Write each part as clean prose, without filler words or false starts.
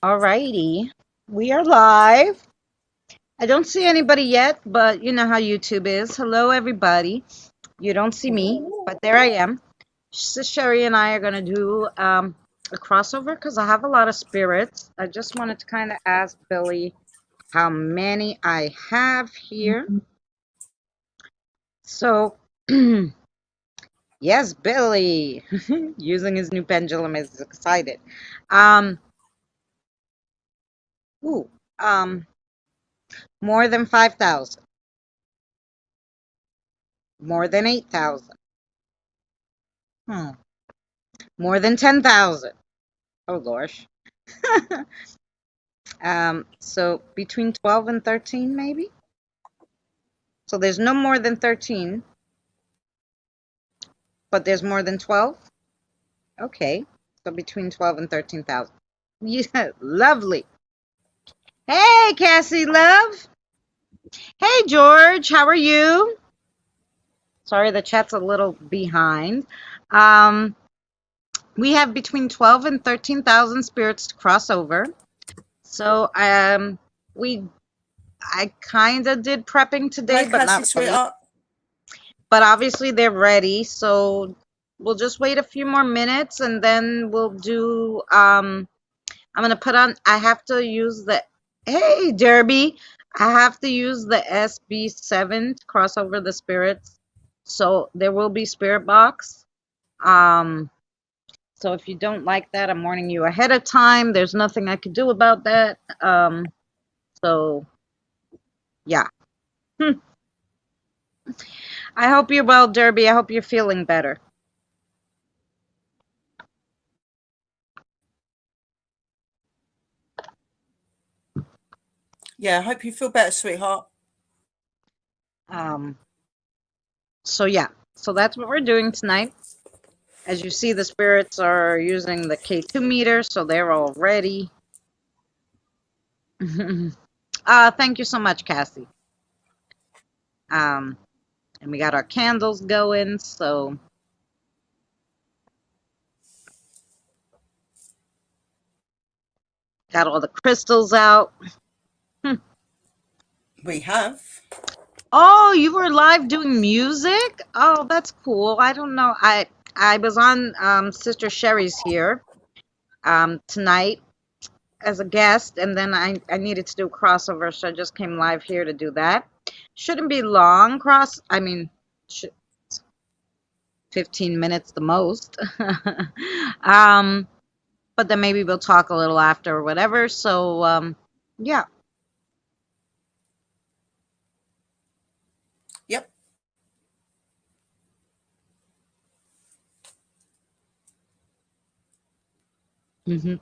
Alrighty, we are live. I don't see anybody yet, but you know how YouTube is. Hello, everybody. You don't see me, but there I am. Sis Sherry and I are going to do a crossover because I have a lot of spirits. I just wanted to kind of ask Billy how many I have here. So, yes, Billy, using his new pendulum, is excited. Um, ooh, um, more than 5,000, more than 8,000. Hmm. More than 10,000. Oh gosh. So between 12 and 13 maybe? So there's no more than 13, but there's more than 12? Okay. So between 12 and 13,000. Yeah, lovely. Hey, Cassie love. Hey, George, how are you? Sorry, the chat's a little behind. Um, we have between 12 and 13,000 spirits to cross over. So we I kind of did prepping today, Hey, but Cassie, not really. sweetheart. But obviously they're ready, so we'll just wait a few more minutes and then we'll do I'm gonna put on I have to use the hey Derby. I have to use the SB7 to cross over the spirits. So there will be spirit box. Um so if you don't like that, I'm warning you ahead of time. There's nothing I could do about that. So yeah. I hope you're well, Derby. I hope you're feeling better. Yeah, I hope you feel better, sweetheart. Um, so yeah, so that's what we're doing tonight. As you see, the spirits are using the K2 meter, so they're all ready. Thank you so much, Cassie. Um, and we got our candles going, so got all the crystals out. We have. Oh, you were live doing music? Oh, that's cool. I don't know. I was on Sister Sherry's here tonight as a guest, and then I needed to do a crossover, so I just came live here to do that. Shouldn't be long 15 minutes the most. um, but then maybe we'll talk a little after or whatever. So yeah. Yep. Hmm.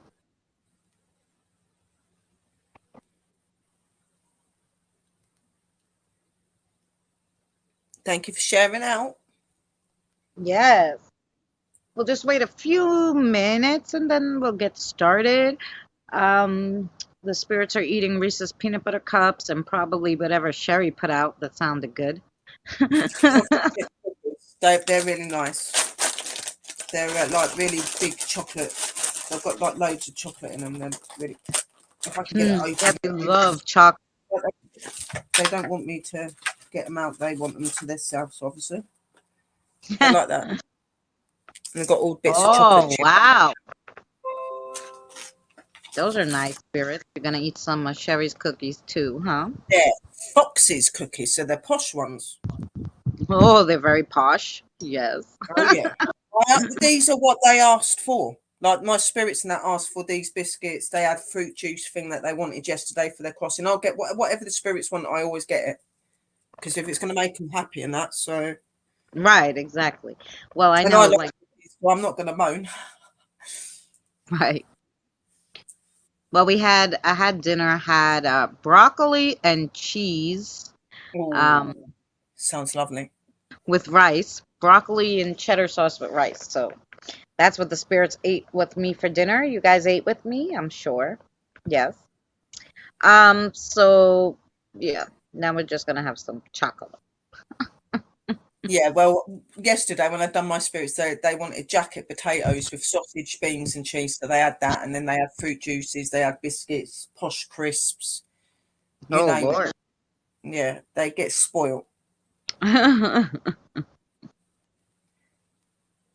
Thank you for sharing out. Yes. We'll just wait a few minutes and then we'll get started. Um, the spirits are eating Reese's peanut butter cups and probably whatever Sherry put out that sounded good. Chocolate chip cookies. They're really nice. They're like really big chocolate. They've got like loads of chocolate in them. They're really. If I can get it Yeah, open, they love chocolate. they don't want me to get them out. They want them to themselves, obviously. They like that. And they've got all bits of chocolate Oh, chip. wow. Those are nice spirits. You're gonna eat some of Sherry's cookies too, huh? They're Fox's cookies, so they're posh ones. Oh, they're very posh. Yes. Oh yeah. These are what they asked for. Like my spirits and that asked for these biscuits. They had fruit juice thing that they wanted yesterday for their crossing. I'll get whatever the spirits want. I always get it because if it's going to make them happy and that. So Right, exactly. Well, I and I know, love like, cookies, so I'm not going to moan. right. Well, I had dinner, I had broccoli and cheese Oh, um, sounds lovely. with rice, broccoli and cheddar sauce with rice. So that's what the spirits ate with me for dinner. You guys ate with me, I'm sure. Yes. So yeah, now we're just gonna have some chocolate. Yeah, well, yesterday when I'd done my spirits, they wanted jacket potatoes with sausage, beans, and cheese. So they had that, and then they had fruit juices, they had biscuits, posh crisps, you Oh name it. Lord. Yeah, they get spoiled.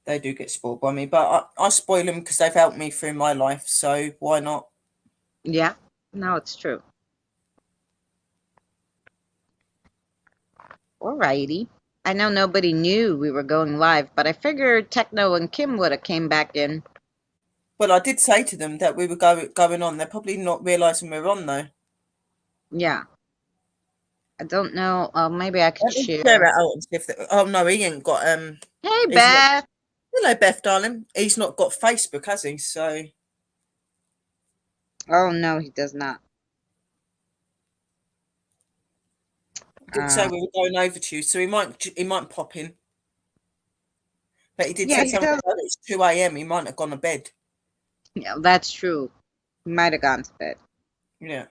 They do get spoiled by me, but I spoil them because they've helped me through my life. So why not? Yeah. No, it's true. Alrighty. I know nobody knew we were going live, but I figured Techno and Kim would have came back in. Well, I did say to them that we were going on. They're probably not realising we're on though. Yeah. I don't know. Maybe I could Let me share share. it out and see if oh no, he ain't got Hey, he's not. Beth. Hello, Beth, darling. He's not got Facebook, has he? So Oh no, he does not. I did say we were going over to you, so he might pop in. But he did Yeah, say he something does. about it's 2 a.m. He might have gone to bed. Yeah, that's true. He might have gone to bed. Yeah.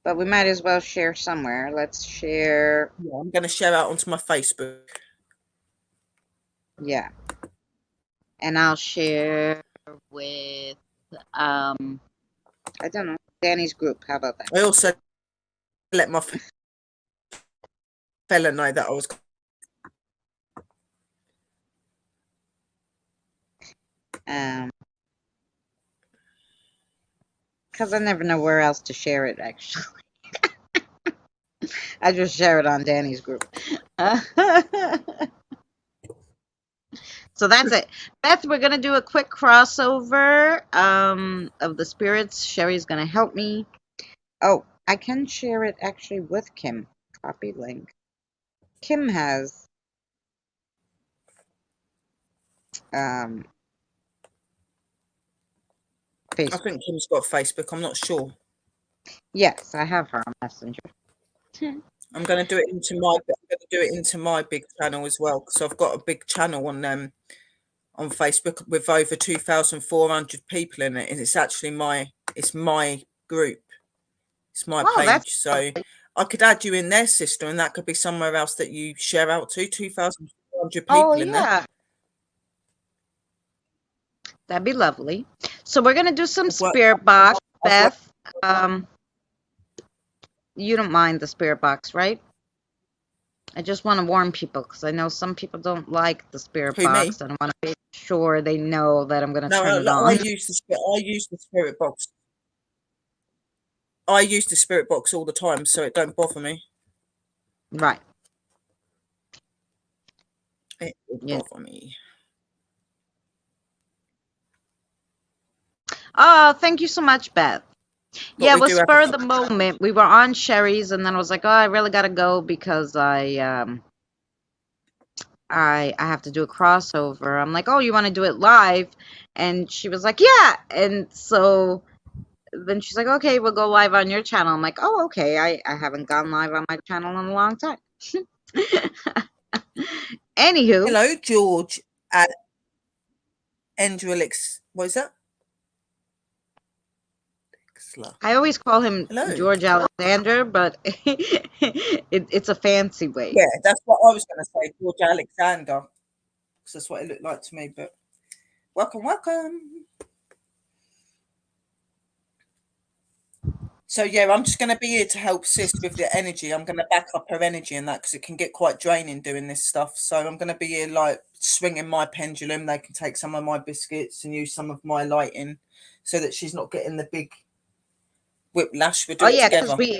But we might as well share somewhere. Let's share. Yeah, I'm going to share out onto my Facebook. Yeah. And I'll share with, I don't know, Danny's group. How about that? I also let my fella know that I was. Because I never know where else to share it, actually. I just share it on Danny's group. So that's it. Beth, we're going to do a quick crossover of the spirits. Sherry's going to help me. Oh, I can share it actually with Kim. Copy link. Kim has Facebook. I think Kim's got Facebook. I'm not sure. Yes, I have her on Messenger. I'm going to do it into my big channel as well, because I've got a big channel on Facebook with over 2,400 people in it, and it's actually my group, it's my page. So I could add you in there, sister, and that could be somewhere else that you share out to. 2,400 people in there. That'd be lovely. So we're gonna do some spirit box, Beth. You don't mind the spirit box, right? I just want to warn people because I know some people don't like the spirit box, and I want to make sure they know that I'm going to turn it on. I use the spirit box. I use the spirit box all the time, so it don't bother me. Right. It don't bother me. Oh, thank you so much, Beth. But yeah, it was spur of the moment. We were on Sherry's, and then I was like, "Oh, I really gotta go because I have to do a crossover." I'm like, "Oh, you want to do it live?" And she was like, "Yeah." And so then she's like, "Okay, we'll go live on your channel." I'm like, "Oh, okay. I haven't gone live on my channel in a long time." Anywho, hello, George at Endrelix. What is that? I always call him George Alexander, but it's a fancy way. Yeah, that's what I was going to say, George Alexander, because that's what it looked like to me. But welcome. So yeah, I'm just going to be here to help Sis with the energy. I'm going to back up her energy and that, because it can get quite draining doing this stuff. So I'm going to be here like swinging my pendulum. They can take some of my biscuits and use some of my lighting, so that she's not getting the big whiplash. We're doing it together. Because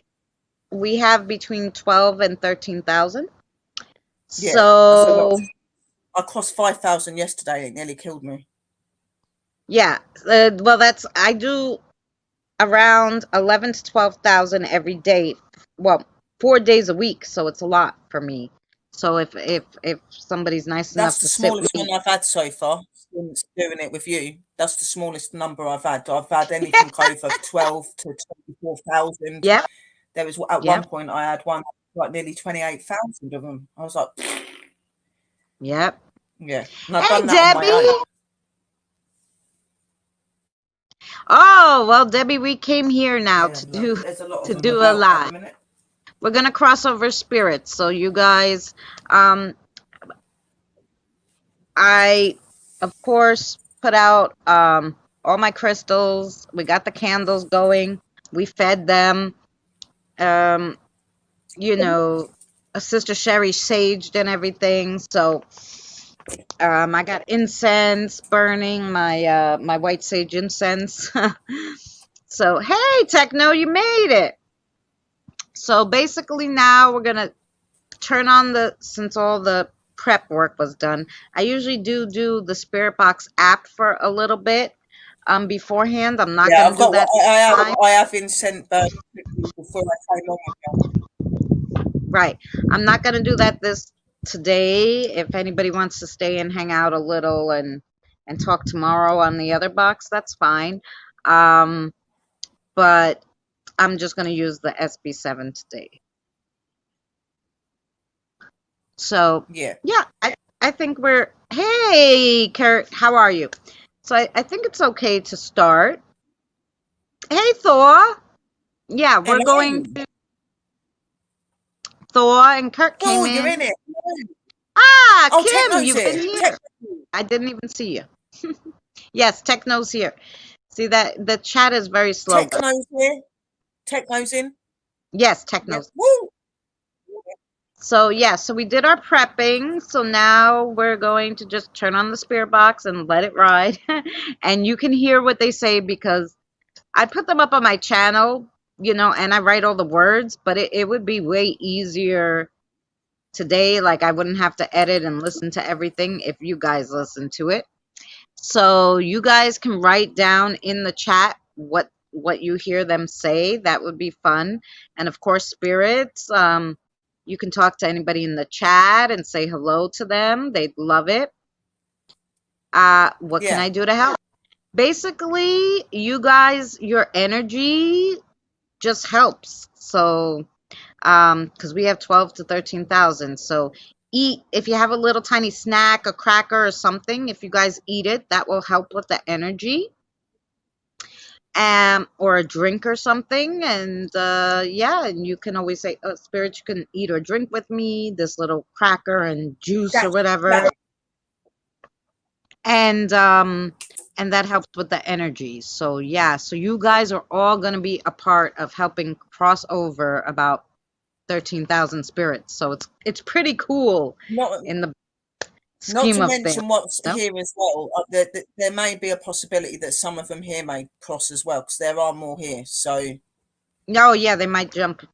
we have between 12 and 13,000. Yeah, so I crossed 5,000 yesterday. It nearly killed me. Yeah, well, I do around 11 to 12,000 every day. Well, 4 days a week, so it's a lot for me. So if somebody's nice enough to sit with me, that's the smallest one I've had so far since doing it with you. That's the smallest number I've had. I've had anything over 12 to 24,000. Yeah. There was at one point I had one like nearly 28,000 of them. I was like, yep. Yeah. And I've done that Debbie. on my own. Oh, well, Debbie, we came here now to do a live. We're gonna cross over spirits, so you guys I, of course, put out all my crystals. We got the candles going. We fed them. Um, you know, Sister Sherry saged and everything. So I got incense burning, my white sage incense. So hey, Techno, you made it. So basically now we're gonna turn on since all the prep work was done. I usually do the Spirit Box app for a little bit beforehand. I'm not Yeah, gonna I've do got what that this time. I have incense burning before I came on with you. Right. I'm not gonna do that this today. If anybody wants to stay and hang out a little and talk tomorrow on the other box, that's fine. But I'm just gonna use the SB7 today. So Yeah. yeah, I think we're hey Kurt, how are you? So I think it's okay to start. Hey Thor. Yeah, we're Hello. going to Thor and Kurt Oh, came you're in. in it. Ah, Oh, Kim, Techno's you've been here. here. I didn't even see you. Yes, Techno's here. See that the chat is very slow. Techno's here. Techno's in. Yes, Yep. Techno's. Woo! So yeah, so we did our prepping. So now we're going to just turn on the spirit box and let it ride. And you can hear what they say because I put them up on my channel, and I write all the words, but it would be way easier today. Like I wouldn't have to edit and listen to everything if you guys listen to it. So you guys can write down in the chat what you hear them say. That would be fun. And of course, spirits, you can talk to anybody in the chat and say hello to them. They'd love it. What can Yeah. I do to help? Basically, you guys, your energy just helps. So, because we have 12 to 13,000. So eat, if you have a little tiny snack, a cracker or something, if you guys eat it, that will help with the energy. Or a drink or something. And yeah, and you can always say, oh, Spirit, you can eat or drink with me, this little cracker and juice or whatever. And that helps with the energy. So yeah, so you guys are all going to be a part of helping cross over about 13,000 spirits. So it's pretty cool in the Not scheme to of things. mention what's No? here as well. There may be a possibility that some of them here may cross as well because there are more here. So. Oh yeah, they might jump.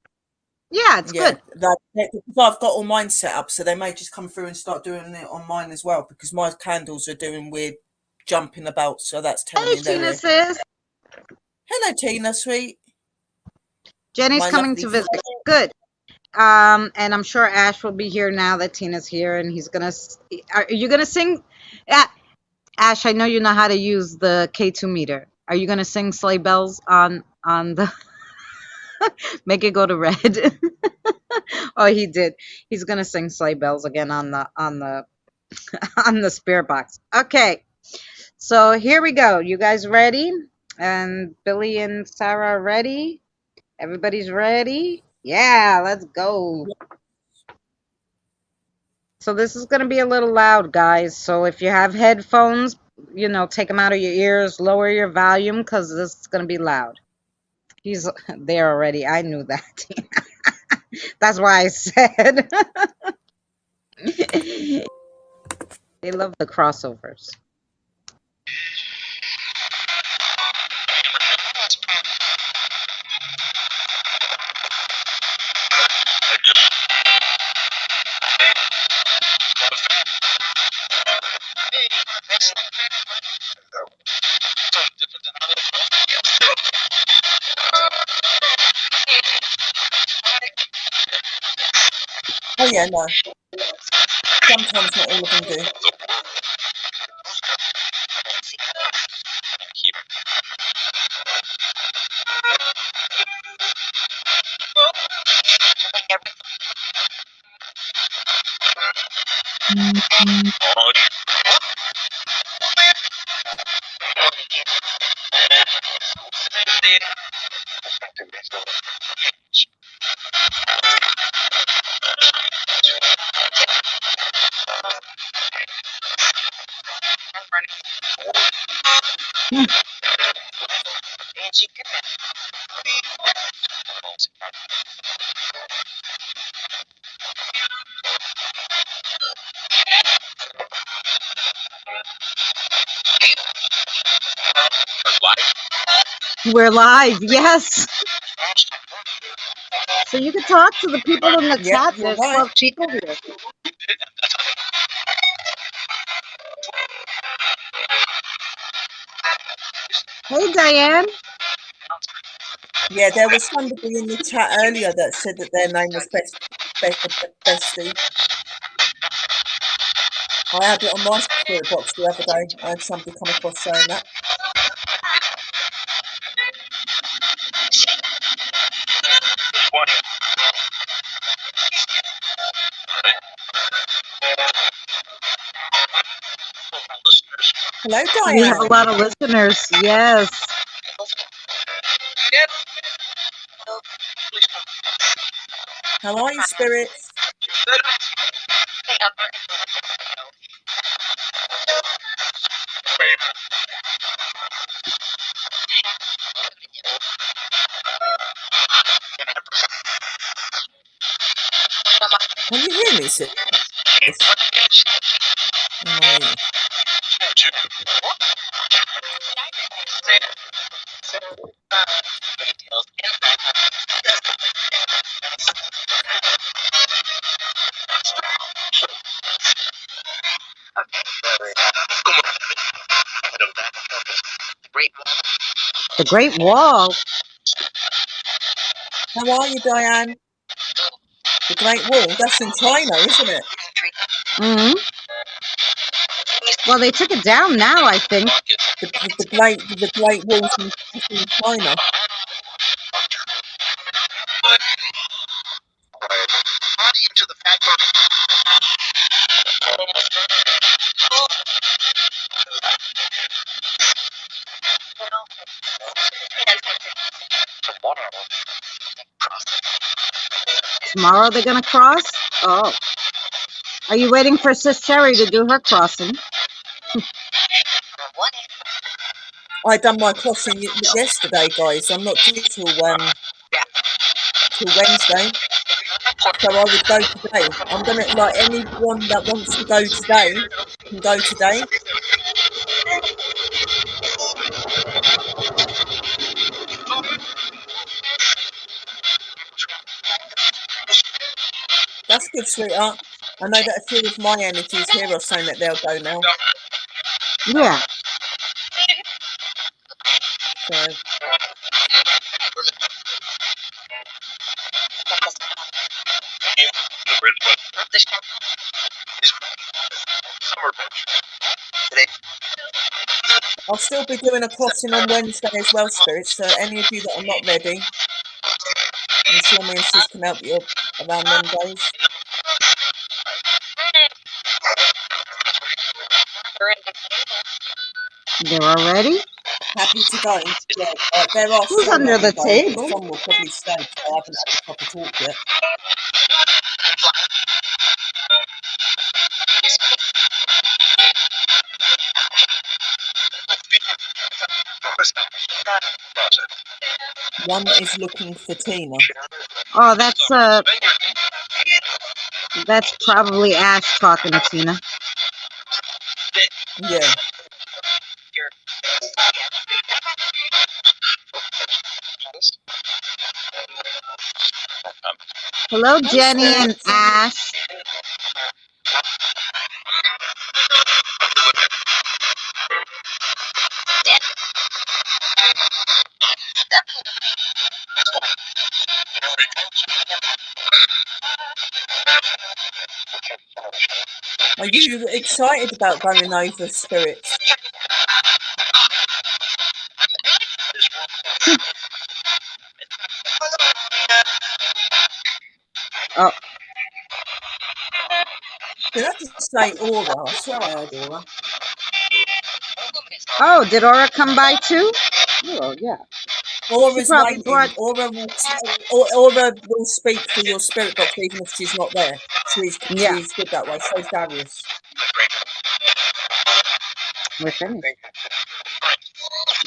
Yeah, it's good. Because I've got all mine set up, so they may just come through and start doing it on mine as well. Because my candles are doing weird jumping about, so that's telling me they're Tina here. sis. Hello, Tina, sweet. Jenny's coming to visit. Good. And I'm sure Ash will be here now that Tina's here, and he's gonna. Are you gonna sing? Ash, I know you know how to use the K2 meter. Are you gonna sing sleigh bells on the? Make it go to red. Oh, he did. He's gonna sing sleigh bells again on the on the spirit box. Okay, so here we go. You guys ready? And Billy and Sarah are ready. Everybody's ready. Yeah, let's go. So this is gonna be a little loud, guys. So if you have headphones, take them out of your ears, lower your volume, because this is gonna be loud. He's there already. I knew that. That's why I said. They love the crossovers. Oh yeah, no. Sometimes not all of them do. We're live, yes. So you can talk to the people in the Yep, chat. you're There's right. 12 people here. Hey, Diane. Yeah, there was somebody in the chat earlier that said that their name was Bestie. I had it on my spirit box the other day. I had somebody come across saying that. Hello, We have a Diane. lot of listeners. Yes. How are you, spirits? Can you hear me, sis? I'm on mute. The Great Wall. How are you, Diane? The Great Wall. That's in China, isn't it? Mm-hmm. Well, they took it down now, I think. The Great Wall's in China. Tomorrow they're going to cross? Oh. Are you waiting for Sis Cherry to do her crossing? I done my crossing yesterday, guys. I'm not due till Wednesday. So I would go today. I'm gonna, like, anyone that wants to go today can go today. That's good, sweetheart. I know that a few of my energies here are saying that they'll go now. Yeah. So I'll still be doing a crossing on Wednesday as well, spirits. So any of you that are not ready, I'm sure me and sis can help you around them days. They're all ready? Happy to go. Yeah, there are Who's still under not the going. table? Some will probably stay because I haven't had a proper talk yet. One is looking for Tina. Oh, that's probably Ash talking to Tina. Yeah. Hello, Hi, Jenny and spirits. Ash. Are you excited about going over, spirits? Oh. Did I just say Aura? I swear I heard Aura. Oh, did Aura come by too? Oh, yeah. Aura's probably waiting. brought- Aura will speak for your spirit box even if she's not there. She's good that way. So's Darius. We're finished.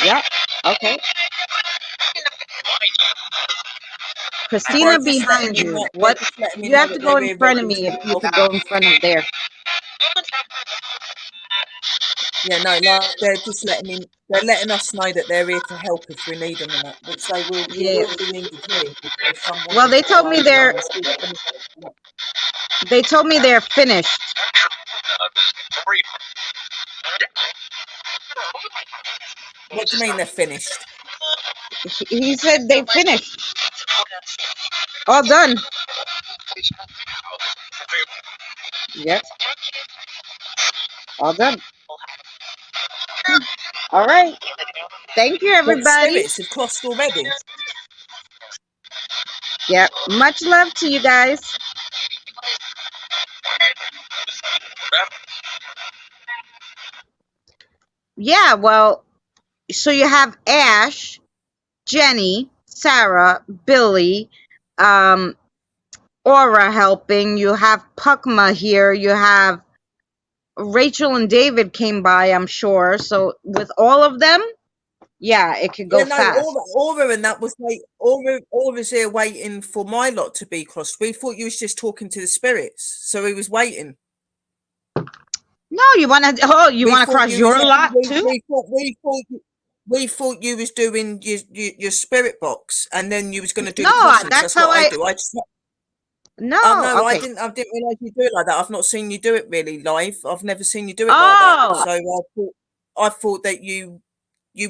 Yeah. Okay. They're Christina just letting behind me you. know. They're What? just letting me You know have to that go they're in here front of ready me to if you help. could go in front of there. Yeah, no, like they're just letting me. They're letting us know that they're here to help if we need them and that, which they will. You Yeah. will be needed here because some Well, wanted they to go told me over they're and see if anything. they told me they're finished. What do you mean they're finished? He said they finished. All done. Yes. All done. All right. Thank you, What everybody. spirits have crossed already? Yeah. Much love to you guys. Yeah. Well, so you have Ash, Jenny, Sarah, Billy, um, Aura helping. You have Pukma here. You have Rachel and David came by, I'm sure. So with all of them, yeah, it could Yeah, go no, fast. Aura and that was like Aura's here waiting for my lot to be crossed. We thought you was just talking to the spirits, so he was waiting. No, you want to? Oh, you We want to thought cross you was your lot too? we thought you was doing your spirit box, and then you was going to do No, the crossings. that's That's how what I I. do. I just No, no, okay. I didn't realize you do it like that. I've not seen you do it really live. I've never seen you do it like that. Oh, So I thought that you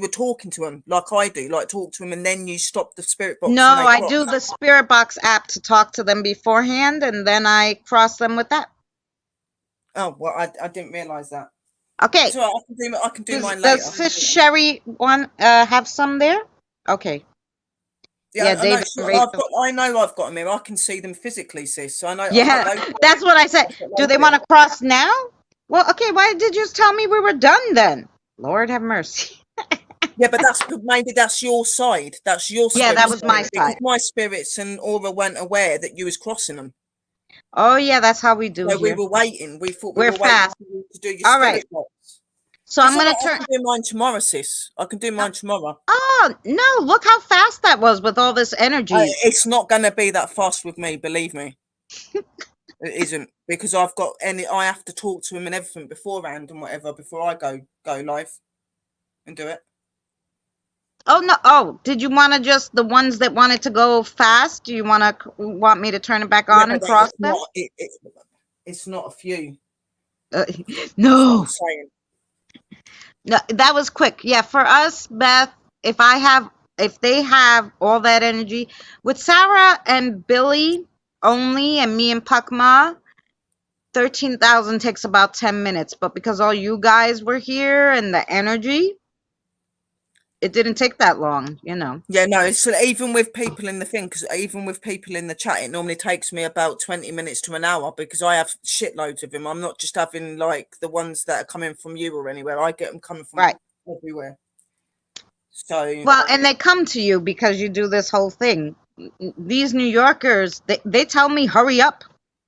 were talking to him like I do, like talk to him, and then you stop the spirit box no, and they I cross. do the Spirit Box app to talk to them beforehand, and then I cross them with that. Oh well, I didn't realize that. Okay. So I can do mine Does later. Sis Sherry want have some there? Okay. Yeah, I know. David and Rachel. I know I've got them here. I can see them physically, sis. So I know I've Yeah, got loads. that's what I said. I've got Do loads they want here. to cross now? Well, okay. Why did you just tell me we were done then? Lord have mercy. Yeah, but maybe that's your side. That's your Yeah, spirit that was my side. Because side. my spirits and Aura weren't aware that you was crossing them. Oh yeah, that's how we do So we here. were waiting. We thought we We're were waiting fast. for you to do your All spirit right. box. So It's I'm all gonna right, I turn. can do mine tomorrow, sis. I can do mine tomorrow. Oh no! Look how fast that was with all this energy. It's not going to be that fast with me, believe me. It isn't, because I have to talk to him and everything beforehand and whatever before I go live and do it. Oh no! Oh, did you want to just the ones that wanted to go fast? Do you want me to turn it back on and cross them? It's not a few. No. That's what I'm saying. No, that was quick. Yeah, for us, Beth, if they have all that energy with Sarah and Billy only and me and Pukma, 13,000 takes about 10 minutes. But because all you guys were here and the energy, it didn't take that long, you know. Yeah, no, it's even with people in the thing, because even with people in the chat, it normally takes me about 20 minutes to an hour because I have shitloads of them. I'm not just having like the ones that are coming from you or anywhere. I get them coming from everywhere. So well, and they come to you because you do this whole thing. These New Yorkers, they tell me hurry up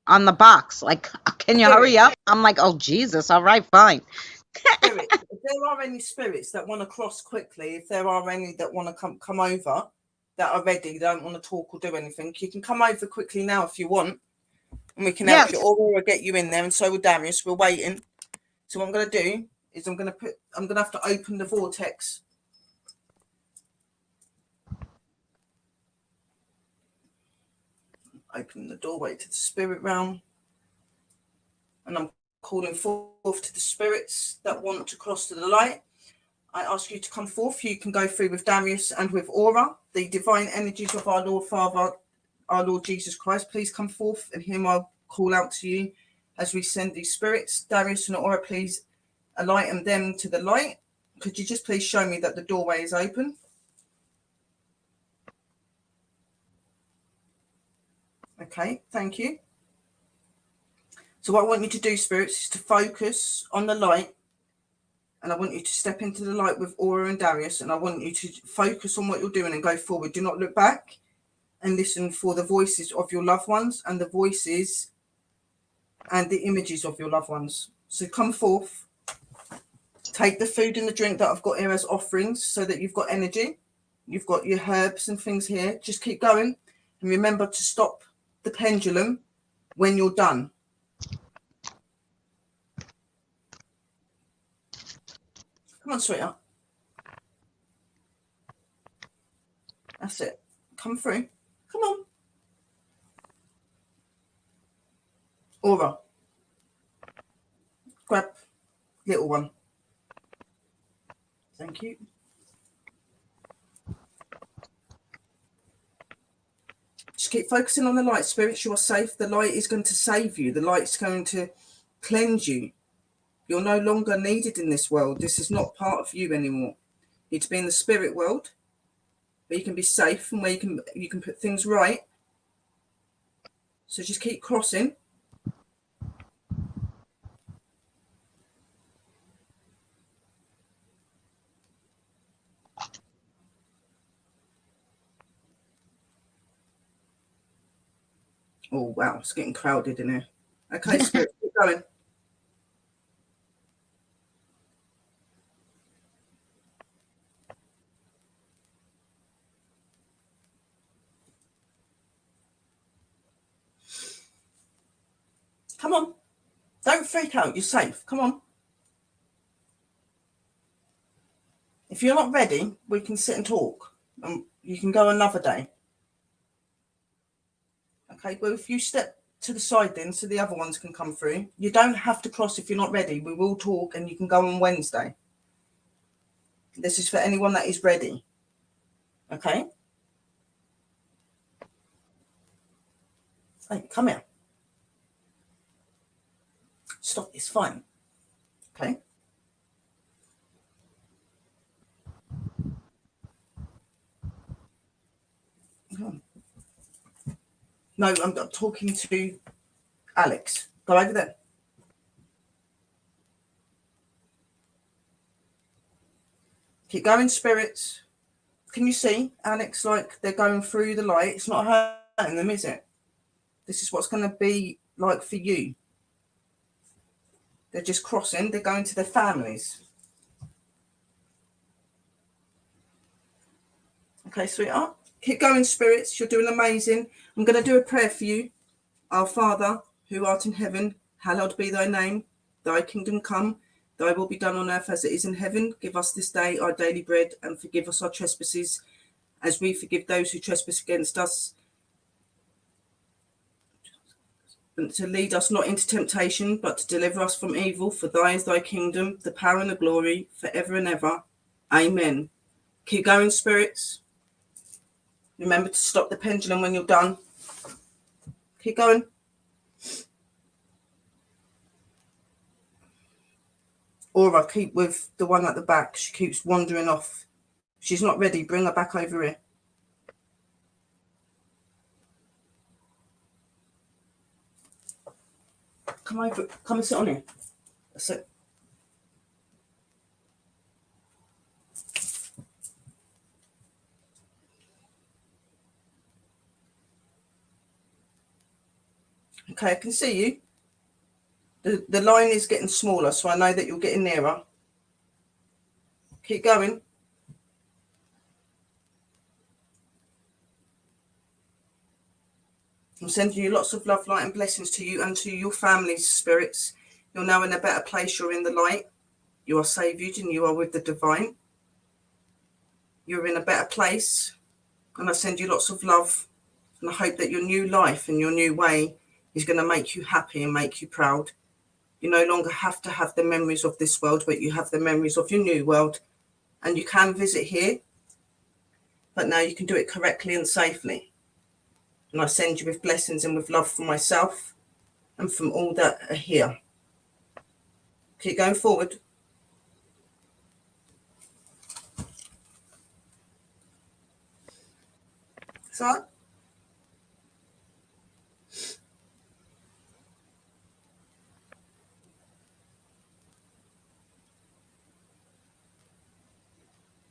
on the box. Like, can you hurry up? I'm like, oh Jesus, all right, fine. Spirits, if there are any spirits that want to cross quickly, if there are any that want to come over that are ready, don't want to talk or do anything, you can come over quickly now if you want, and we can help you, or we'll get you in there, and so will Darius. We're waiting. So what I'm going to do is I'm going to have to open the vortex. Open the doorway to the spirit realm, and I'm calling forth to the spirits that want to cross to the light. I ask you to come forth. You can go through with Darius and with Aura, the divine energies of our Lord Father, our Lord Jesus Christ. Please come forth, and him I'll call out to you as we send these spirits. Darius and Aura, please enlighten them to the light. Could you just please show me that the doorway is open? Okay, thank you. So what I want you to do, spirits, is to focus on the light, and I want you to step into the light with Aura and Darius, and I want you to focus on what you're doing and go forward. Do not look back, and listen for the voices of your loved ones and the voices and the images of your loved ones. So come forth Take the food and the drink that I've got here as offerings so that you've got energy. You've got your herbs and things here. Just keep going. And remember to stop the pendulum when you're done. Come on, sweetheart. That's it. Come through. Come on. Aura. Grab little one. Thank you. Just keep focusing on the light, spirits. You are safe. The light is going to save you. The light's going to cleanse you. You're no longer needed in this world. This is not part of you anymore. You need to be in the spirit world where you can be safe and where you can put things right. So just keep crossing. Oh, wow. It's getting crowded in here. Okay, spirit, keep going. Come on. Don't freak out. You're safe. Come on. If you're not ready, we can sit and talk. You can go another day. Okay, well, if you step to the side then so the other ones can come through. You don't have to cross if you're not ready. We will talk and you can go on Wednesday. This is for anyone that is ready. Okay? Hey, come here. Stop, it's fine. Okay? No, I'm talking to Alex. Go over there. Keep going, spirits. Can you see, Alex, like they're going through the light? It's not hurting them, is it? This is what's going to be like for you. They're just crossing. They're going to their families. Okay, sweetheart. Keep going, spirits. You're doing amazing. I'm going to do a prayer for you. Our Father, who art in heaven, hallowed be thy name. Thy kingdom come. Thy will be done on earth as it is in heaven. Give us this day our daily bread and forgive us our trespasses as we forgive those who trespass against us. And to lead us not into temptation, but to deliver us from evil. For thy is thy kingdom, the power and the glory, forever and ever. Amen. Keep going, spirits. Remember to stop the pendulum when you're done. Keep going. Aura, keep with the one at the back. She keeps wandering off. She's not ready. Bring her back over here. Come over. Come and sit on here. That's it. Okay, I can see you. The line is getting smaller, so I know that you're getting nearer. Keep going. I'm sending you lots of love, light and blessings to you and to your family's spirits. You're now in a better place. You're in the light. You are saved and you are with the divine. You're in a better place. And I send you lots of love. And I hope that your new life and your new way is going to make you happy and make you proud. You no longer have to have the memories of this world, but you have the memories of your new world. And you can visit here, but now you can do it correctly and safely. And I send you with blessings and with love from myself and from all that are here. Keep going forward. So,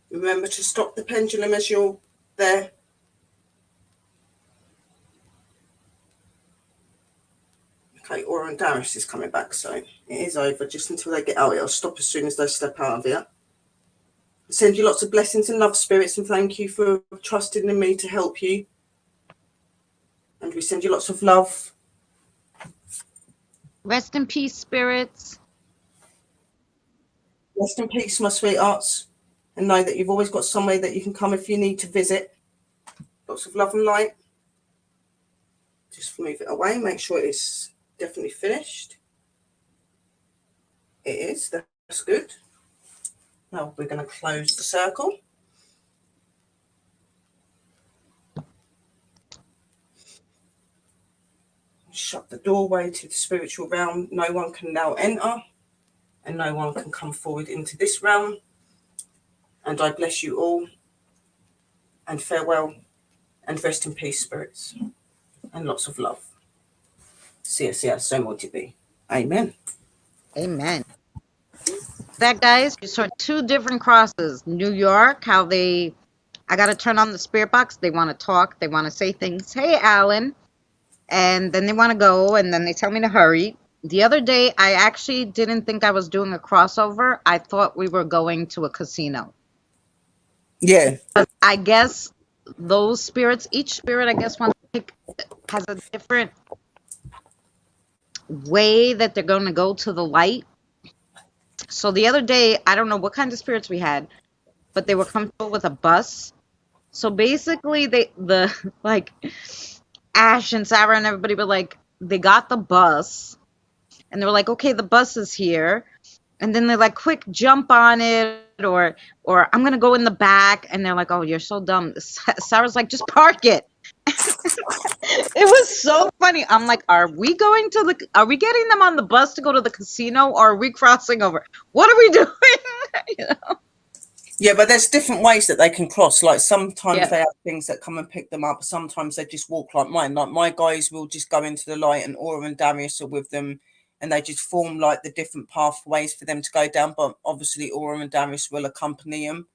remember to stop the pendulum as you're there. Okay, Aura and Darius is coming back, so it is over just until they get out. It'll stop as soon as they step out of here. I send you lots of blessings and love, spirits, and thank you for trusting in me to help you. And we send you lots of love. Rest in peace, spirits. Rest in peace, my sweethearts. And know that you've always got somewhere that you can come if you need to visit. Lots of love and light. Just move it away. Make sure it's definitely finished. It is. That's good. Now we're going to close the circle. Shut the doorway to the spiritual realm. No one can now enter, and no one can come forward into this realm. And I bless you all, and farewell, and rest in peace, spirits, and lots of love. See us, so more to be. Amen. Amen. That, guys, you saw two different crosses. New York, how I got to turn on the spirit box. They want to talk. They want to say things. Hey, Alan. And then they want to go, and then they tell me to hurry. The other day, I actually didn't think I was doing a crossover. I thought we were going to a casino. Yeah. But I guess those spirits, each spirit, I guess, has a different way that they're going to go to the light. So the other day, I don't know what kind of spirits we had, but they were comfortable with a bus. So basically, like Ash and Sarah and everybody were like, they got the bus, and they were like, okay, the bus is here. And then they're like, quick, jump on it, or I'm going to go in the back. And they're like, oh, you're so dumb. Sarah's like, just park it. It was so funny. I'm like, are we getting them on the bus to go to the casino, or are we crossing over? What are we doing? You know? Yeah, but there's different ways that they can cross. Like sometimes they have things that come and pick them up. Sometimes they just walk like mine. Like my guys will just go into the light, and Aura and Darius are with them, and they just form like the different pathways for them to go down. But obviously Aura and Darius will accompany them.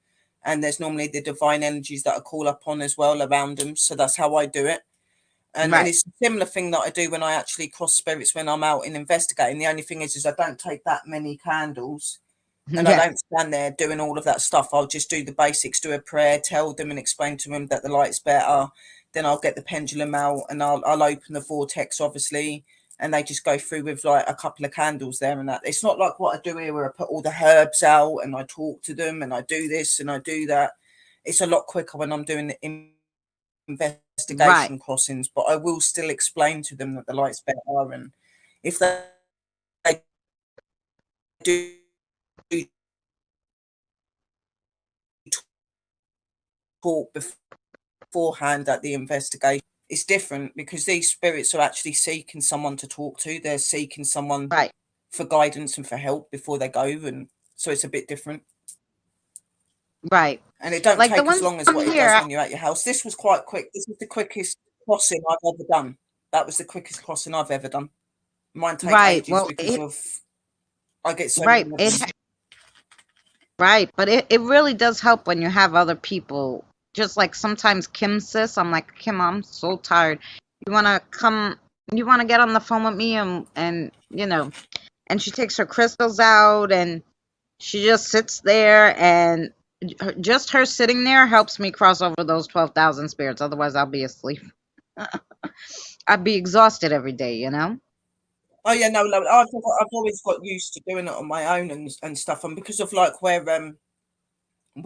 And there's normally the divine energies that I call upon as well around them. So that's how I do it. And it's a similar thing that I do when I actually cross spirits when I'm out and investigating. The only thing is I don't take that many candles, and I don't stand there doing all of that stuff. I'll just do the basics, do a prayer, tell them and explain to them that the light's better. Then I'll get the pendulum out, and I'll open the vortex, obviously, and they just go through with like a couple of candles there and that. It's not like what I do here where I put all the herbs out and I talk to them and I do this and I do that. It's a lot quicker when I'm doing the investigation crossings, but I will still explain to them that the light's better, and if they do talk beforehand at the investigation, it's different because these spirits are actually seeking someone to talk to. They're seeking someone for guidance and for help before they go, and so it's a bit different. Right. And it don't take as long as what it does when you're at your house. This was quite quick. This is the quickest crossing I've ever done. That was the quickest crossing I've ever done. Mine takes ages because I get so many but it really does help when you have other people. Just like sometimes Kim says, I'm like, Kim, I'm so tired. You want to get on the phone with me and you know, and she takes her crystals out and she just sits there, and just her sitting there helps me cross over those 12,000 spirits. Otherwise, I'll be asleep. I'd be exhausted every day, you know? Oh, yeah, no, I've always got used to doing it on my own and stuff. And because of like where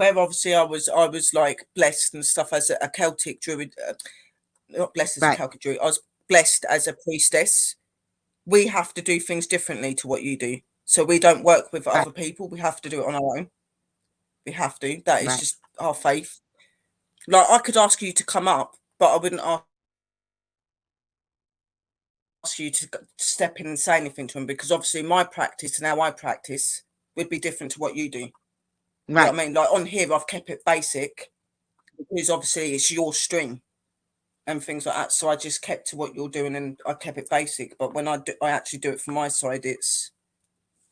obviously I was like blessed and stuff as a Celtic druid, not blessed as a Celtic druid, I was blessed as a priestess. We have to do things differently to what you do. So we don't work with other people. We have to do it on our own. We have to. That is just our faith. Like I could ask you to come up, but I wouldn't ask you to step in and say anything to him, because obviously my practice and how I practice would be different to what you do. You know what I mean? Like on here, I've kept it basic because obviously it's your stream and things like that. So I just kept to what you're doing and I kept it basic. But when I actually do it from my side, it's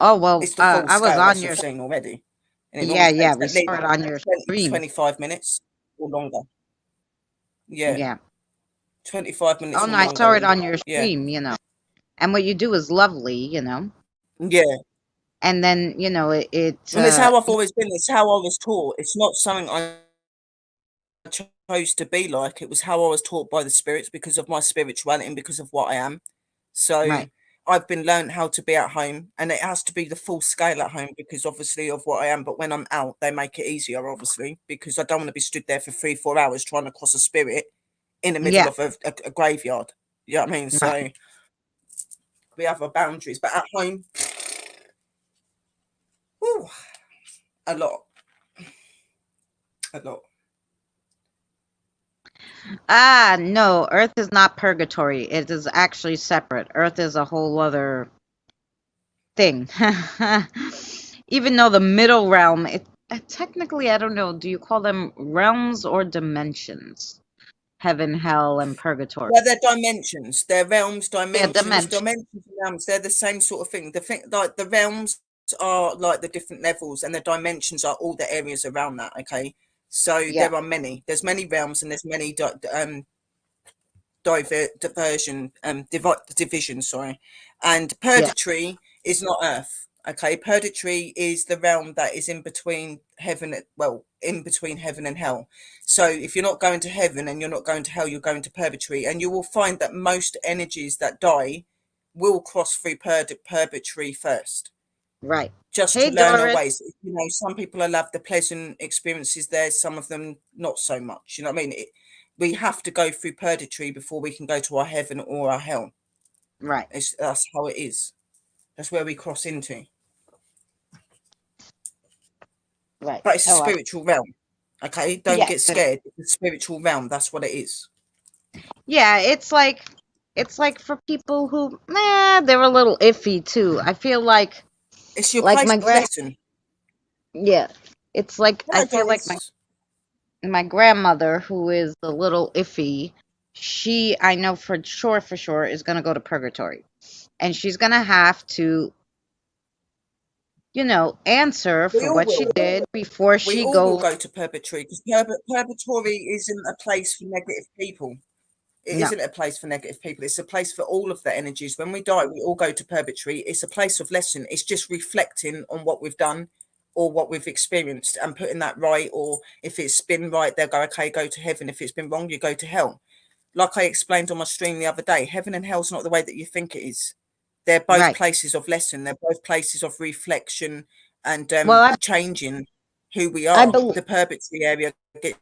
I was on your scene already. And we started on your stream. 25 minutes or longer. Yeah. 25 minutes. Oh no, I saw it on your stream, you know. And what you do is lovely, you know. Yeah. And then, you know, And it's how I've always been. It's how I was taught. It's not something I chose to be like. It was how I was taught by the spirits because of my spirituality and because of what I am. So right. I've been learned how to be at home, and it has to be the full scale at home because obviously of what I am. But when I'm out, they make it easier, obviously, because I don't want to be stood there for 3-4 hours trying to cross a spirit in the middle Yeah, of a graveyard. You know what I mean? right. So we have our boundaries, but at home, whew, a lot, a lot. No, Earth is not purgatory. It is actually separate. Earth is a whole other thing. Even though the middle realm, technically, I don't know, do you call them realms or dimensions? Heaven, hell, and purgatory. Well, they're dimensions. They're realms, Yeah, dimensions, dimension. dimensions, and realms. They're the same sort of thing. The thing, like the realms are like the different levels, and the dimensions are all the areas around that. Okay, so Yeah, there are many. There's many realms, and there's many divisions. Sorry, and yeah, purgatory is not Earth. Okay, purgatory is the realm that is in between heaven. Well, in between heaven and hell. So if you're not going to heaven and you're not going to hell, you're going to purgatory, and you will find that most energies that die will cross through purgatory first, right. just Hey, to learn our Doris. ways. You know, some people will have the pleasant experiences there, some of them not so much. You know what I mean? We have to go through purgatory before we can go to our heaven or our hell. Right, That's how it is. That's where we cross into. right. But it's a Oh, spiritual realm. Okay, don't yes. get scared. It's a spiritual realm. That's what it is. Yeah, it's like for people who, they're a little iffy too. I feel It's your like place my of grand, lesson. yeah, it's like I Right, feel like my Doris. my grandmother, who is a little iffy, she, I know for sure, is gonna go to purgatory, and she's gonna have to, answer We for all what she will. did before We she all will goes. go to purgatory because purgatory isn't a place for negative people. It No, isn't a place for negative people. It's a place for all of the energies. When we die, we all go to purgatory. It's a place of lesson. It's just reflecting on what we've done or what we've experienced and putting that right. Or if it's been right, they'll go, okay, go to heaven. If it's been wrong, you go to hell. Like I explained on my stream the other day, heaven and hell's not the way that you think it is. They're both right. places of lesson. They're both places of reflection and Well, changing who we I are. believe The purgatory area gets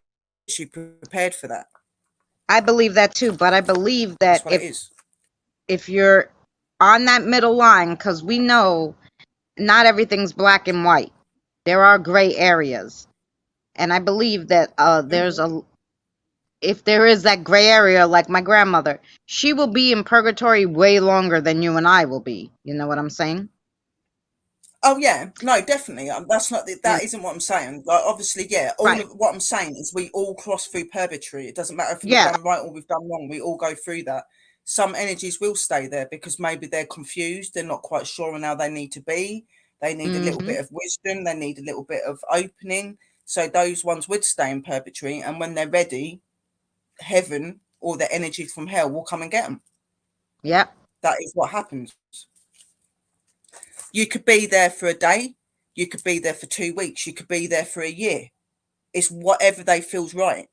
you prepared for that. I believe that too, but I believe that That's what it is. if you're on that middle line, because we know not everything's black and white. There are gray areas. And I believe that Mhm. if there is that gray area, like my grandmother, she will be in purgatory way longer than you and I will be. You know what I'm saying? Oh yeah, no, definitely. That's not And that isn't what I'm saying. Like obviously, yeah. All right. of what I'm saying is we all cross through purgatory. It doesn't matter if we've Yeah. done right or we've done wrong. We all go through that. Some energies will stay there because maybe they're confused. They're not quite sure on how they need to be. They need a little Hmm. bit of wisdom. They need a little bit of opening. So those ones would stay in purgatory, and when they're ready, heaven or the energy from hell will come and get them. Yep. That is what happens. You could be there for a day. You could be there for 2 weeks. You could be there for a year. It's whatever they feels right.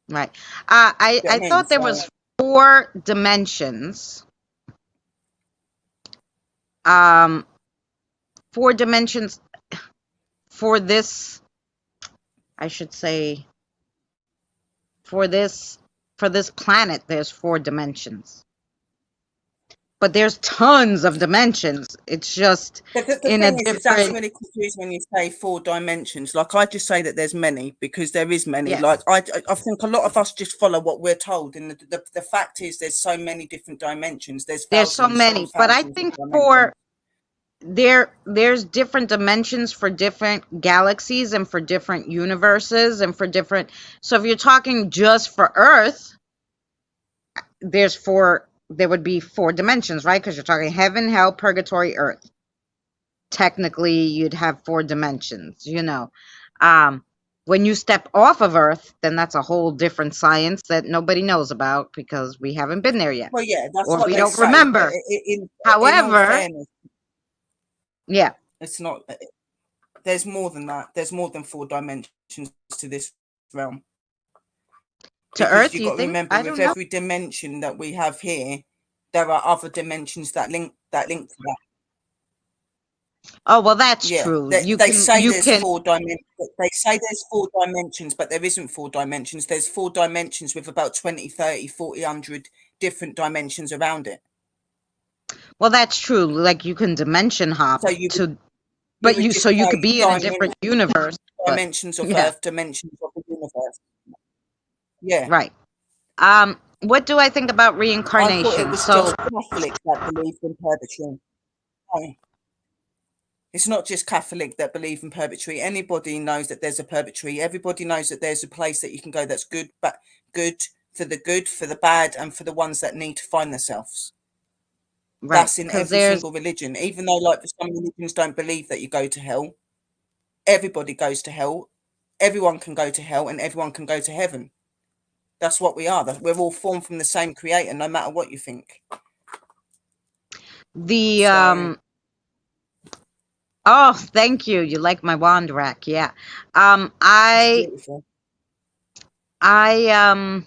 Right. I You know I what I mean? thought there So was 4 dimensions. Um, 4 dimensions for this. I should say for this planet. There's 4 dimensions. But there's tons of dimensions. It's just the in a thing is, it sounds different. really confusing when you say 4 dimensions. Like I just say that there's many because there is many. Yeah, Like I think a lot of us just follow what we're told, and the fact is, there's so many different dimensions. There's there's so thousands on many, but I thousands of think dimensions. there's different dimensions for different galaxies and for different universes and for different. So if you're talking just for Earth, there would be 4 dimensions, right? Because you're talking heaven, hell, purgatory, earth. Technically, you'd have 4 dimensions, you know. Um, When you step off of Earth, then that's a whole different science that nobody knows about because we haven't been there yet, Well, yeah, that's or what we they don't say. But remember. in all However, fairness, yeah, it's not. There's more than that. There's more than 4 dimensions to this realm. to Because Earth, you've you got to think? remember, I with don't know. every dimension that we have here, there are other dimensions that link to that. Oh, well, that's Yeah, true. they say You there's can. 4 dimensions. They say there's 4 dimensions, but there isn't 4 dimensions. There's 4 dimensions with about 20, 30, 40, 100 different dimensions around it. Well, that's true. Like you can dimension hop So you to, would you just so you could say be in a different universe. But dimensions of yeah, Earth, dimensions of the universe. Yeah. right. What do I think about I thought it reincarnation? was So, just Catholics that believed in purgatory. No, it's not just Catholic that believe in purgatory. Anybody knows that there's a purgatory. Everybody knows that there's a place that you can go that's good, but good, for the bad, and for the ones that need to find themselves. right, That's in because every there's single religion. Even though, like, some religions don't believe that you go to hell, everybody goes to hell. Everyone can go to hell, and everyone can go to heaven. That's what we are. We're all formed from the same creator, no matter what you think. the So, oh, thank you. You like my wand rack, yeah. it's I beautiful. I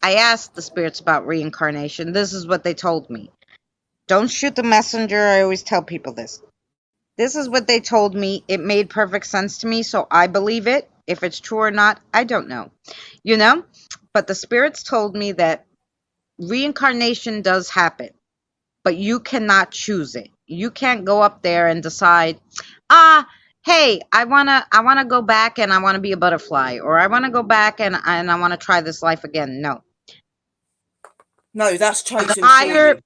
I asked the spirits about reincarnation. This is what they told me. Don't shoot the messenger. I always tell people this. This is what they told me. It made perfect sense to me, so I believe it. If it's true or not, I don't know. You know? But the spirits told me that reincarnation does happen, but you cannot choose it. You can't go up there and decide, hey, I wanna go back and I wanna be a butterfly, or I wanna go back and I wanna try this life again. No. No, that's The chosen for higher you.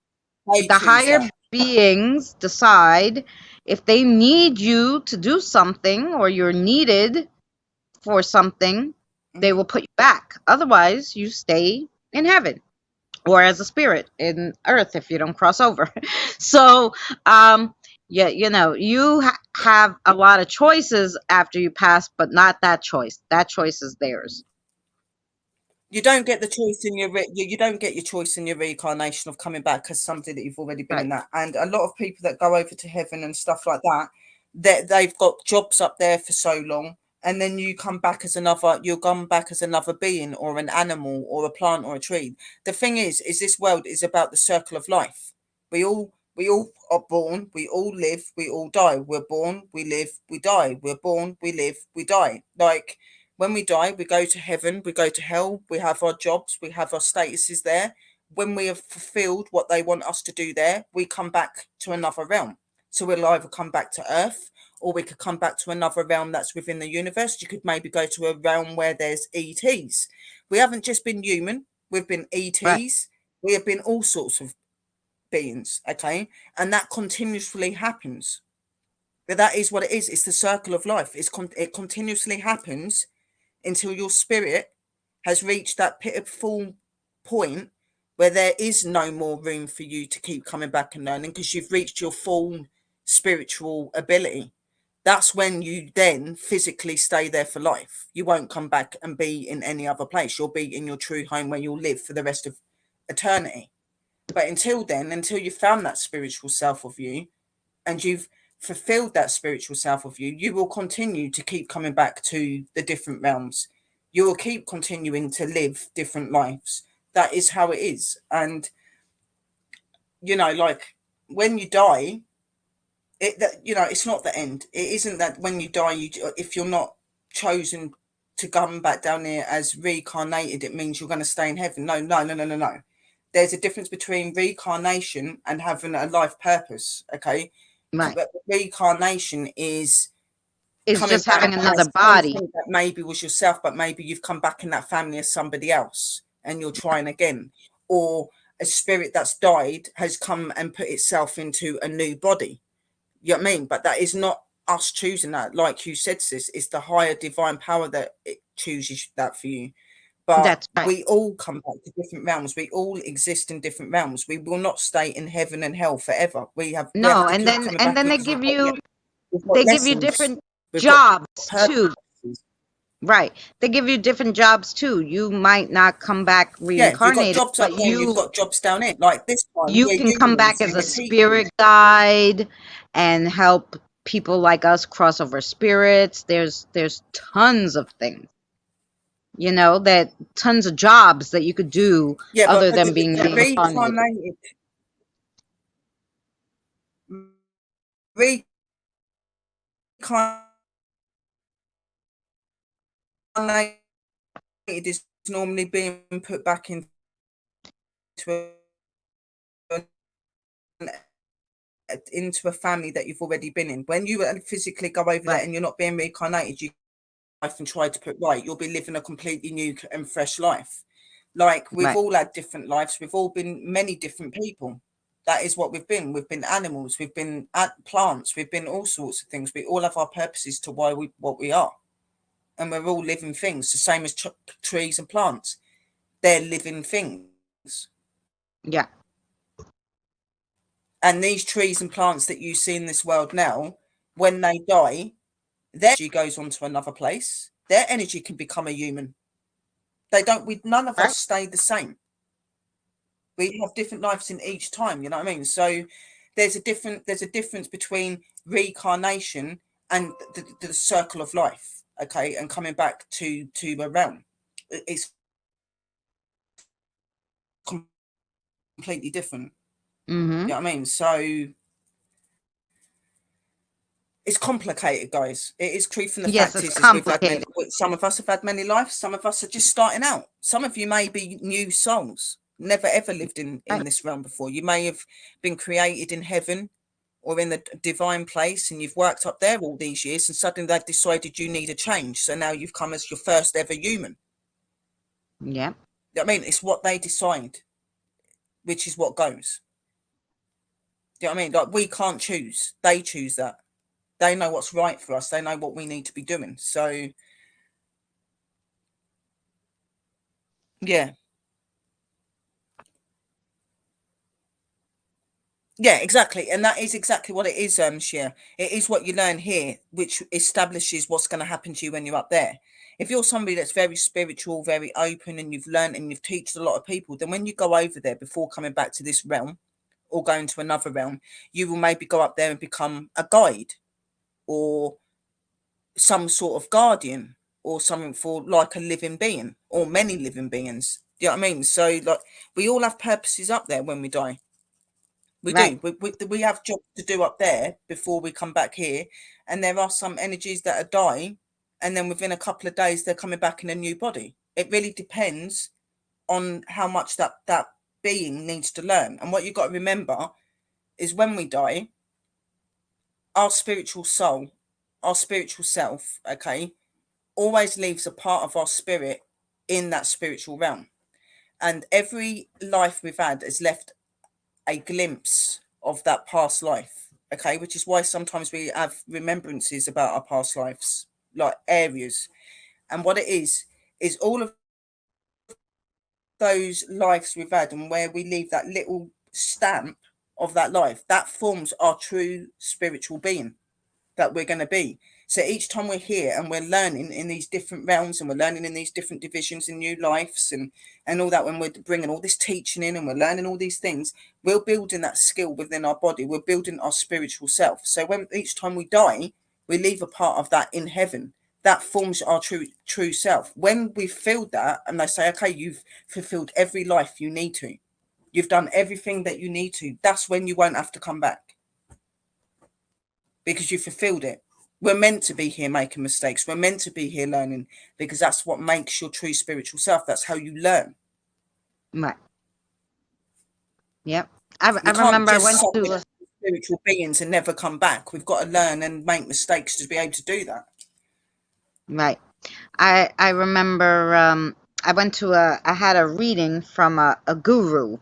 They the choose higher that. beings decide if they need you to do something or you're needed for something, they will put you back. Otherwise, you stay in heaven or as a spirit in earth if you don't cross over. So, yeah, you have a lot of choices after you pass, but not that choice. That choice is theirs. You don't get the choice in you don't get your choice in your reincarnation of coming back as somebody that you've already been Right. in that. And a lot of people that go over to heaven and stuff like that, they've got jobs up there for so long, and then you'll come back as another being or an animal or a plant or a tree. The thing is this world is about the circle of life. We all are born, we all live, we all die. We're born, we live, we die. We're born, we live, we die. Like, when we die, we go to heaven, we go to hell, we have our jobs, we have our statuses there. When we have fulfilled what they want us to do there, we come back to another realm. So we'll either come back to Earth, or we could come back to another realm that's within the universe. You could maybe go to a realm where there's ETs. We haven't just been human, we've been Right. ETs, we have been all sorts of beings, okay? And that continuously happens. But that is what it is. It's the circle of life. It continuously happens until your spirit has reached that pitiful point where there is no more room for you to keep coming back and learning, because you've reached your full spiritual ability. That's when you then physically stay there for life. You won't come back and be in any other place. You'll be in your true home where you'll live for the rest of eternity. But until then, until you've found that spiritual self of you and you've fulfilled that spiritual self of you, you will continue to keep coming back to the different realms. You will keep continuing to live different lives. That is how it is. And like, when you die, it's not the end. It isn't that when you die, if you're not chosen to come back down here as reincarnated, it means you're going to stay in heaven. No, no, no, no, no, no. There's a difference between reincarnation and having a life purpose. Okay. Right. Reincarnation is It's coming just having back another as body. something that maybe was yourself, but maybe you've come back in that family as somebody else and you're trying again. Or a spirit that's died has come and put itself into a new body. You know what I mean? But that is not us choosing that. Like you said, sis, it's the higher divine power that it chooses that for you. But That's right. we all come back to different realms. We all exist in different realms. We will not stay in heaven and hell forever. We have No, to and keep then coming back they because give you we've got they give you lessons. different We've got jobs too. purposes. Right. They give you different jobs too. You might not come back Yeah, you've got reincarnated, jobs up but there and you've got jobs down here. Like this time, you we're can come humans back as and a we're teachers. spirit guide and help people like us cross over spirits. There's tons of things, that tons of jobs that you could do Yeah, but other than being the reincarnated. reincarnated is normally being put back into a family that you've already been in. When you physically go over there Right. and you're not being reincarnated, you life and try to put right, you'll be living a completely new and fresh life. Like we've Right. all had different lives, we've all been many different people. That is what we've been. We've been animals, we've been plants, we've been all sorts of things. We all have our purposes to why we what we are, and we're all living things, the same as trees and plants. They're living things. Yeah. And these trees and plants that you see in this world now, when they die, their energy goes on to another place. Their energy can become a human. They don't. None of Right. us stay the same. We have different lives in each time. You know what I mean? So there's a difference between reincarnation and the circle of life. Okay, and coming back to a realm, it's completely different. Mm-hmm. You know what I mean? So it's complicated, guys. It is truth, and the Yes, fact it's is we've had complicated. some of us have had many lives. Some of us are just starting out. Some of you may be new souls, never ever lived in Right. this realm before. You may have been created in heaven or in the divine place, and you've worked up there all these years, and suddenly they've decided you need a change. So now you've come as your first ever human. Yeah. I mean, it's what they decide, which is what goes. Do you know what I mean? Like we can't choose; they choose that. They know what's right for us. They know what we need to be doing. So yeah. Yeah, exactly. And that is exactly what it is, Shia. It is what you learn here, which establishes what's going to happen to you when you're up there. If you're somebody that's very spiritual, very open, and you've learned and you've taught a lot of people, then when you go over there before coming back to this realm or going to another realm, you will maybe go up there and become a guide or some sort of guardian or something for like a living being or many living beings. Do you know what I mean? So like we all have purposes up there when we die. We Right. do. We have jobs to do up there before we come back here. And there are some energies that are dying. And then within a couple of days, they're coming back in a new body. It really depends on how much that being needs to learn. And what you've got to remember is when we die, our spiritual soul, our spiritual self, okay, always leaves a part of our spirit in that spiritual realm. And every life we've had has left a glimpse of that past life. Okay, which is why sometimes we have remembrances about our past lives, like areas. And what it is all of those lives we've had and where we leave that little stamp of that life, that forms our true spiritual being that we're going to be. So each time we're here and we're learning in these different realms and we're learning in these different divisions in new lives and all that, when we're bringing all this teaching in and we're learning all these things, we're building that skill within our body. We're building our spiritual self. So when each time we die, we leave a part of that in heaven. That forms our true self. When we've filled that and they say, okay, you've fulfilled every life you need to, you've done everything that you need to, that's when you won't have to come back because you fulfilled it. We're meant to be here making mistakes. We're meant to be here learning because that's what makes your true spiritual self. That's how you learn. Right. Yep. I We can't remember I just went to submit to spiritual beings and never come back. We've got to learn and make mistakes to be able to do that. right. I remember I went to I had a reading from a guru,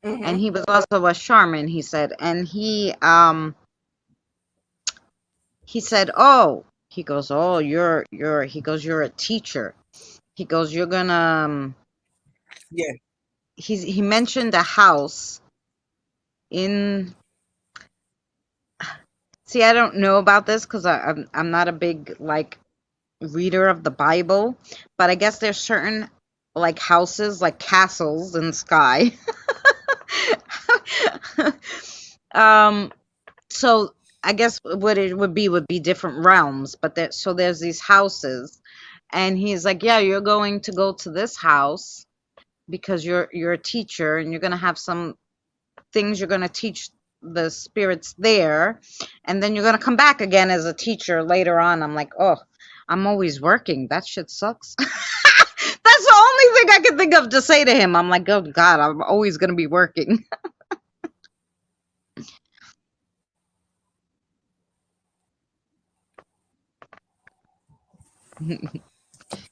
and he was also a shaman, he said, and he said, "Oh," he goes, "Oh, he goes, you're a teacher." He goes, "You're gonna Yeah. he mentioned a house in, see, I don't know about this because I'm not a big like reader of the Bible, but I guess there's certain like houses, like castles in the sky. um, so I guess what it would be different realms, but there's these houses, and he's like, yeah, you're going to go to this house because you're a teacher and you're gonna have some things you're gonna teach the spirits there, and then you're gonna come back again as a teacher later on. I'm like, oh, I'm always working. That shit sucks. That's the only thing I can think of to say to him. I'm like, oh God, I'm always gonna be working.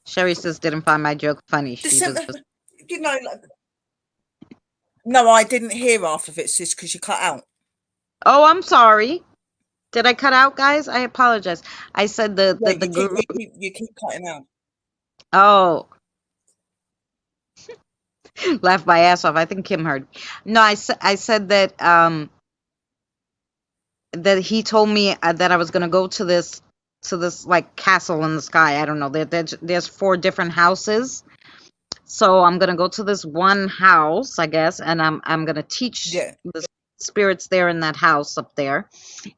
Sherry says didn't find my joke funny. She was just You know, like, no, I didn't hear half of it, sis, because you cut out. oh, I'm sorry. Did I cut out, guys? I apologize. I said Yeah, the guru. you keep cutting out. Oh, laughed my ass off. I think Kim heard. No, I said that he told me that I was gonna go to this like castle in the sky. I don't know. There's 4 different houses. So I'm gonna go to this one house, I guess, and I'm gonna teach Yeah. the spirits there in that house up there,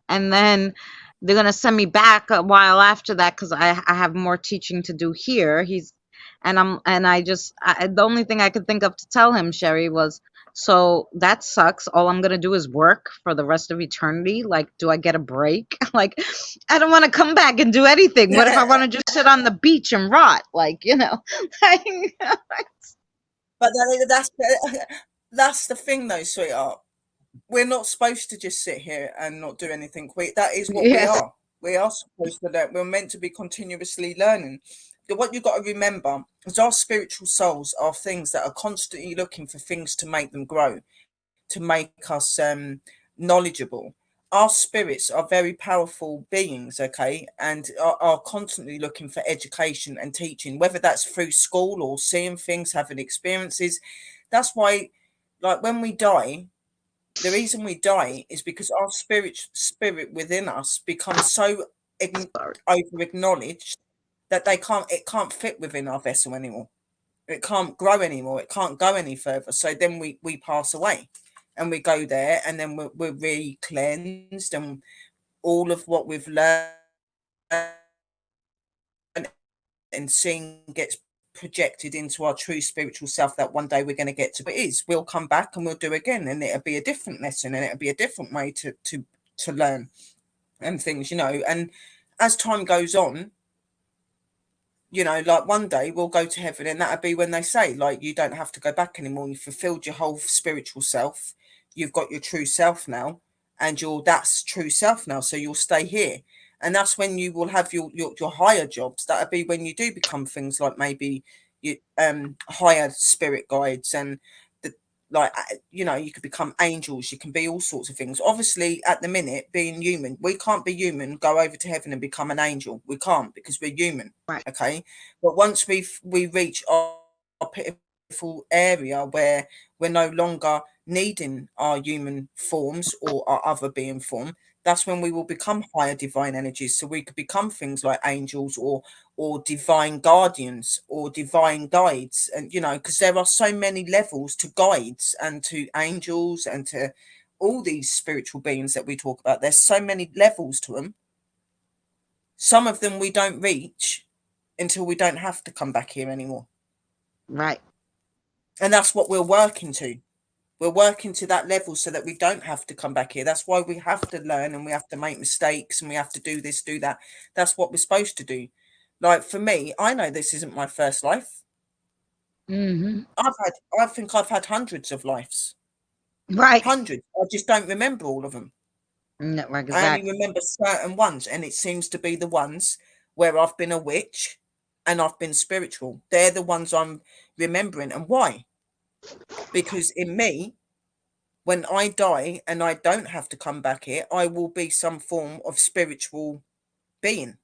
and then they're gonna send me back a while after that because I have more teaching to do here. The only thing I could think of to tell him, Sherry, was, so that sucks. All I'm gonna do is work for the rest of eternity. Like, do I get a break? Like, I don't want to come back and do anything. What if I want to just sit on the beach and rot? Like, But that's the thing, though, sweetheart. We're not supposed to just sit here and not do anything. That is what we Yes. are. We are supposed to learn. We're meant to be continuously learning. But what you've got to remember is our spiritual souls are things that are constantly looking for things to make them grow, to make us knowledgeable. Our spirits are very powerful beings, okay, and are constantly looking for education and teaching, whether that's through school or seeing things, having experiences. That's why, like, when we die, the reason we die is because our spirit within us becomes so Sorry. over acknowledged that it can't fit within our vessel anymore. It can't grow anymore. It can't go any further. So then we pass away, and we go there, and then we're re-cleansed, and all of what we've learned and seen gets projected into our true spiritual self, that one day we're going to get to. It is, we'll come back and we'll do again, and it'll be a different lesson, and it'll be a different way to learn and things, and as time goes on, like one day we'll go to heaven, and that'll be when they say, like, you don't have to go back anymore. You've fulfilled your whole spiritual self. You've got your true self now, and that's true self now. So you'll stay here. And that's when you will have your higher jobs. That'll be when you do become things like maybe you higher spirit guides, and like, you could become angels, you can be all sorts of things. Obviously, at the minute, being human, we can't be human, go over to heaven and become an angel. We can't, because we're human. Right. Okay, but once we reach our pitiful area where we're no longer needing our human forms or our other being form, that's when we will become higher divine energies. So we could become things like angels, or divine guardians, or divine guides. And because there are so many levels to guides and to angels and to all these spiritual beings that we talk about. There's so many levels to them. Some of them we don't reach until we don't have to come back here anymore. Right. And that's what we're working to. We're working to that level so that we don't have to come back here. That's why we have to learn, and we have to make mistakes, and we have to do this, do that. That's what we're supposed to do. Like, for me, I know this isn't my first life. Mm-hmm. I think I've had hundreds of lives. Right. Hundreds. I just don't remember all of them. No, I exactly. only remember certain ones, and it seems to be the ones where I've been a witch and I've been spiritual. They're the ones I'm remembering. And why? Because in me, when I die and I don't have to come back here, I will be some form of spiritual being.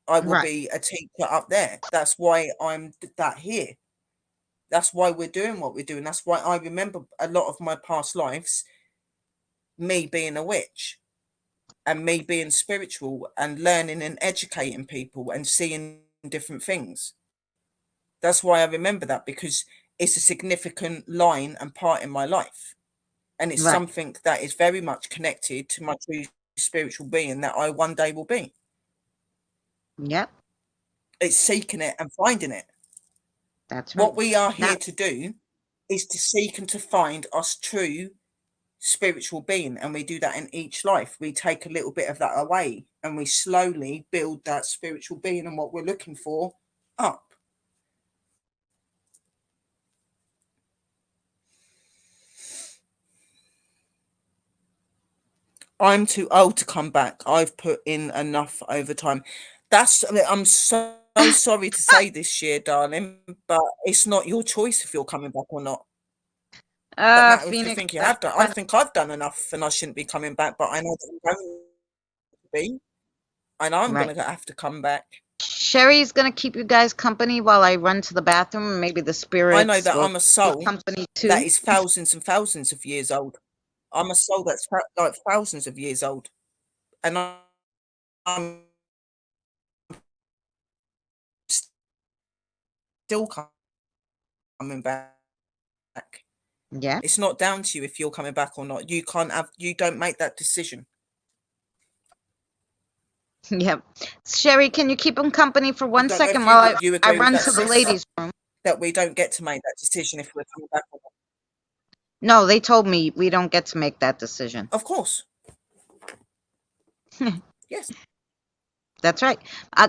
I will Right. be a teacher up there. That's why I'm that here. That's why we're doing what we're doing. That's why I remember a lot of my past lives, me being a witch and me being spiritual and learning and educating people and seeing different things. That's why I remember that, because it's a significant line and part in my life. And it's Right. something that is very much connected to my true spiritual being that I one day will be. Yep. It's seeking it and finding it. That's right. What we are Now, here to do is to seek and to find us true spiritual being, and we do that in each life. We take a little bit of that away and we slowly build that spiritual being and what we're looking for up. I'm too old to come back. I've put in enough overtime. I'm so sorry to say this year, darling, but it's not your choice if you're coming back or not. Don't matter if you Phoenix, think you that's have done. I fine. think I've done enough and I shouldn't be coming back, but I know that I'm going to be. I know I'm Right. going to have to come back. Sherry's gonna keep you guys company while I run to the bathroom, and maybe the I know spirits that will I'm a keep soul company that too. is thousands and thousands of years old. I'm a soul that's like thousands of years old, and I'm still coming back. Yeah. It's not down to you if you're coming back or not. You don't make that decision. Yep. Sherry, can you keep him company for I one don't know second if while you I agree with run that, to the sis, ladies' room? that we don't get to make that decision if we're coming back or not. No, they told me we don't get to make that decision. Of course. Yes. That's right.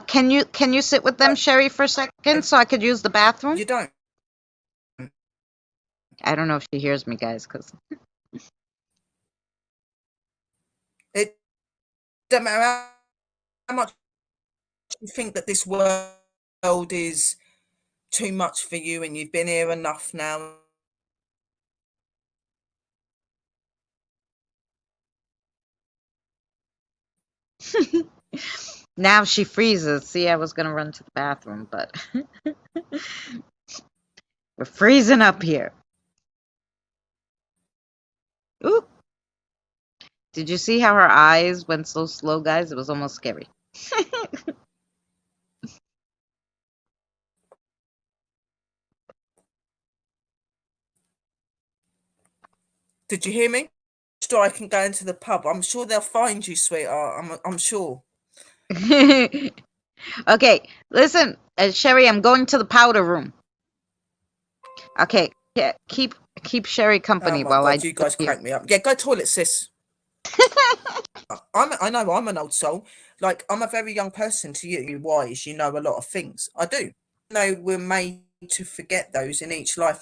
Can you sit with them, But Sherry, for a second so I could use the bathroom? you don't. I don't know if she hears me, guys, because It doesn't matter how much you think that this world is too much for you and you've been here enough now. now she freezes. See, I was gonna run to the bathroom, but we're freezing up here. Ooh. Did you see how her eyes went so slow, guys? It was almost scary. Did you hear me? Sure, I can go into the pub. I'm sure they'll find you, sweetheart. I'm sure. Okay, listen, Sherry, I'm going to the powder room. Okay, yeah, keep Sherry Oh company my while I god, you guys disappear. crack me up. Yeah, go toilet, sis. I know I'm an old soul. Like, I'm a very young person to you. Wise, you know a lot of things. I do. No, we're made to forget those in each life.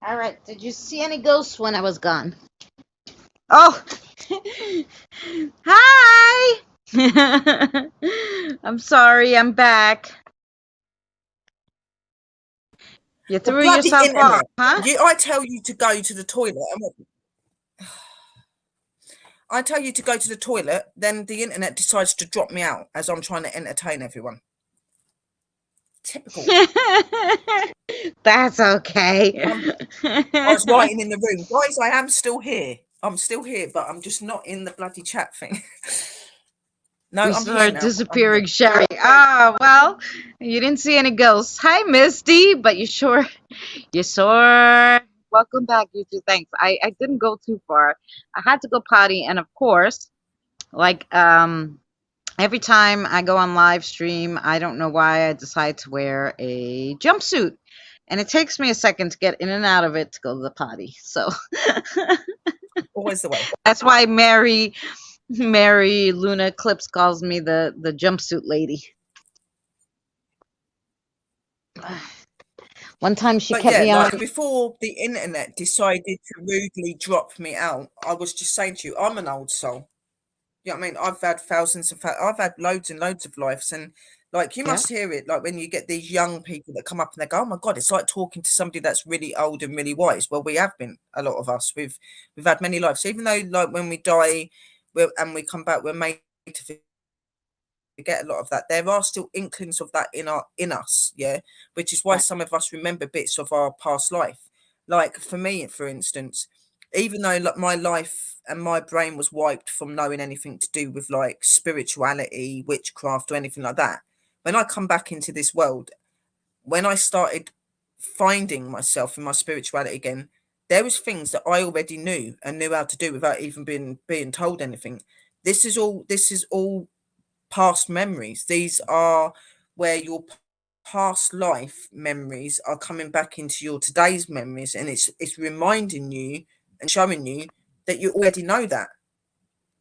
All right. Did you see any ghosts when I was gone? Oh, hi. I'm sorry. I'm back. You The threw bloody yourself off, internet. huh? I tell you to go to the toilet, I tell you to go to the toilet, then the internet decides to drop me out as I'm trying to entertain everyone. Typical. That's okay. I was writing in the room, guys, I am still here. I'm still here, but I'm just not in the bloody chat thing. No, We I'm saw here her now. disappearing, Sherry. Ah, well, you didn't see any ghosts. Hi, Misty, but you sure. Welcome back, you two. Thanks. I didn't go too far. I had to go potty, and of course, like every time I go on live stream, I don't know why I decide to wear a jumpsuit. And it takes me a second to get in and out of it to go to the potty. So Always the way. that's why Mary Luna Clips calls me the jumpsuit lady. One time she But kept yeah, me like on. before the internet decided to rudely drop me out, I was just saying to you, I'm an old soul. You know what I mean? I've had I've had loads and loads of lives, and like you Yeah. must hear it, like when you get these young people that come up and they go, "Oh my god, it's like talking to somebody that's really old and really wise." Well, we have been, a lot of us. We've had many lives, even though like when we die, and we come back, we're made to forget a lot of that. There are still inklings of that in us, yeah, which is why Right. some of us remember bits of our past life. Like for me, for instance, even though like my life and my brain was wiped from knowing anything to do with like spirituality, witchcraft, or anything like that, when I come back into this world, when I started finding myself in my spirituality again, there was things that I already knew and knew how to do without even being told anything. This is all past memories. These are where your past life memories are coming back into your today's memories, and it's reminding you and showing you that you already know that.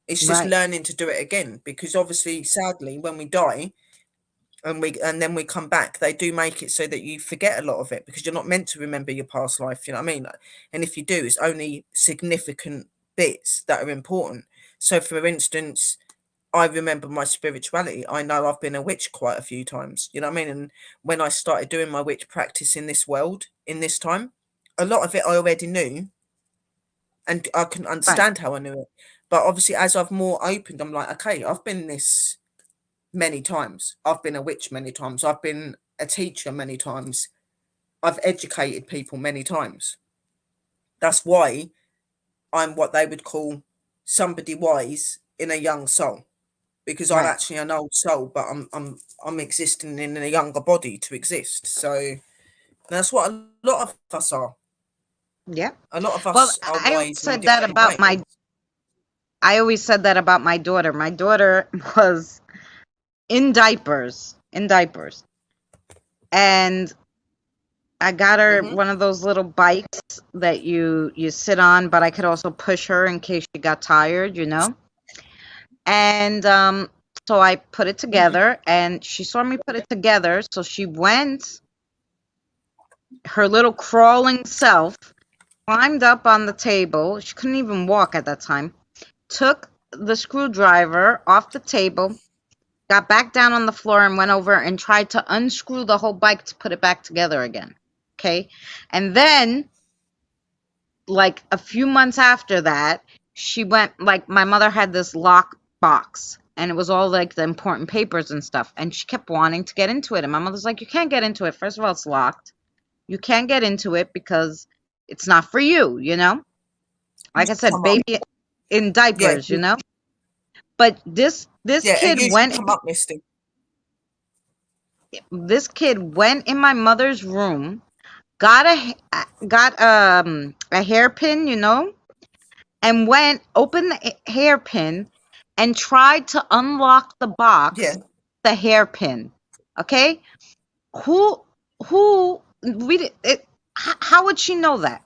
It's just Right. learning to do it again, because obviously, sadly, when we die and then we come back, they do make it so that you forget a lot of it because you're not meant to remember your past life. You know what I mean? And if you do, it's only significant bits that are important. So, for instance, I remember my spirituality. I know I've been a witch quite a few times. You know what I mean? And when I started doing my witch practice in this world, in this time, a lot of it I already knew and I can Right. understand how I knew it. But obviously, as I've more opened, I'm like, okay, I've been this many times. I've been a witch many times. I've been a teacher many times. I've educated people many times. That's why I'm what they would call somebody wise in a young soul. Because I'm Right. actually an old soul, but I'm existing in a younger body to exist. So that's what a lot of us are. Yeah. A lot of Well, us are I always wise in said that different about ways. I always said that about my daughter. My daughter was in diapers, and I got her Mm-hmm. one of those little bikes that you sit on, but I could also push her in case she got tired, you know. And so I put it together, and she saw me put it together, so she went, her little crawling self climbed up on the table. She couldn't even walk at that time. Took the screwdriver off the table, got back down on the floor, and went over and tried to unscrew the whole bike to put it back together again. Okay. And then, like a few months after that, she went, like, my mother had this lock box, and it was all like the important papers and stuff. And she kept wanting to get into it. And my mother's like, you can't get into it. First of all, it's locked. You can't get into it because it's not for you, you know? Like I said, Come up. baby in Yeah. diapers, you know? But this Yeah, it kid usually went come up, Misty. this kid went in my mother's room, got a hairpin, you know, and went opened the hairpin and tried to unlock the box, Yeah. the hairpin. Okay, who we did it? How would she know that?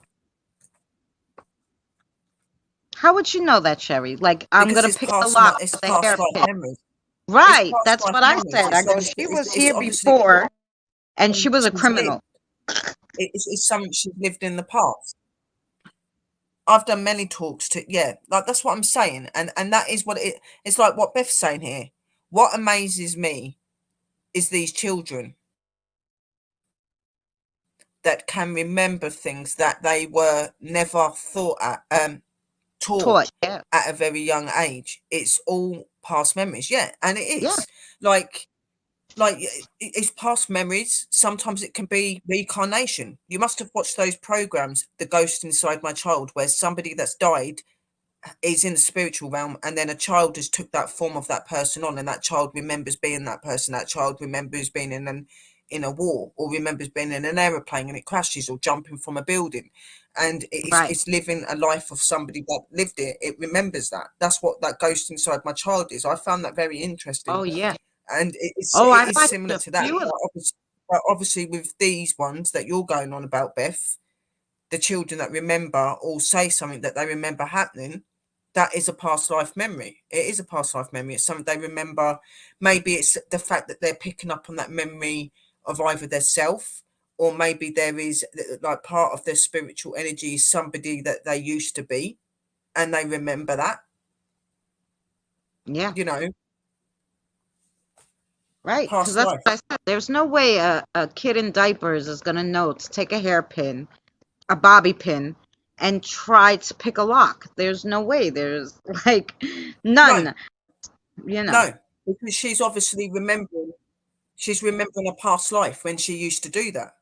How would she know that, Sherry? Like, I'm Because gonna it's pick the past lock it's with the past life hairpin. memories. It's Right, past that's life what I memories. said. I It's go, obviously she was it's here obviously before, and she was a she was criminal. lived. it's something she's lived in the past. I've done many talks to, yeah, like that's what I'm saying, and that is what it's like. What Beth's saying here. What amazes me is these children that can remember things that they were never taught Taught. Yeah. at a very young age. It's all past memories, yeah, and it Yeah. is like it's past memories. Sometimes it can be reincarnation. You must have watched those programs, The Ghost Inside My Child, where somebody that's died is in the spiritual realm, and then a child has took that form of that person on, and that child remembers being that person. That child remembers being in a war, or remembers being in an aeroplane and it crashes, or jumping from a building, and Right. it's living a life of somebody that lived it. It remembers that. That's what that Ghost Inside My Child is. I found that very interesting, Oh yeah. and Oh, it I is watched similar a to that. few of them. But obviously, with these ones that you're going on about, Beth, the children that remember or say something that they remember happening, that is a past life memory. It is a past life memory. It's something they remember. Maybe it's the fact that they're picking up on that memory of either their self, or maybe there is like part of their spiritual energy is somebody that they used to be, and they remember that, Yeah. you know, Right. Because past that's life. what I said. There's no way a kid in diapers is gonna know to take a hairpin, a bobby pin, and try to pick a lock. There's no way. There's like No, none. You know. no, because she's obviously remembering. She's remembering a past life when she used to do that.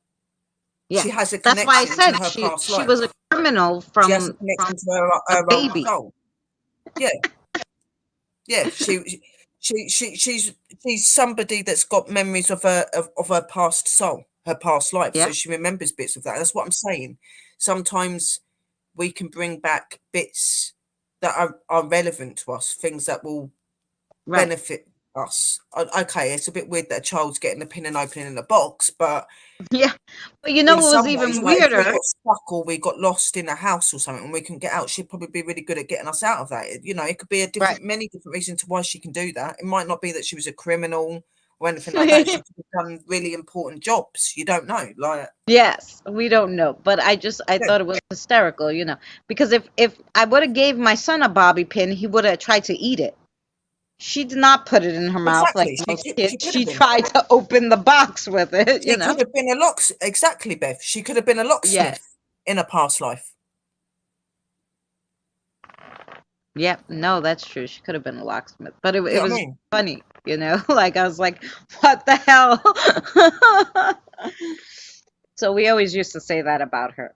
Yeah. She has a That's why I connection to said her past she was a life. criminal She has a from connection to a her old baby. soul. Yeah, yeah. She's somebody that's got memories of her past soul, her past life. So Yeah. she remembers bits of that. That's what I'm saying. Sometimes we can bring back bits that are relevant to us, things that will Right. benefit us. Okay, it's a bit weird that a child's getting a pin and opening in a box, but Yeah. But you know in what was some ways, even like if we weirder? got stuck or we got lost in a house or something and we can get out, she'd probably be really good at getting us out of that. You know, it could be Right. many different reasons to why she can do that. It might not be that she was a criminal or anything like that. She could have done really important jobs. You don't know. Like, Yes, we don't know, but I yeah, thought it was hysterical, because if I would have gave my son a bobby pin, he would have tried to eat it. She did not put it in her mouth like exactly. most She kids. could have She been. tried to open the box with it, She could have been a lock. Exactly, Beth. She could have been a Yes. locksmith in a past life. Yep. No, that's true. She could have been a locksmith, but You it know what I was mean? funny, Like I was like, what the hell? So we always used to say that about her,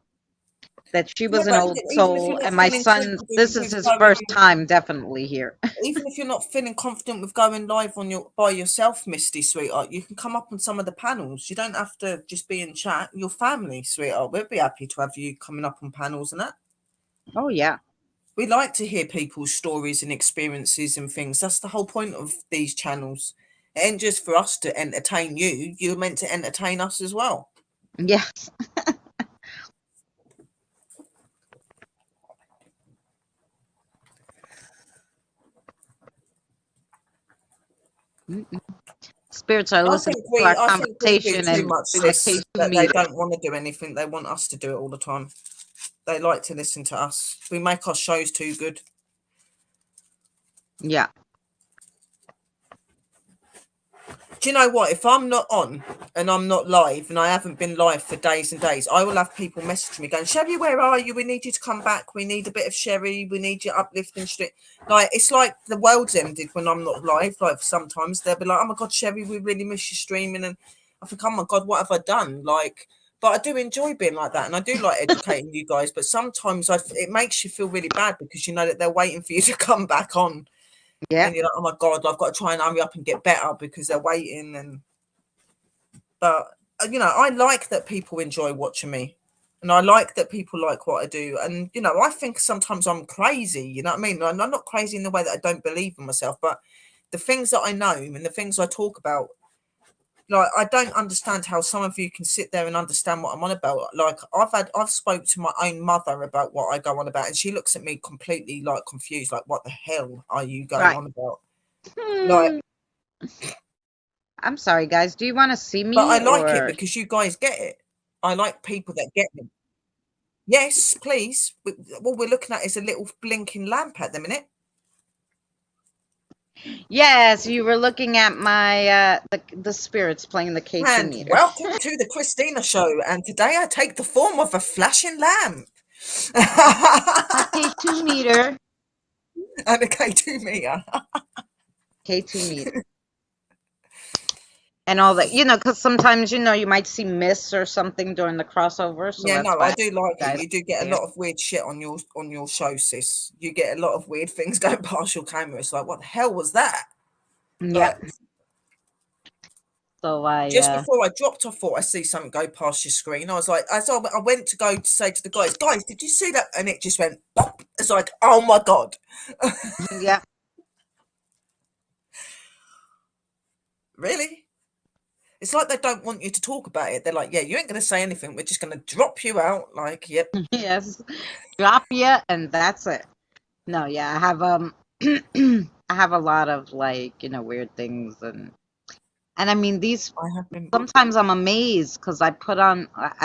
that she Yeah, was an but old even if soul, you're not and my feeling son, confident this is with his first going time definitely here. even if you're not feeling confident with going live on your by yourself, Misty, sweetheart, you can come up on some of the panels. You don't have to just be in chat. Your family, sweetheart, we'd be happy to have you coming up on panels and that. Oh yeah. We like to hear people's stories and experiences and things. That's the whole point of these channels. It ain't just for us to entertain you. You're meant to entertain us as well. Yes. Mm-mm. Spirits are listening to our I think we do conversation too and much, doing the sis. K2 That they meter. don't want to do anything. They want us to do it all the time. They like to listen to us. We make our shows too good. Yeah. Do you know what? If I'm not on and I'm not live and I haven't been live for days and days, I will have people message me going, Sherry, where are you? We need you to come back. We need a bit of Sherry. We need you uplifting street. Like, it's like the world's ended when I'm not live. Like, sometimes they'll be like, oh my God, Sherry, we really miss you streaming. And I think, oh my God, what have I done? Like, but I do enjoy being like that. And I do like educating you guys. But sometimes it makes you feel really bad because you know that they're waiting for you to come back on. Yeah. And you're like, oh my God, I've got to try and hurry up and get better because they're waiting. But I like that people enjoy watching me, and I like that people like what I do. And I think sometimes I'm crazy. You know what I mean? I'm not crazy in the way that I don't believe in myself, but the things that I know and the things I talk about, like, I don't understand how some of you can sit there and understand what I'm on about. Like, I've spoke to my own mother about what I go on about, and she looks at me completely like confused, like, what the hell are you going Right. on about? Like, I'm sorry, guys. Do you want to see but I me like it or? because you guys get it. I like people that get me. Yes, please. What we're looking at is a little blinking lamp at the minute. Yes, you were looking at my the spirits playing the K2 And meter. welcome to the Christina Show. And today I take the form of a flashing lamp. My K2 meter. And a K2 meter. K2 meter. And all that, because sometimes, you might see mists or something during the crossover. So Yeah, that's no, why I do like it. guys You do get a there. lot of weird shit on your show, sis. You get a lot of weird things going past your camera. It's like, what the hell was that? Yeah. Like, So just before I dropped, I thought I see something go past your screen. I was like, I went to go to say to the guys, did you see that? And it just went pop. It's like, oh my god. yeah. Really? It's like they don't want you to talk about it. They're like, yeah, you ain't going to say anything. We're just going to drop you out. Like, yep. Yes. Drop you and that's it. No, yeah, I have I have a lot of weird things and I mean these I have been. sometimes I'm amazed because I've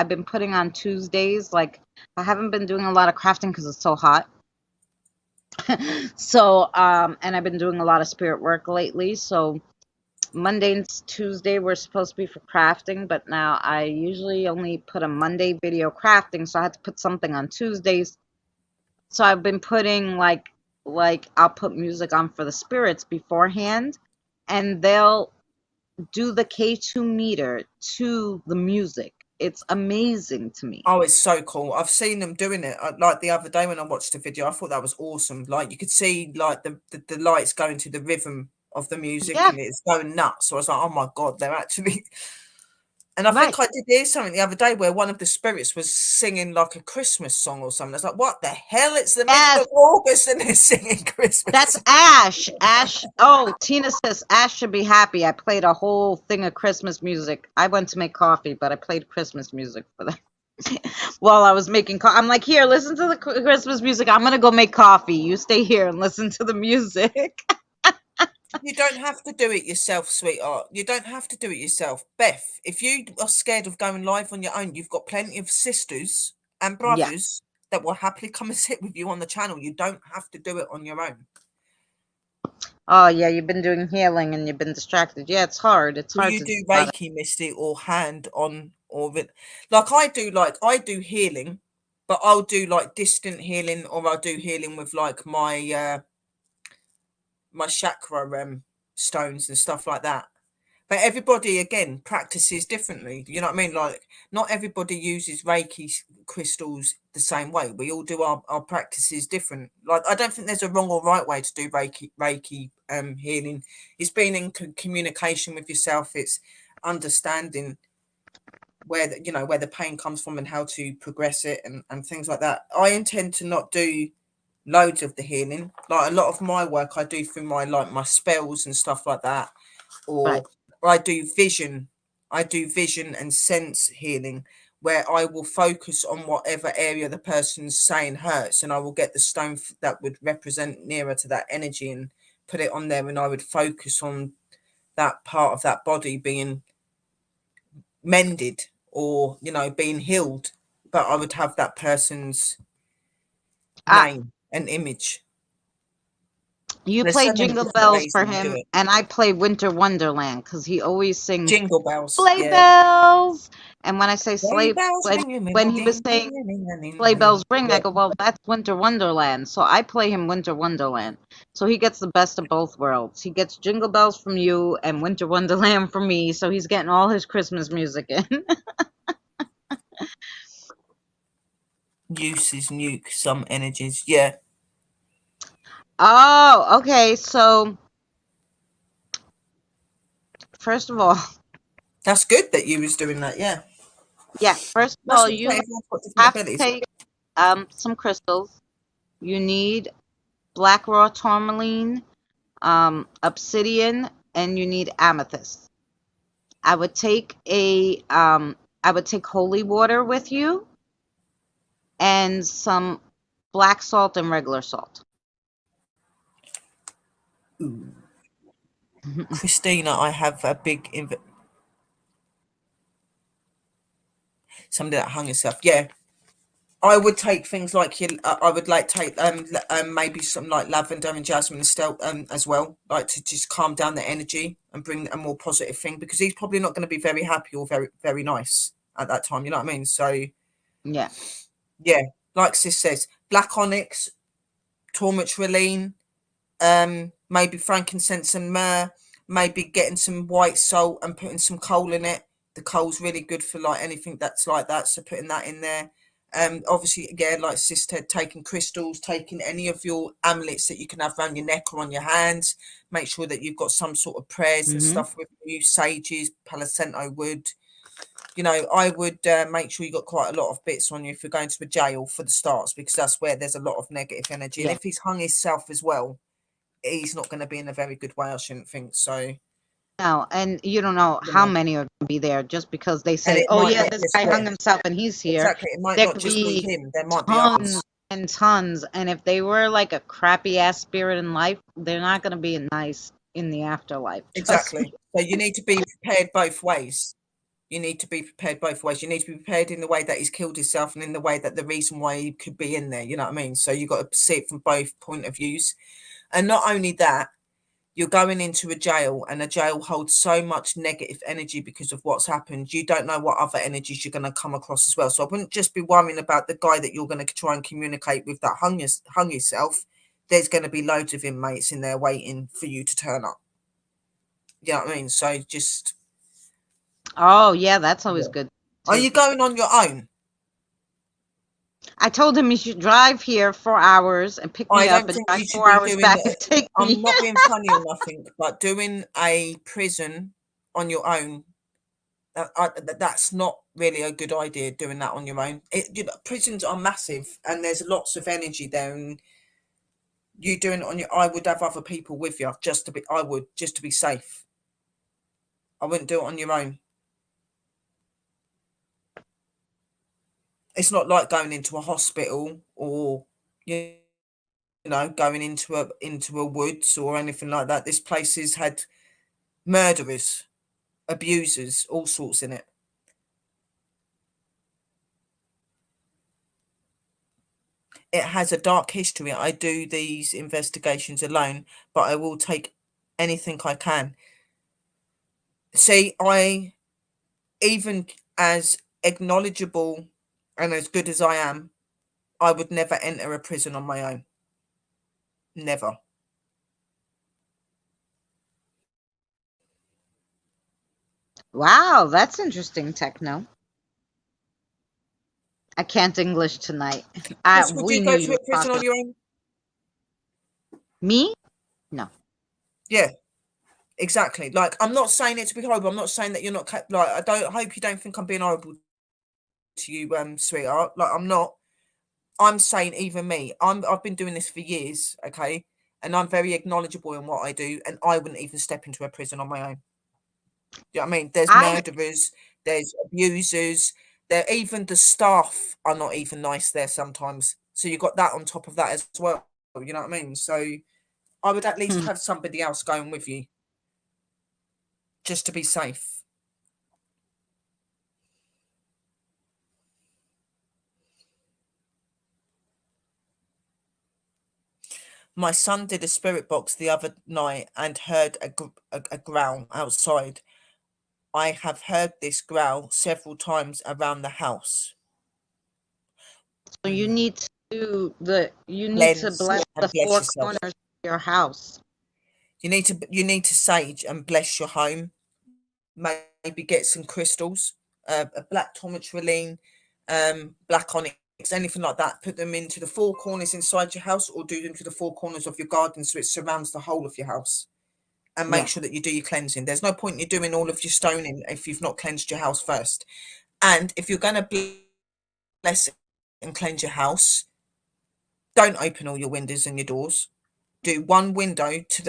been putting on Tuesdays. Like I haven't been doing a lot of crafting because it's so hot. So and I've been doing a lot of spirit work lately. So Monday and Tuesday were supposed to be for crafting, but now I usually only put a Monday video crafting, so I had to put something on Tuesdays. So I've been putting like I'll put music on for the spirits beforehand, and they'll do the K2 meter to the music. It's amazing to me. Oh, it's so cool. I've seen them doing it. Like the other day when I watched the video, I thought that was awesome. Like you could see like the lights going to the rhythm of the music Yeah, and it's going nuts. So I was like, oh my God, they're actually. And I right. think I did hear something the other day where one of the spirits was singing like a Christmas song or something. I was like, what the hell? It's the middle Yes, of August and they're singing that's Christmas. Ash. Ash. Oh, Tina says Ash should be happy. I played a whole thing of Christmas music. I went to make coffee, but I played Christmas music for them while I was making coffee. I'm like, here, listen to the Christmas music. I'm gonna go make coffee. You stay here and listen to the music. You don't have to do it yourself, sweetheart. You don't have to do it yourself. Beth, if you are scared of going live on your own, you've got plenty of sisters and Yeah. brothers that will happily come and sit with you on the channel. You don't have to do it on your own. Oh yeah, you've been doing healing and you've been distracted. Yeah, it's hard. It's Will hard you to do do a lot of. Reiki, Misty, or hand on or I do healing, but I'll do like distant healing or I'll do healing with like my chakra stones and stuff like that. But everybody again practices differently. You know what I mean? Like not everybody uses Reiki crystals the same way. We all do our practices different. Like I don't think there's a wrong or right way to do Reiki healing. It's being in communication with yourself. It's understanding where where the pain comes from and how to progress it and things like that. I intend to not do loads of the healing. Like a lot of my work I do through my spells and stuff like that, Right. or I do vision. I do vision and sense healing where I will focus on whatever area the person's saying hurts and I will get the stone that would represent nearer to that energy and put it on there and I would focus on that part of that body being mended or being healed, but I would have that person's Uh, name and image. you There's play so many Jingle different Bells ways for that you do him, it. and I play Winter Wonderland because he always sings Jingle bells, sleigh yeah. bells. And when I say Sleigh sleigh, bells ringing, when he was ding, saying ding, ding, ding, ding, sleigh bells ding. ring, I Yeah. go, well, that's Winter Wonderland. So I play him Winter Wonderland. So he gets the best of both worlds. He gets Jingle Bells from you and Winter Wonderland from me. So he's getting all his Christmas music in. Uses nuke some energies. Yeah. Oh, okay. So first of all, That's good that you was doing that. Yeah. yeah, first of That's all, what you everyone's got different have to abilities. take some crystals. You need black raw tourmaline, obsidian, and you need amethyst. I would take holy water with you and some black salt and regular salt. Ooh. Christina, I have a big Somebody that hung herself. Yeah. I would take things like I would like take maybe some like lavender and jasmine still as well, like to just calm down the energy and bring a more positive thing, because he's probably not going to be very happy or very nice at that time. You know what I mean? So Yeah. yeah, like Sis says, black onyx, tourmaline, maybe frankincense and myrrh, maybe getting some white salt and putting some coal in it. The coal's really good for like anything that's like that, so putting that in there. Obviously, again, like Sis said, taking crystals, taking any of your amulets that you can have around your neck or on your hands. Make sure that you've got some sort of prayers and stuff with you, sages, Palo Santo wood. You know, I would make sure you got quite a lot of bits on you if you're going to a jail for the starts, because that's where there's a lot of negative energy. Yeah. And if he's hung himself as well, he's not going to be in a very good way, I shouldn't think. So No, and you don't know you how know, many are gonna be there just because they and say, it "Oh might yeah, not this just guy hung himself and he's here." exactly. It might There not could just be be him. There might be tons others. and tons, and if they were like a crappy ass spirit in life, they're not gonna be nice in the afterlife. Trust me. Exactly. So you need to be prepared both ways. You need to be prepared both ways. You need to be prepared in the way that he's killed himself and in the way that the reason why he could be in there. You know what I mean? So you've got to see it from both point of views. And not only that, you're going into a jail, and a jail holds so much negative energy because of what's happened. You don't know what other energies you're going to come across as well. So I wouldn't just be worrying about the guy that you're going to try and communicate with that hung yourself. There's going to be loads of inmates in there waiting for you to turn up. You know what I mean? So just... Oh yeah, that's always Yeah. good Are too. you going on your own? I told him he should drive here 4 hours and pick I me up don't and think drive you should 4 be hours doing back and it. take I'm me. not being funny or nothing, but doing a prison on your own, that's not really a good idea, doing that on your own. Prisons are massive and there's lots of energy there, and you doing it on your... I would have other people with you just to be... I would, just to be safe. I wouldn't do it on your own. It's not like going into a hospital or you know, going into a woods or anything like that. This place has had murderers, abusers, all sorts in it. It has a dark history. I do these investigations alone, but I will take anything I can. See, even as acknowledgeable and as good as I am, I would never enter a prison on my own. Never. Wow, that's interesting, Techno. I can't English tonight. Would We you knew go you to were a prison on talking. your own? Me? No. Yeah, exactly. Like, I'm not saying it to be horrible. I'm not saying that you're not like... I hope you don't think I'm being horrible to you, sweetheart. Like, I'm not. I'm saying even me. I've been doing this for years, okay, and I'm very acknowledgeable in what I do, and I wouldn't even step into a prison on my own. You know what I mean? There's I murderers, there's abusers, there... even the staff are not even nice there sometimes. So you've got that on top of that as well. You know what I mean? So I would at least have somebody else going with you, just to be safe. My son did a spirit box the other night and heard a growl outside. I have heard this growl several times around the house. So you need to do you need to Cleanse bless the and bless four yourself. corners of your house. You need to sage and bless your home. Maybe get some crystals, a black tourmaline, black onyx, anything like that. Put them into the four corners inside your house, or do them to the four corners of your garden so it surrounds the whole of your house. And make Yeah. sure that you do your cleansing. There's no point in you doing all of your stoning if you've not cleansed your house first. And if you're going to bless and cleanse your house, don't open all your windows and your doors. Do one window to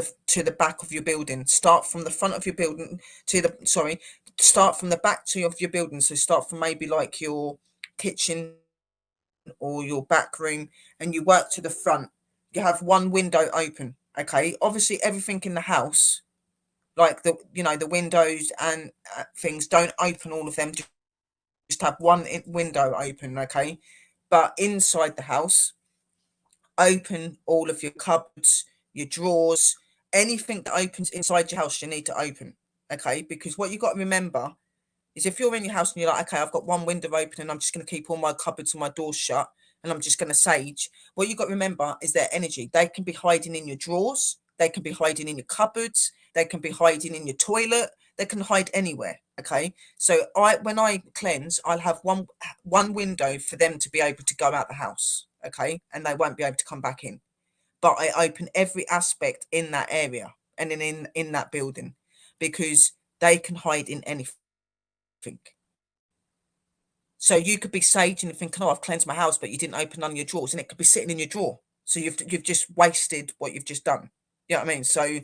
the back of your building. Start from the front of your building to the... sorry, start from the back of your building. So start from maybe like your kitchen or your back room, and you work to the front. You have one window open. Okay, obviously everything in the house, like the windows and things, don't open all of them. Just have one window open, okay? But inside the house, open all of your cupboards, your drawers, anything that opens inside your house, you need to open, okay? Because what you got to remember is if you're in your house and you're like, okay, I've got one window open and I'm just going to keep all my cupboards and my doors shut and I'm just going to sage, what you got to remember is their energy. They can be hiding in your drawers, they can be hiding in your cupboards, they can be hiding in your toilet, they can hide anywhere, okay? So when I cleanse, I'll have one window for them to be able to go out the house, okay? And they won't be able to come back in. But I open every aspect in that area and in that building because they can hide in anything. So you could be saging and thinking, oh, I've cleansed my house, but you didn't open none of your drawers, and it could be sitting in your drawer. So you've just wasted what you've just done. You know what I mean? So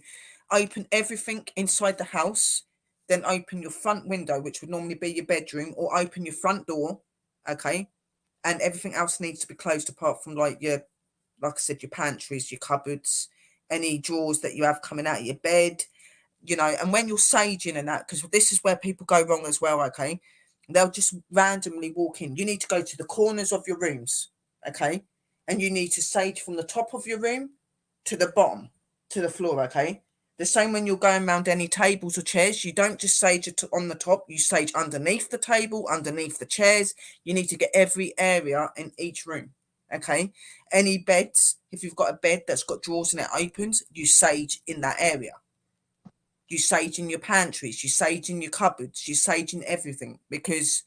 open everything inside the house, then open your front window, which would normally be your bedroom, or open your front door, okay? And everything else needs to be closed apart from like I said, your pantries, your cupboards, any drawers that you have coming out of your bed, you know. And when you're saging and that, because this is where people go wrong as well, okay? They'll just randomly walk in. You need to go to the corners of your rooms, okay? And you need to sage from the top of your room to the bottom, to the floor, okay? The same when you're going around any tables or chairs, you don't just sage it on the top, you sage underneath the table, underneath the chairs. You need to get every area in each room, okay? Any beds, if you've got a bed that's got drawers and it opens, you sage in that area. You sage in your pantries, you sage in your cupboards, you sage in everything, because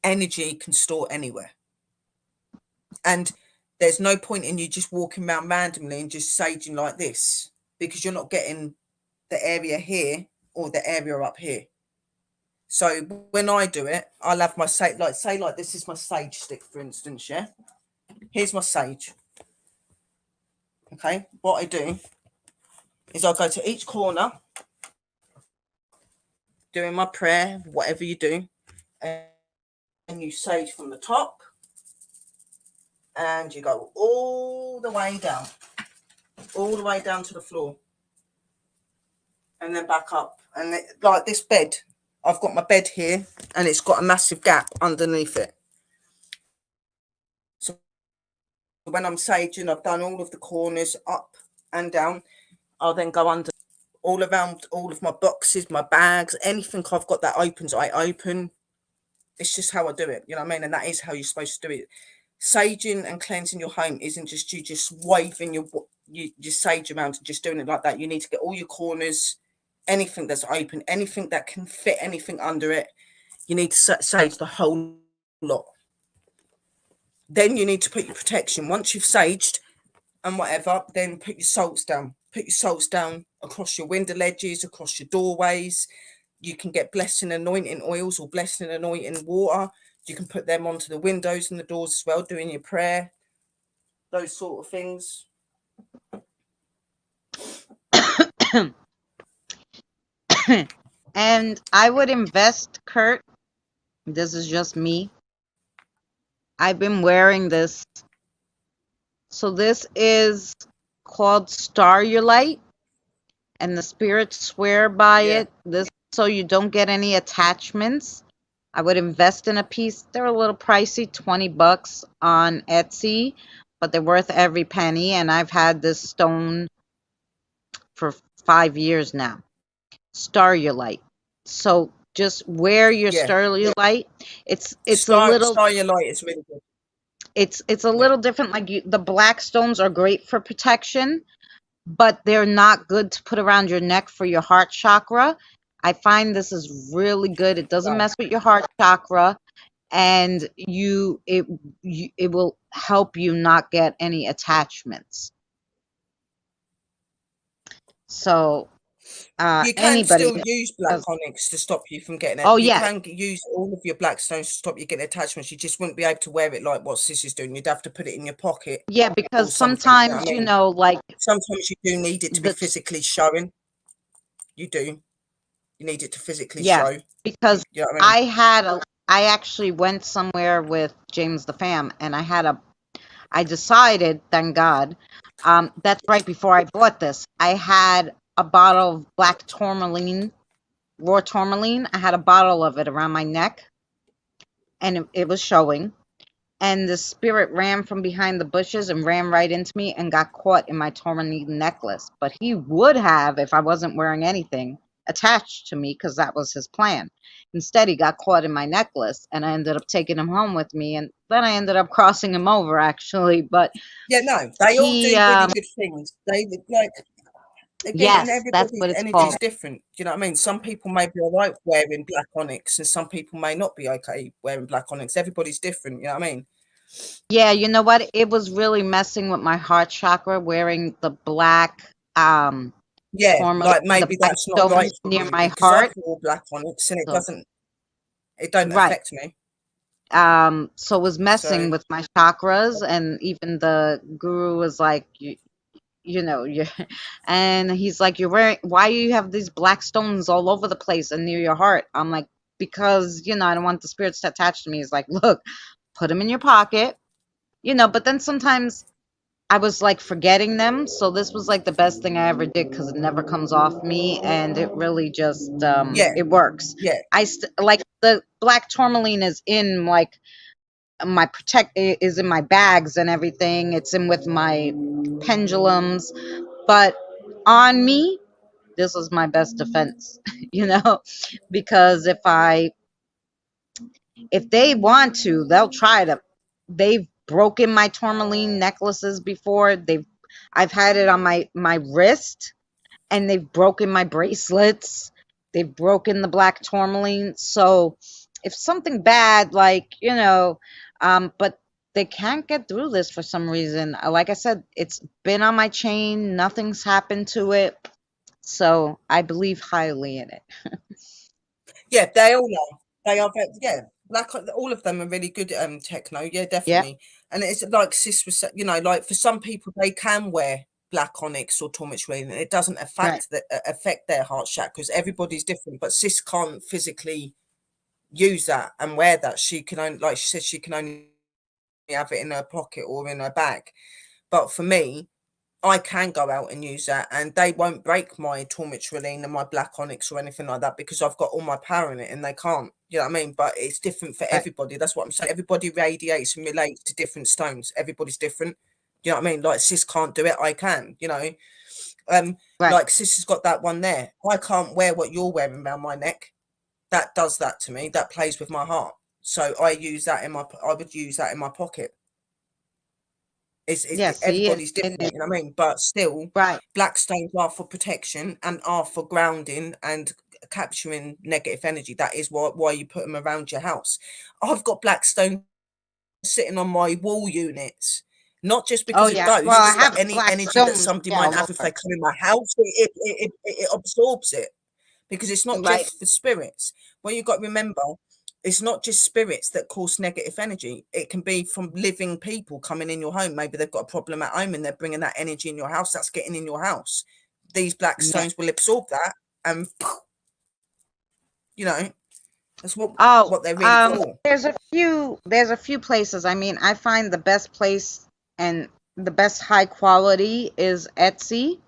energy can store anywhere. And there's no point in you just walking around randomly and just saging like this, because you're not getting the area here or the area up here. So when I do it, I'll have my sage, like say like this is my sage stick, for instance, yeah? Here's my sage. Okay, what I do is I'll go to each corner, doing my prayer, whatever you do, and you sage from the top, and you go all the way down to the floor, and then back up. And like this bed, I've got my bed here, and it's got a massive gap underneath it. So when I'm saging, I've done all of the corners up and down. I'll then go under all around all of my boxes, my bags, anything I've got that opens, I open. It's just how I do it, you know what I mean? And that is how you're supposed to do it. Saging and cleansing your home isn't just you just waving your sage around and just doing it like that. You need to get all your corners, anything that's open, anything that can fit anything under it. You need to sage the whole lot. Then you need to put your protection. Once you've saged and whatever, then put your salts down. Put your salts down across your window ledges, across your doorways. You can get blessing anointing oils or blessing anointing water. You can put them onto the windows and the doors as well, doing your prayer, those sort of things. And I would invest, Kurt. This is just me. I've been wearing this. So this is called Starulite, and the spirits swear by it. This so you don't get any attachments. I would invest in a piece. They're a little pricey, $20 on Etsy, but they're worth every penny. And I've had this stone for 5 years now. Starulite. So just wear your Starulite. It's a little Starulite is really good. It's a little different. Like the black stones are great for protection, but they're not good to put around your neck for your heart chakra. I find this is really good. It doesn't mess with your heart chakra, and it will help you not get any attachments. So you can still use black onyx to stop you from getting it. Oh, you can use all of your black stones to stop you getting attachments. You just wouldn't be able to wear it like what Sis is doing. You'd have to put it in your pocket. Yeah, because sometimes, you know, like sometimes you do need it to be physically showing. You do. You need it to physically show. Because you know what I mean? I actually went somewhere with James the Fam, and I decided, thank God, that's right before I bought this. I had a bottle of black tourmaline, raw tourmaline. I had a bottle of it around my neck, and it was showing. And the spirit ran from behind the bushes and ran right into me and got caught in my tourmaline necklace. But he would have, if I wasn't wearing anything attached to me, because that was his plan. Instead, he got caught in my necklace, and I ended up taking him home with me. And then I ended up crossing him over, actually. But Yeah, no, they all he, do really good things. They like again, and yes, that's everybody's what it's energy is called. different. Do you know what I mean? Some people may be all right wearing black onyx, and some people may not be okay wearing black onyx. Everybody's different. You know what I mean? Yeah, you know what? It was really messing with my heart chakra wearing the black Yeah, tourmaline, like the maybe black that's not right stones for near you my because I've heart. wore black onyx and So, it don't right. affect me. So it was So messing with my chakras, and even the guru was like, you know, you and he's like, you're wearing, why you have these black stones all over the place and near your heart? I'm like, because, I don't want the spirits to attach to me. He's like, look, put them in your pocket, but then sometimes I was like forgetting them. So this was like the best thing I ever did because it never comes off me, and it really just, yeah, it works. yeah, Like the black tourmaline is in like my is in my bags and everything. It's in with my pendulums, but on me, this is my best defense, because if they want to, they'll try to. They've broken my tourmaline necklaces before. I've had it on my wrist, and they've broken my bracelets. They've broken the black tourmaline. So if something bad, like, but they can't get through this for some reason. Like I said, it's been on my chain. Nothing's happened to it. So I believe highly in it. yeah. They all are. They are. Yeah, black. All of them are really good. Techno. Yeah, Yeah. definitely. And it's like Sis was, like for some people they can wear black onyx or tourmaline, and it doesn't Right. affect their heart chakras. Everybody's different, but Sis can't physically use that and wear that. She can only, like she said, she can only have it in her pocket or in her bag. But for me, I can go out and use that, and they won't break my tourmaline and my black onyx or anything like that because I've got all my power in it, and they can't. You know what I mean? But it's different for Right. everybody. That's what I'm saying. Everybody radiates and relates to different stones. Everybody's different. You know what I mean? Like Sis can't do it, I can. Right. Like Sis has got that one there. I can't wear what you're wearing around my neck. That does that to me. That plays with my heart. So I use that I would use that in my pocket. Yeah. See, Everybody's different, you know what I mean? But still, right. black stones are for protection and are for grounding and capturing negative energy. That is why you put them around your house. I've got black stones sitting on my wall units, not just Oh because of yeah. Well, I ghosts, but have any black energy that stones. somebody Yeah, might all have if they over. come in my house. It absorbs it because it's not Right. just for spirits. Well, you've got to remember, it's not just spirits that cause negative energy. It can be from living people coming in your home. Maybe they've got a problem at home and they're bringing that energy in your house. That's getting in your house. These black Yeah. stones will absorb that, and you know that's Oh, what they're really for. there's a few places. I mean, I find the best place and the best high quality is Etsy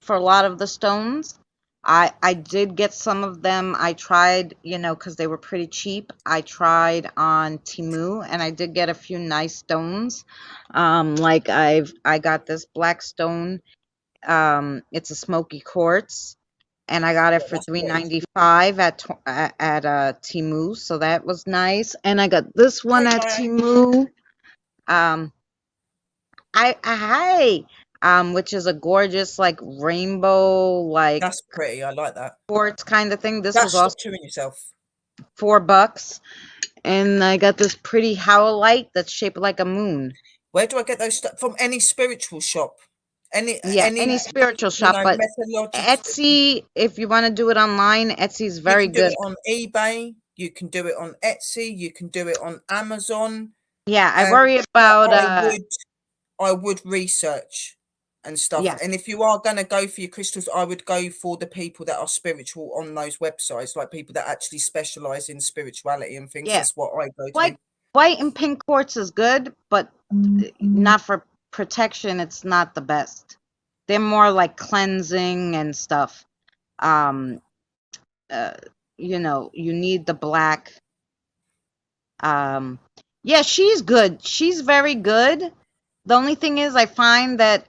for a lot of the stones. I did get some of them. I tried, because they were pretty cheap. I tried on Temu, and I did get a few nice stones. Like I got this black stone. It's a smoky quartz, and I got it Yeah, for that's three good. ninety five at Temu, so that was nice. And I got this one Hey, at Diane. Temu. Um, hi, which is a gorgeous like rainbow like That's pretty. I like that. quartz kind of thing. This That's was also structuring yourself. $4, and I got this pretty howlite that's shaped like a moon. Where do I get those stuff from? Any spiritual shop? Yeah, any spiritual shop, but Methodology. Etsy, if you want to do it online, Etsy's You very can do good. it on eBay. You can do it on Etsy. You can do it on Amazon. Yeah, I Um, worry but about I would research and stuff. yes, And if you are going to go for your crystals, I would go for the people that are spiritual on those websites, like people that actually specialize in spirituality and things. yeah. That's what I go White to. white and pink quartz is good, but not for protection. It's not the best. They're more like cleansing and stuff. Um, you need the black Yeah, she's good. She's very good. The only thing is I find that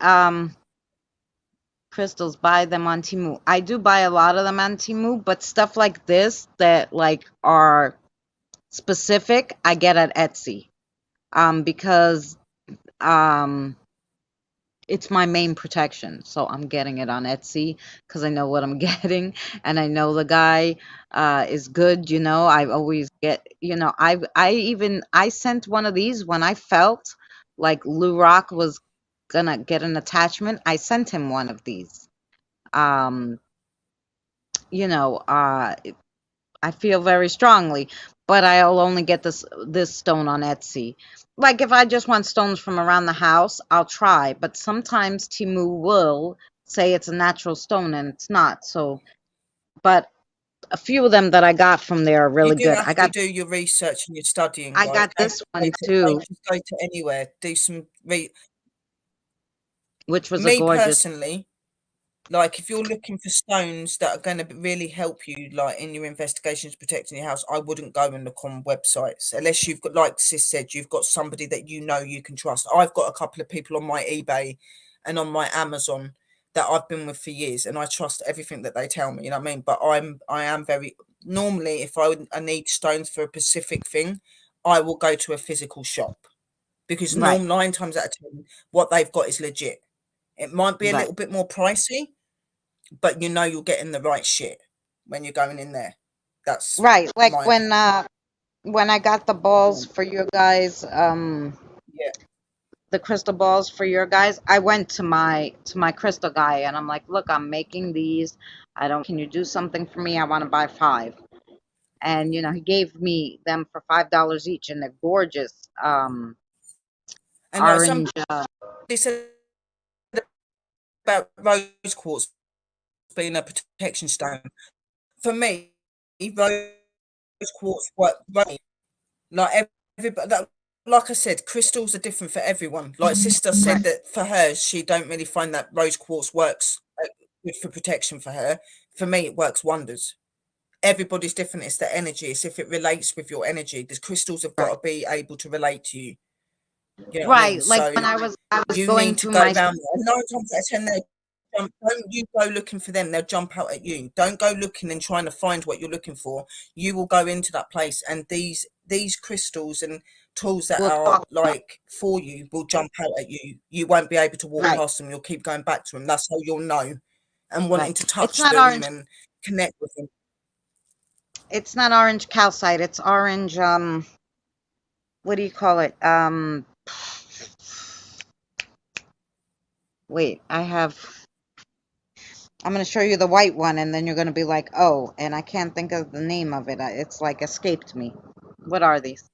crystals, buy them on Temu. I do buy a lot of them on Temu, but stuff like this that like are specific, I get at Etsy. Because um it's my main protection. So I'm getting it on Etsy because I know what I'm getting, and I know the guy is good. I always get. I sent one of these when I felt like Lou Rock was gonna get an attachment. I sent him one of these. Um, you know, uh, I feel very strongly, but I'll only get this stone on Etsy. Like if I just want stones from around the house, I'll try, but sometimes Timu will say it's a natural stone and it's not. So, but a few of them that I got from there are You really do good. have to do your research and your studying, I guys. got this one Don't too, just go to anywhere. Do some which was a Me gorgeous. personally, like if you're looking for stones that are going to really help you, like in your investigations protecting your house, I wouldn't go and look on websites unless you've got, like Sis said, you've got somebody that you can trust. I've got a couple of people on my eBay and on my Amazon that I've been with for years, and I trust everything that they tell me. You know what I mean? But I am very normally, if I need stones for a specific thing, I will go to a physical shop because Right, 9 times out of 10, what they've got is legit. It might be a right, little bit more pricey, but you're getting the right shit when you're going in there. That's right. Like my when I got the balls for your guys, yeah. the crystal balls for your guys, I went to my crystal guy and I'm like, look, I'm making these. I don't, can you do something for me? I want to buy 5. And he gave me them for $5 each, and they're gorgeous. And Orange. somebody said about rose quartz being a protection stone. For me, rose quartz work great. Like everybody, like I said, crystals are different for everyone. Like Sister said Right, that for her, she don't really find that rose quartz works good for protection for her. For me, it works wonders. Everybody's different. It's the energy. It's if it relates with your energy. The crystals have got right, to be able to relate to you. You know what I mean? right. Like So when I was you going need to through go my. around there. And 9 times out of 10, don't you go looking for them. They'll jump out at you. Don't go looking and trying to find what you're looking for. You will go into that place, and these crystals and tools that We'll are talk. like for you will jump out at you. You won't be able to walk Right, past them. You'll keep going back to them. That's how you'll know, and right. wanting to It's touch not them orange. and connect with them. It's not orange calcite. It's orange. What do you call it? Wait. I'm gonna show you the white one, and then you're gonna be like, oh, and I can't think of the name of it. It's like escaped me. What are these?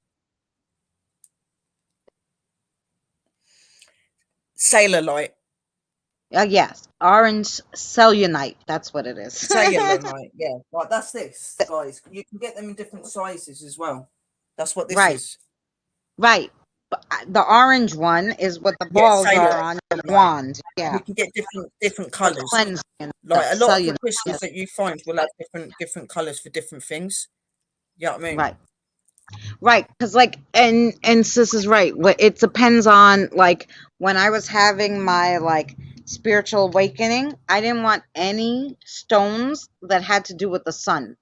Sailor light. Yes, orange cellulite. That's what it is. Cellular night, yeah. Right, that's this, guys. You can get them in different sizes as well. That's what this Right, is. right. But the orange one is what the Yeah, balls are cellular on your night. wand. Yeah, You can get different for colours. cleansing and Like stuff. a lot of the Cellulite. crystals Yes, that you find will have different colours for different things. You know what I mean? right, right. Because like, and sis is right. It depends on like when I was having my like spiritual awakening. I didn't want any stones that had to do with the sun.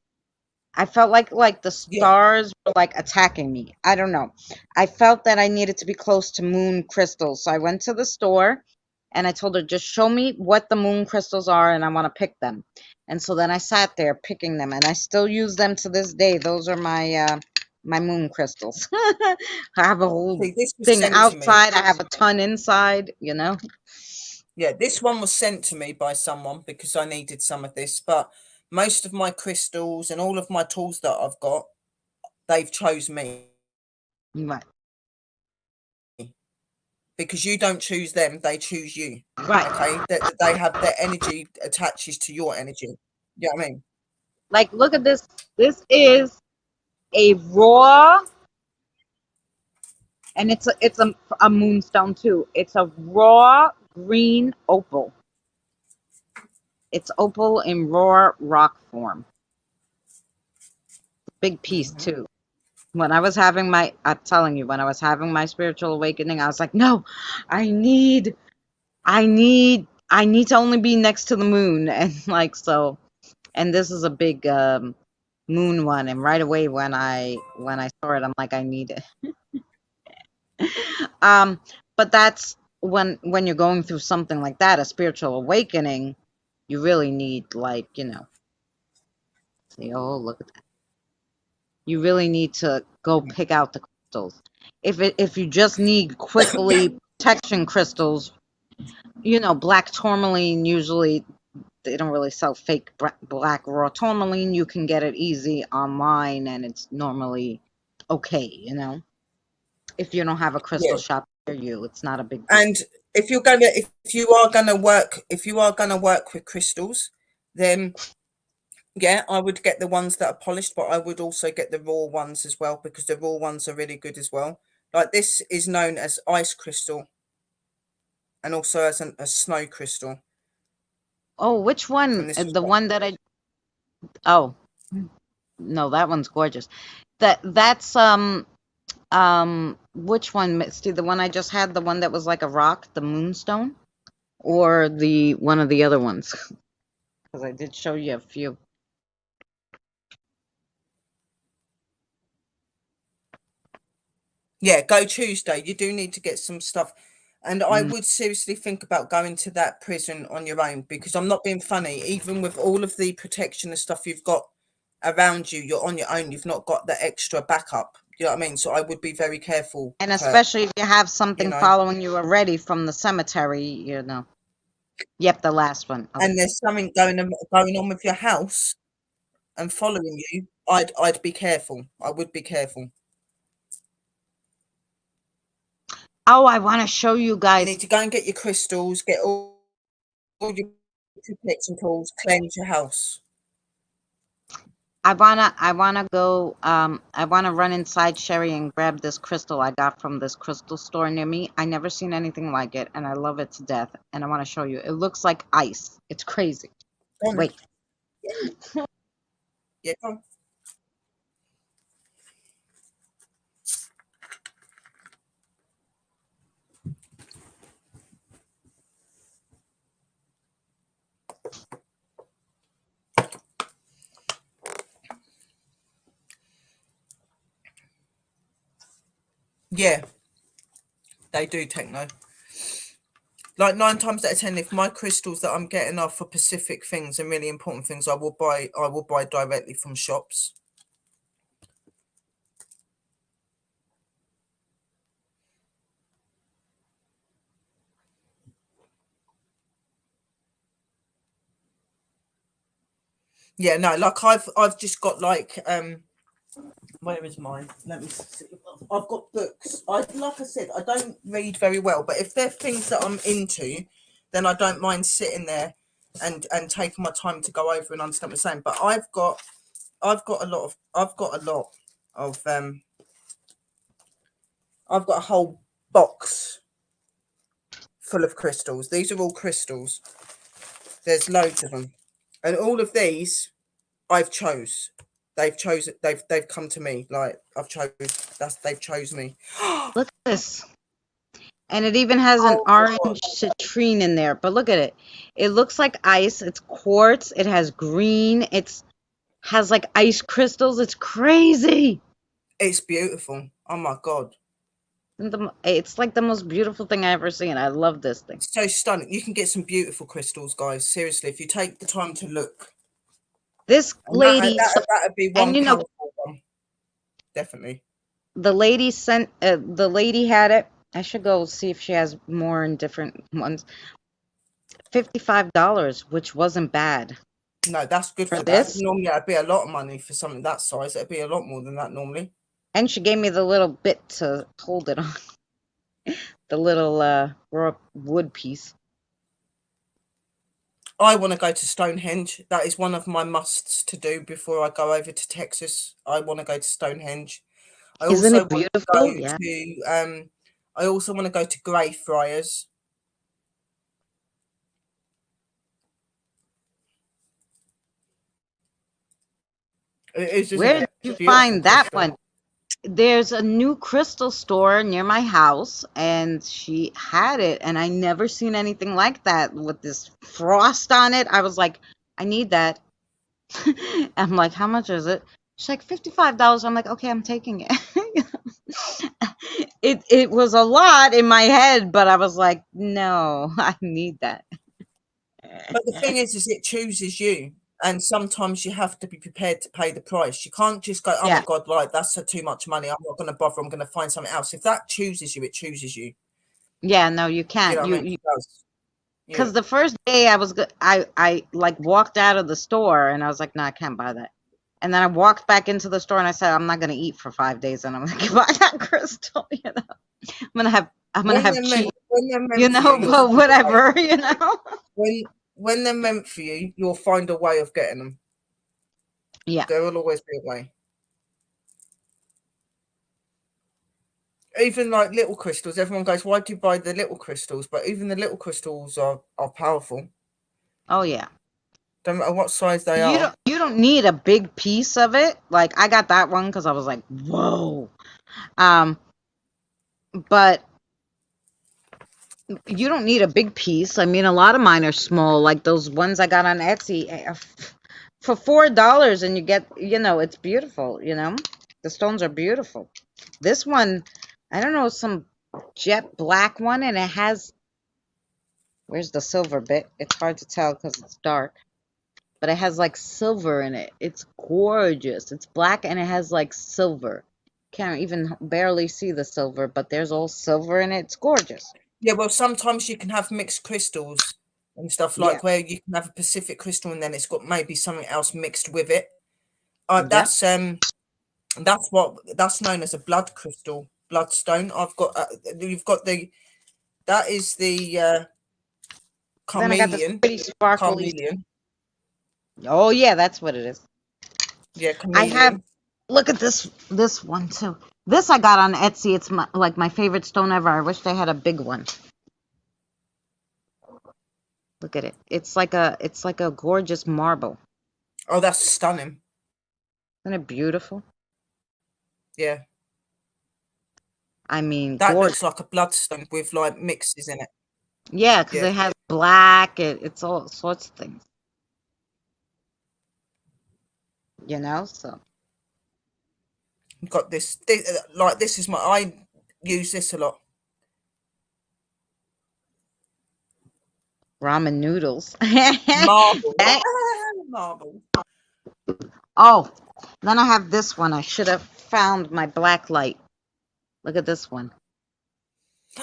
I felt like the Yeah. stars were like attacking me. I don't know. I felt that I needed to be close to moon crystals. So I went to the store and I told her, just show me what the moon crystals are and I want to pick them. And so then I sat there picking them and I still use them to this day. Those are my moon crystals. I have a whole See, this was thing sent to me. outside. I have a ton inside. Yeah, this one was sent to me by someone because I needed some of this. But most of my crystals and all of my tools that I've got, they've chose me. Right. Because you don't choose them, they choose you. Right. Okay, that they have their energy attaches to your energy. You know what I mean? Like look at this. This is a raw, and it's a moonstone too. It's a raw green opal. It's opal in raw rock form. Big piece Hmm. too. When I was having I'm telling you, when I was having my spiritual awakening, I was like, no, I need, I need to only be next to the moon. And like, so, and this is a big, moon one. And right away when I saw it, I'm like, I need it. But that's when you're going through something like that, a spiritual awakening, you really need, like, see, oh, look at that. You really need to go pick out the crystals. If you just need quickly protection crystals, black tourmaline, usually they don't really sell fake black raw tourmaline. You can get it easy online, and it's normally okay. If you don't have a crystal Yeah. shop near you, it's not a big deal. And if you are gonna work with crystals, then yeah, I would get the ones that are polished, but I would also get the raw ones as well, because the raw ones are really good as well. Like, this is known as ice crystal, and also as a snow crystal. Oh, which one? And this is The one that I Oh, no, that one's gorgeous. That's which one, Misty? The one I just had, the one that was like a rock, the moonstone, or the one of the other ones? Because I did show you a few. Yeah, go Tuesday. You do need to get some stuff. And I Mm. would seriously think about going to that prison on your own, because I'm not being funny. Even with all of the protection and stuff you've got around you, you're on your own. You've not got the extra backup. You know what I mean? So I would be very careful, And Kurt. especially if you have You something know, following you already from the cemetery. Yep, the last one. Okay. and there's something going on with your house and following you. I'd be careful. I would be careful. Oh, I want to show you You guys. need to go and get your crystals, get all your protection tools, cleanse your house. I wanna go. I wanna run inside Sherry and grab this crystal I got from this crystal store near me. I never seen anything like it, and I love it to death. And I want to show you. It looks like ice. It's crazy. Go on then. Wait. Yeah, go on. Yeah, they do, Techno. Like 9 times out of 10, if my crystals that I'm getting are for specific things and really important things, I will buy directly from shops. Yeah, no, like I've just got like where is mine? Let me see. I've got books. Like I said, I don't read very well, but if they're things that I'm into, then I don't mind sitting there and taking my time to go over and understand what I'm saying. But I've got I've got a whole box full of crystals. These are all crystals. There's loads of them, and all of these I've chose. They've chosen. They've come to me. Like, they've chose me. Look at this. And it even has an Oh, orange citrine in there. But look at it. It looks like ice. It's quartz. It has green. It's has like ice crystals. It's crazy. it's beautiful. Oh my god, It's like the most beautiful thing I ever seen. I love this thing. it's so stunning. You can get some beautiful crystals, guys. Seriously, if you take the time to look. This And lady, that'd be one and powerful one, definitely. the lady sent, the lady had it. I should go see if she has more in different ones. $55, which wasn't bad. No, that's good For for that. this? Normally, it'd be a lot of money for something that size. It'd be a lot more than that normally. And she gave me the little bit to hold it on. The little raw wood piece. I want to go to Stonehenge. That is one of my musts to do before I go over to Texas. I want to go to Stonehenge. Isn't it beautiful? Yeah. I also want to go to Greyfriars. It is, isn't Where did it? you Beautiful find that crystal. one? there's a new crystal store near my house, and she had it, and I never seen anything like that with this frost on it. I was like, I need that. I'm like, how much is it? She's like, $55. I'm like, okay, I'm taking it. It was a lot in my head, but I was like, no, I need that. But the thing is it chooses you. And sometimes you have to be prepared to pay the price. You can't just go, oh my Yeah, God, right, that's too much money. I'm not going to bother. I'm going to find something else. If that chooses you, it chooses you. yeah, no, you You know can't. what I mean? You It does. Yeah. Because the first day I was good, I like walked out of the store and I was like, no, I can't buy that. And then I walked back into the store and I said, I'm not gonna eat for 5 days, and I'm gonna buy that crystal. I'm gonna have cheese, When they're meant for you, you'll but find a way. whatever. When they're meant for you, you'll find a way of getting them. Yeah. There will always be a way. Even like little crystals, everyone goes, why do you buy the little crystals? But even the little crystals are powerful. Oh yeah. Don't matter what size they You are. don't need a big piece of it. Like I got that one because I was like, whoa. But you don't need a big piece. I mean, a lot of mine are small, like those ones I got on Etsy for $4, and you get, it's beautiful. The stones are beautiful. This one, I don't know, some jet black one, and it has, where's the silver bit? It's hard to tell because it's dark, but it has like silver in it. It's gorgeous. It's black and it has like silver. Can't even barely see the silver, but there's all silver in it. It's gorgeous. Yeah, well, sometimes you can have mixed crystals and stuff, Yeah. like where you can have a Pacific crystal and then it's got maybe something else mixed with it. Yep. That's known as a blood crystal, bloodstone. I've got that is the Then I got this carmelian. pretty sparkly. Carmelian. Oh yeah, that's what it is. Yeah, I have. carmelian. Look at this one too. This I got on Etsy. It's my favorite stone ever. I wish they had a big one. Look at it. It's like a gorgeous marble. Oh, that's stunning. Isn't it beautiful? Yeah. I mean, That gorgeous. looks like a bloodstone with like mixes in it. Yeah, because Yeah. it has black. It's all sorts of things. So. Got this like this is I use this a lot. Ramen noodles. Marble. Marble. Oh, then I have this one. I should have found my black light. Look at this one. If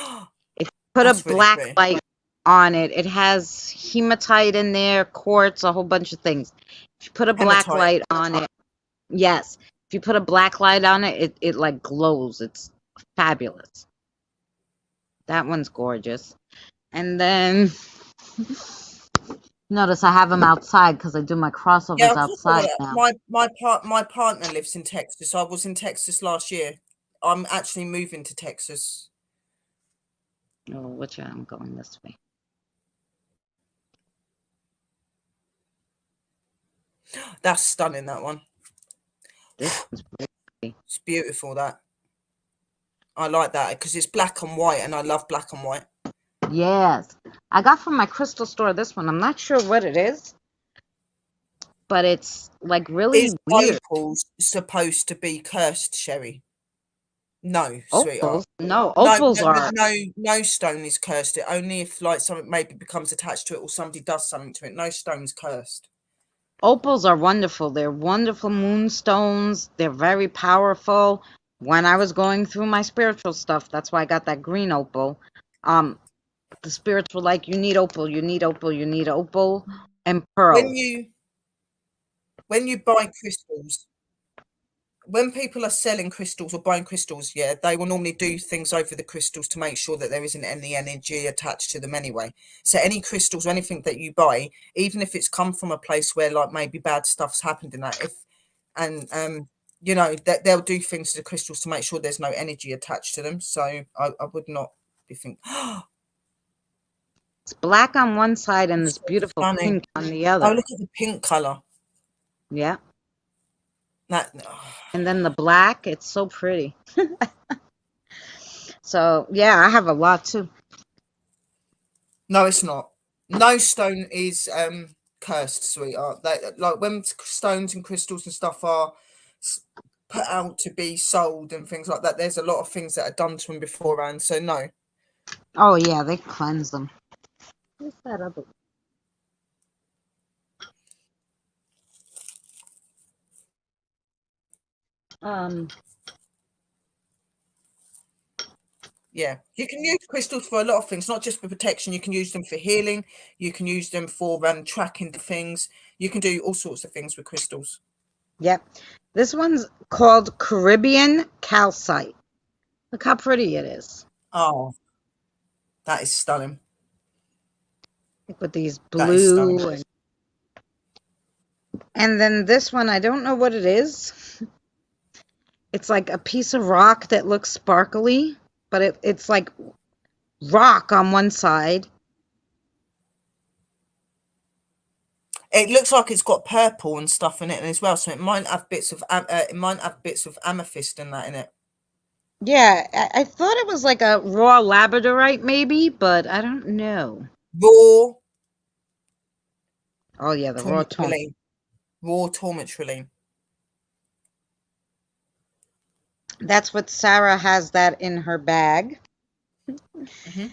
you put That's a really black pretty. light on it, it has hematite in there, quartz, a whole bunch of things. If you put a black Hematite. light on it, yes. If you put a black light on it, it like glows. It's fabulous. That one's gorgeous. And then notice I have them outside because I do my crossovers Yeah, outside now. my partner lives in Texas. I was in Texas last year. I'm actually moving to Texas. Oh, which I'm going this way. That's stunning, that one. This one's pretty. It's beautiful, that. I like that because it's black and white and I love black and white. Yes. I got from my crystal store this one. I'm not sure what it is, but it's like really weird. Opal's supposed to be cursed, Sherry? No, Opals? sweetheart. No, opals are. No stone is cursed. It only if like something maybe becomes attached to it or somebody does something to it. No stone's cursed. Opals are wonderful. They're wonderful moonstones. They're very powerful. When I was going through my spiritual stuff, that's why I got that green opal. The spirits were like, you need opal, you need opal, you need opal and pearl. When you buy crystals, when people are selling crystals or buying crystals, yeah, they will normally do things over the crystals to make sure that there isn't any energy attached to them anyway. So any crystals or anything that you buy, even if it's come from a place where like maybe bad stuff's happened in that, that they'll do things to the crystals to make sure there's no energy attached to them. So I would not be thinking, it's black on one side and this beautiful stunning. pink on the other. Oh, look at the pink color. Yeah. That And then the black, it's so pretty. So yeah, I have a lot too. no, it's not. No stone is cursed, sweetheart. Like when stones and crystals and stuff are put out to be sold and things like that, there's a lot of things that are done to them beforehand. So no. Oh yeah, they cleanse them. What's that other one? Yeah, you can use crystals for a lot of things, not just for protection. You can use them for healing. You can use them for tracking things. You can do all sorts of things with crystals. Yep. This one's called Caribbean Calcite. Look how pretty it is. Oh, that is stunning. Like with these That is blue stunning. and then this one, I don't know what it is. It's like a piece of rock that looks sparkly, but it's like rock on one side. It looks like it's got purple and stuff in it as well, so it might have bits of amethyst and that in it. Yeah, I thought it was like a raw labradorite maybe, but I don't know. Raw. Oh yeah, the raw tourmaline. Raw tourmaline. That's what Sarah has that in her bag. Mm-hmm.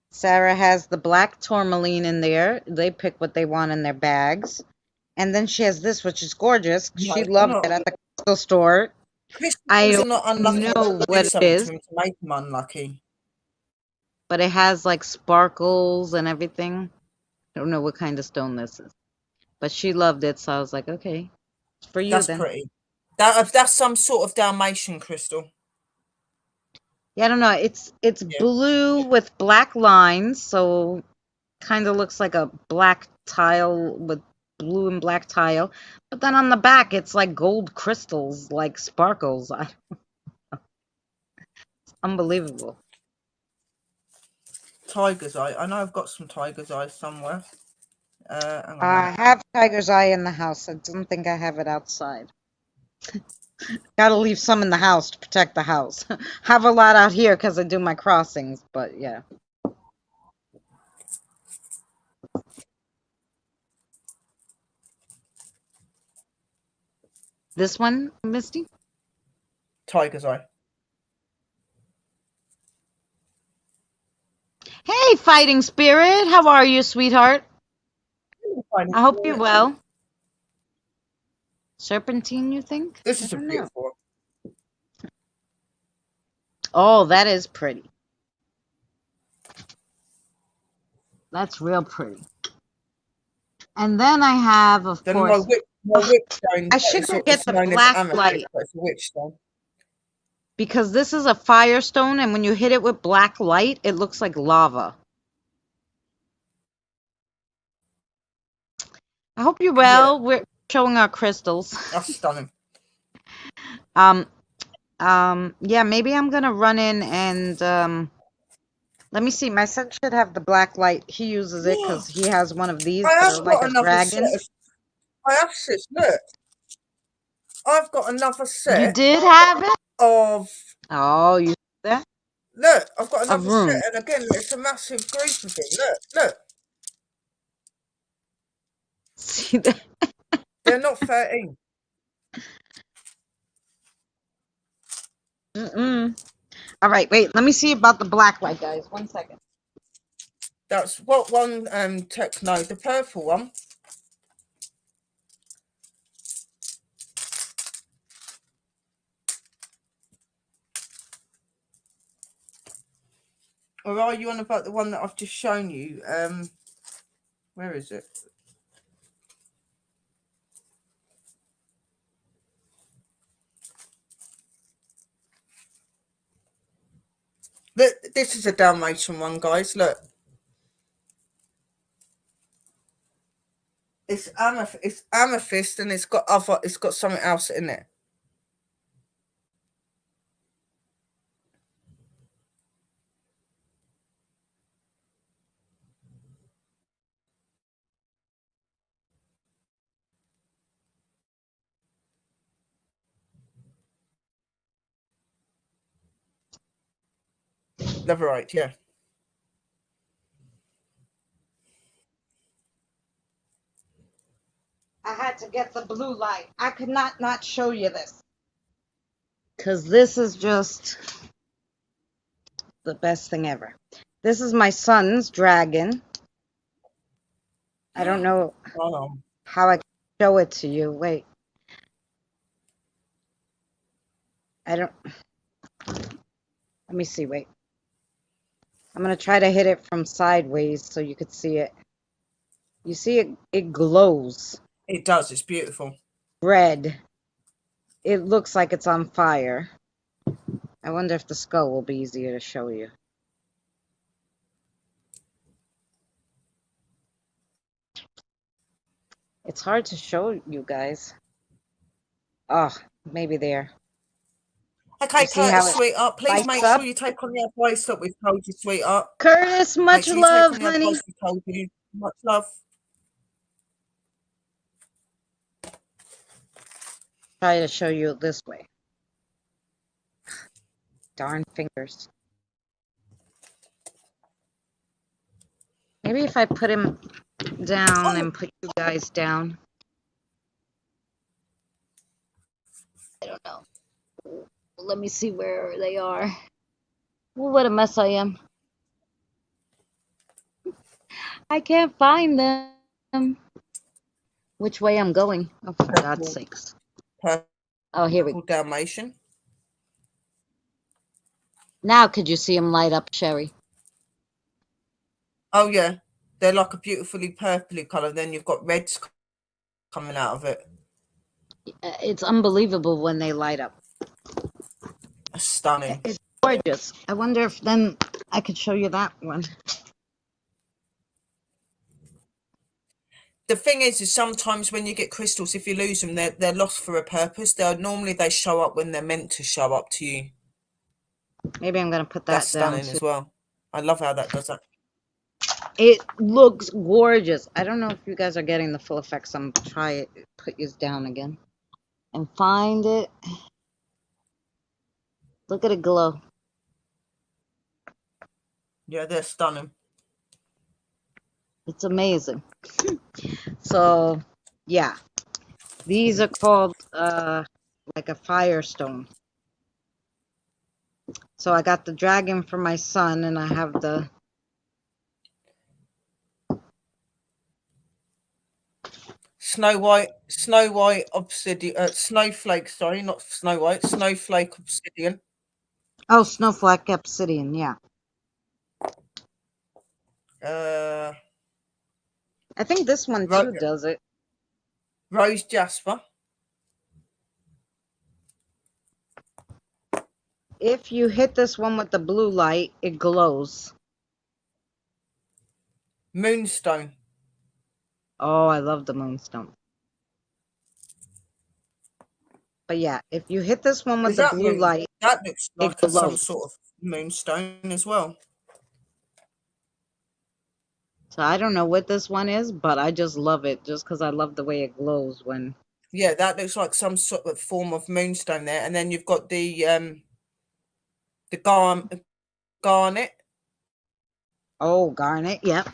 Sarah has the black tourmaline in there. They pick what they want in their bags. And then she has this, which is gorgeous. No, She loved it at the crystal store. I crystals are not don't unlucky. know Do what it something is, to them to make them unlucky. but it has like sparkles and everything. I don't know what kind of stone this is, but she loved it, so I was like, okay, it's for you That's then. pretty. That's some sort of Dalmatian crystal. Yeah, I don't know. It's blue with black lines, so kind of looks like a black tile with blue and black tile. But then on the back, it's like gold crystals, like sparkles. It's unbelievable. Tiger's eye. I know I've got some tiger's eye somewhere. Hang on I have tiger's eye in the house. I don't think I have it outside. Gotta leave some in the house to protect the house. Have a lot out here because I do my crossings, but yeah. This one, Misty? Tiger's eye. Hey, fighting spirit. How are you, sweetheart? I hope you're well. Serpentine, you think? This is a beautiful one. Oh, that is pretty. That's real pretty. And then I have, of Then course, my whip stone. I should go get the black light. It's a witch stone. Because this is a firestone, and when you hit it with black light, it looks like lava. I hope you're well. Yeah. We're showing our crystals. That's stunning. Yeah, maybe I'm gonna run in and let me see. My son should have the black light. He uses it because he has one of these that are like a dragon. I have this. Look, I've got another set. You did have it? Of you see that? Look, I've got another set, and again, it's a massive group of it. Look. See that? They're not 13. All right, wait. Let me see about the black light, guys. 1 second. That's what one techno, the purple one. Or are you on about the one that I've just shown you? Where is it? Look, this is a Dalmatian one, guys. Look. It's amethyst and it's got something else in it. Leverite, yeah. I had to get the blue light. I could not show you this. Because this is just the best thing ever. This is my son's dragon. I don't know how I can show it to you. Wait. I don't... Let me see, wait. I'm going to try to hit it from sideways so you could see it. You see it? It glows. It does. It's beautiful. Red. It looks like it's on fire. I wonder if the skull will be easier to show you. It's hard to show you guys. Oh, maybe there. Okay, Curtis, sweetheart, please make sure you take on the advice that we've told you, sweetheart. Curtis, much love, honey. We told you. Much love. Try to show you this way. Darn fingers. Maybe if I put him down and put you guys down. I don't know. Let me see where they are. Well, what a mess I am. I can't find them. Which way I'm going? Oh, for God's sakes. Oh, here we go. Dalmatian. Now could you see them light up, Sherry? Oh, yeah. They're like a beautifully purpley colour. Then you've got reds coming out of it. It's unbelievable when they light up. Stunning. It's gorgeous. I wonder if then I could show you that one. The thing is sometimes when you get crystals, if you lose them, they're lost for a purpose. Normally they show up when they're meant to show up to you. Maybe I'm going to put that That's down stunning as well. I love how that does that. It looks gorgeous. I don't know if you guys are getting the full effects. I'm trying to put yours down again and find it. Look at it glow. Yeah, they're stunning. It's amazing. So, yeah. These are called like a firestone. So I got the dragon for my son, and I have the Snow White obsidian, snowflake, sorry, not Snow White, snowflake obsidian. Oh, snowflake obsidian, yeah. I think this one too does it. Rose jasper. If you hit this one with the blue light, it glows. Moonstone. Oh, I love the moonstone. But yeah, if you hit this one with the blue light, that looks like some sort of moonstone as well. So I don't know what this one is, but I just love it just because I love the way it glows when... Yeah, that looks like some sort of form of moonstone there. And then you've got the garnet. Oh, garnet, yep.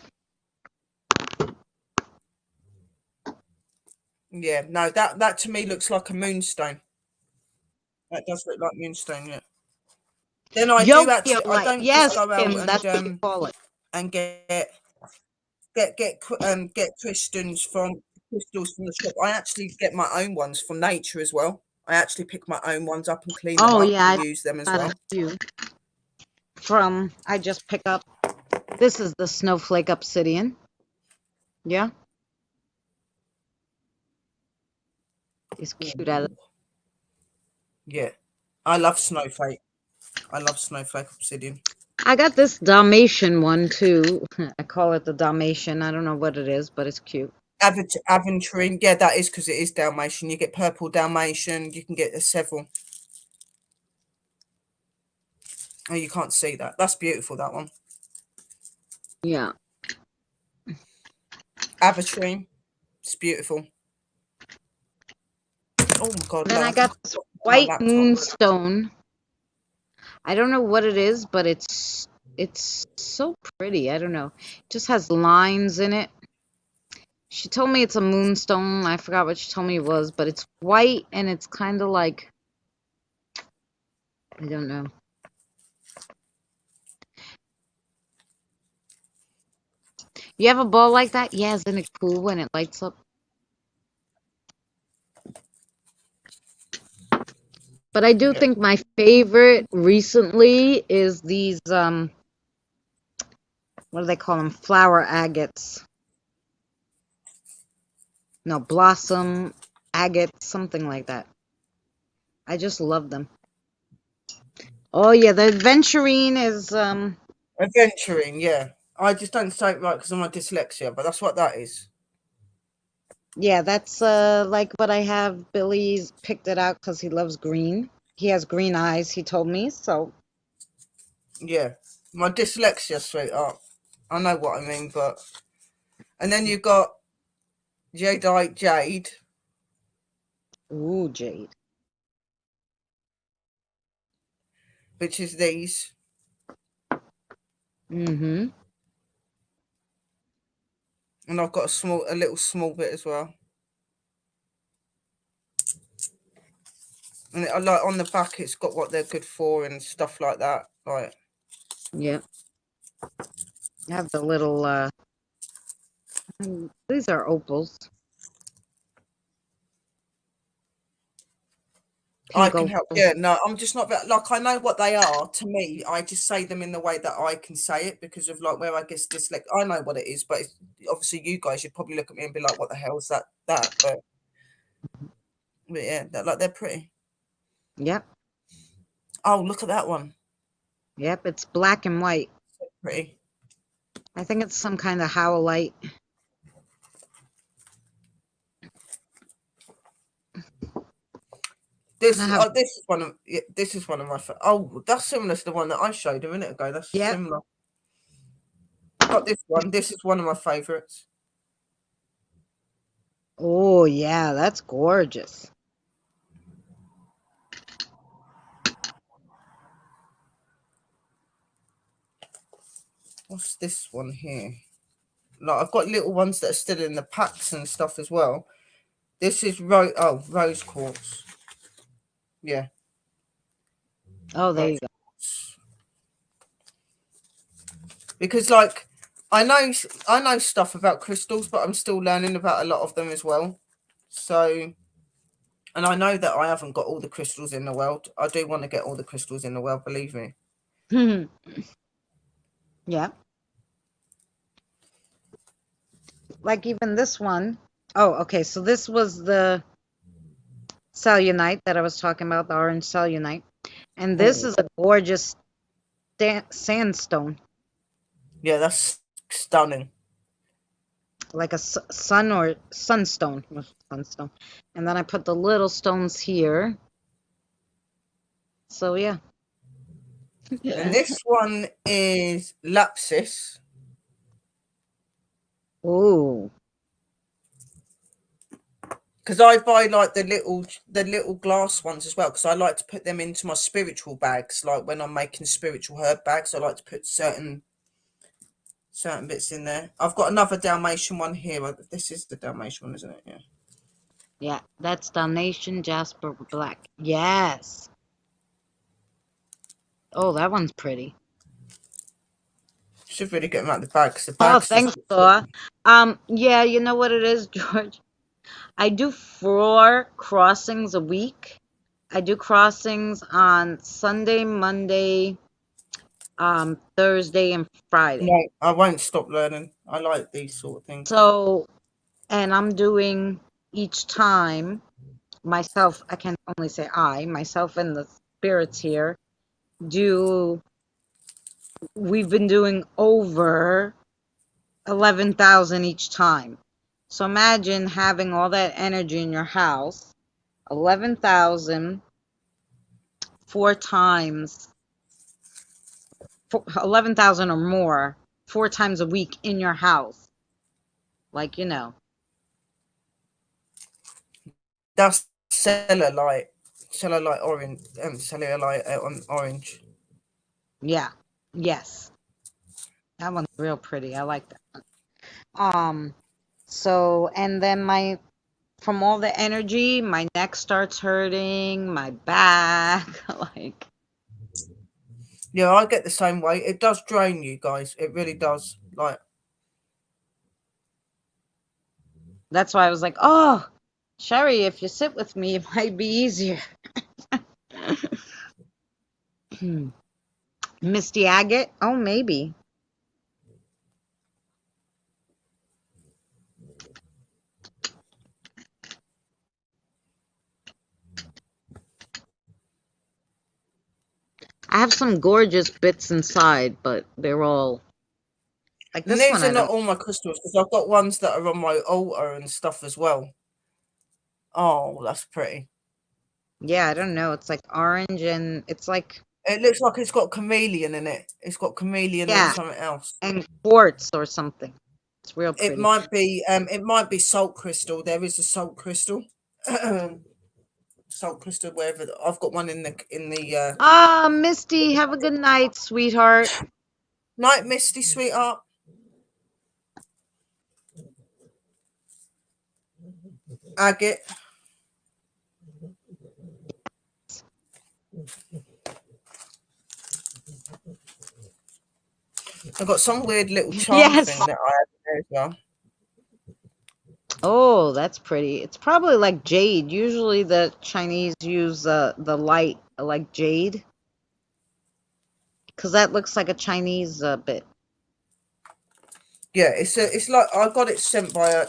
Yeah, no, that to me looks like a moonstone. That does look like moonstone, yeah. Then I do actually, I don't just go out and get crystals from the shop. I actually get my own ones from nature as well. I actually pick my own ones up and clean them up and use them as well. I just pick up, this is the snowflake obsidian. Yeah. It's cute. Yeah. I love snowflake. I love snowflake obsidian. I got this Dalmatian one too. I call it the Dalmatian. I don't know what it is, but it's cute. Aventurine. Yeah, that is because it is Dalmatian. You get purple Dalmatian. You can get several. Oh, you can't see that. That's beautiful, that one. Yeah. Aventurine. It's beautiful. Oh my God. Then I got this white moonstone. I don't know what it is, but it's It's so pretty. I don't know. It just has lines in it. She told me it's a moonstone. I forgot what she told me it was, but it's white and it's kind of like, I don't know. You have a ball like that? Yeah, isn't it cool when it lights up? But I do think my favorite recently is these what do they call them? Flower agates. No, blossom agates, something like that. I just love them. Oh yeah, the aventurine is Adventuring, yeah. I just don't say it right because of my dyslexia, but that's what that is. yeah, that's like what I have. Billy's picked it out because he loves green. He has green eyes, he told me, so Yeah. My dyslexia, sweetheart. I know what I mean, but. And then you've got Jadeite Jade, ooh, Jade. which is these. Mm-hmm. And I've got a little small bit as well. And I like on the back, it's got what they're good for and stuff like that. Like, Yep. I have the little these are opals. I Pink can help. opals. Yeah, no, I'm just not like I know what they are. To me, I just say them in the way that I can say it because of like where I guess I know what it is, but obviously you guys should probably look at me and be like, "What the hell is that?" But yeah, they're pretty. Yep. Oh, look at that one, Yep, it's black and white. pretty. I think it's some kind of howlite. This I have, this is one of my oh, that's similar to the one that I showed a minute ago. That's yep. similar. Got this one. This is one of my favorites. Oh yeah, that's gorgeous. What's this one here? Like I've got little ones that are still in the packs and stuff as well. This is rose quartz. Yeah. Oh, there you Rose go. quartz. Because like I know stuff about crystals, but I'm still learning about a lot of them as well. So and I know that I haven't got all the crystals in the world. I do want to get all the crystals in the world, believe me. Yeah. Like even this one. Oh, okay. So this was the cellulite that I was talking about, the orange cellulite. And this Ooh. is a gorgeous sandstone, Yeah, that's stunning. like a sunstone. Sunstone. And then I put the little stones here. So yeah. And this one is lapis. Ooh. Because I buy like the little glass ones as well, because I like to put them into my spiritual bags. Like when I'm making spiritual herb bags, I like to put certain bits in there. I've got another Dalmatian one here. This is the Dalmatian one, isn't it? Yeah. Yeah, that's Dalmatian Jasper Black. Yes. Oh, that one's pretty. Should really get them out of the bag because the Oh, bag's thanks, just. Thor. Yeah, you know what it is, George? I do 4 crossings a week. I do crossings on Sunday, Monday, Thursday, and Friday. No, I won't stop learning. I like these sort of things. So, and I'm doing each time myself, I can only say myself and the spirits here, we've been doing over 11,000 each time. So imagine having all that energy in your house, 11,000 4 times, 11,000 or more, 4 times a week in your house. Like, That's cellulite orange, cellulite on orange. Yeah. Yes. That one's real pretty. I like that one. So, and then from all the energy, my neck starts hurting, my back, like, Yeah, I get the same way. It does drain you guys. It really does. Like, that's why I was like, oh, Sherry, if you sit with me, it might be easier. Misty Agate? Oh, maybe. I have some gorgeous bits inside, but they're all like and this one. these are I not don't. all my crystals because I've got ones that are on my altar and stuff as well. Oh, that's pretty. Yeah, I don't know. It's like orange and it's like, It looks like it's got chameleon in it. It's got chameleon and yeah, something else. and quartz or something. It's real It pretty. might be salt crystal. There is a salt crystal. Salt crystal wherever I've got one in the Ah, Misty, have a good night, sweetheart. night misty sweetheart. Agate. I've got some weird little charm Yes. thing that I have there as well. Oh, that's pretty. It's probably like jade. Usually the Chinese use the light like jade because that looks like a Chinese bit. Yeah, it's like I got it sent by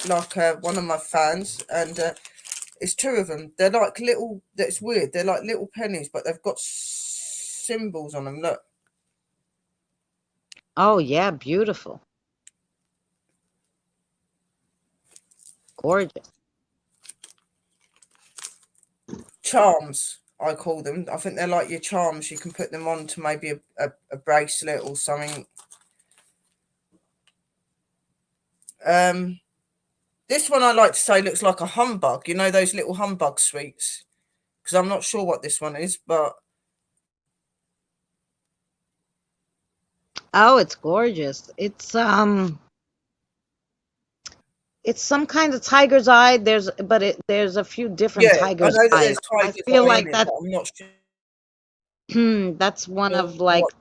one of my fans, and it's two of them. They're like little. That's weird. They're like little pennies, but they've got symbols on them. Look. Oh yeah, beautiful. Gorgeous. Charms, I call them. I think they're like your charms. You can put them on to maybe a bracelet or something. This one I like to say looks like a humbug. You know those little humbug sweets? Because I'm not sure what this one is, but Oh, it's gorgeous. It's some kind of tiger's eye. There's a few different yeah, I tiger's know that eyes. there's I tiger's feel eye in like it, that but I'm not sure that's one of like what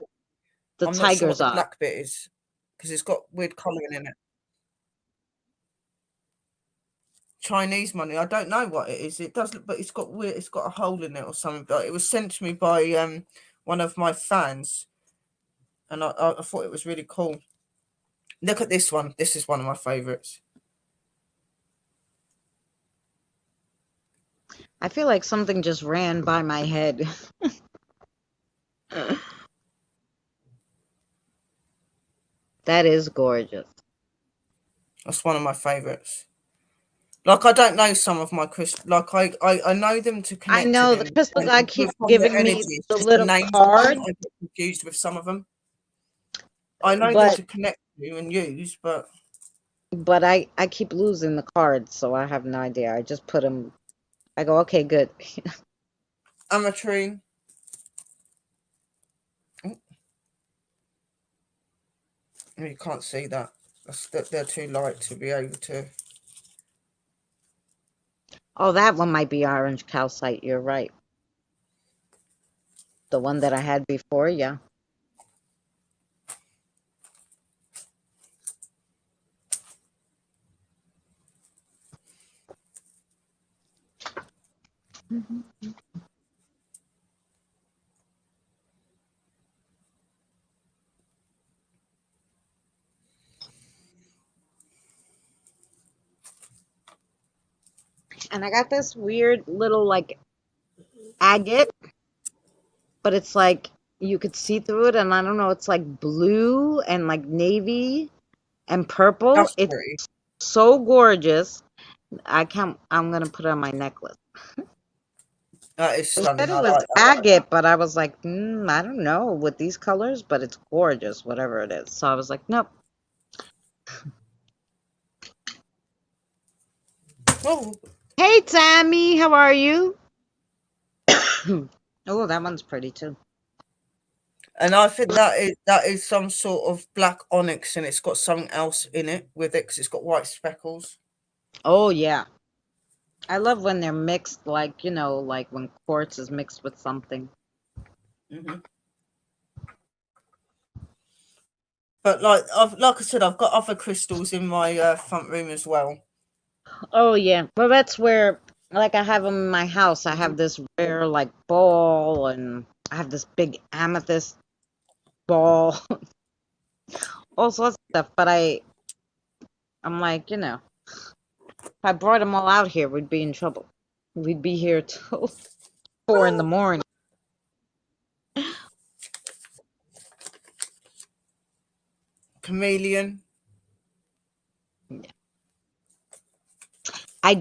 the tiger's the eye. black bit is because it's got weird colouring in it. Chinese money. I don't know what it is. It does look, but it's got weird. It's got a hole in it or something. But it was sent to me by one of my fans, and I thought it was really cool. Look at this one. This is one of my favourites. I feel like something just ran by my head. That is gorgeous. That's one of my favourites. Like I don't know some of my crystals. Like I know them to I connect to know the them, crystal and guy keeps from the giving energy, me it's the just the little names of them. card, I get confused with some of them. I know them but to connect to and use, but I keep losing the cards, so I have no idea. I just put them. I go, okay, good. ametrine. You can't see that. They're too light to be able to. Oh, that one might be orange calcite. You're right. The one that I had before, yeah. And I got this weird little like agate, but it's like you could see through it, and I don't know, it's like blue and like navy and purple. That's It's pretty. so gorgeous. I'm gonna put it on my necklace. That is They stunning. said I it was like that. agate, but I was like, I don't know with these colors, but it's gorgeous, whatever it is. So I was like, nope. Oh, Hey, Tammy, how are you? Oh, that one's pretty too. And I think that is some sort of black onyx, and it's got something else in it with it because it's got white speckles. Oh yeah. I love when they're mixed, like, like when quartz is mixed with something. Hmm. But like I said, I've got other crystals in my front room as well. Oh yeah. Well, that's where, like, I have them in my house. I have this rare, like, ball, and I have this big amethyst ball, all sorts of stuff. But I'm like, if I brought them all out here, we'd be in trouble. We'd be here till 4 in the morning. Chameleon. I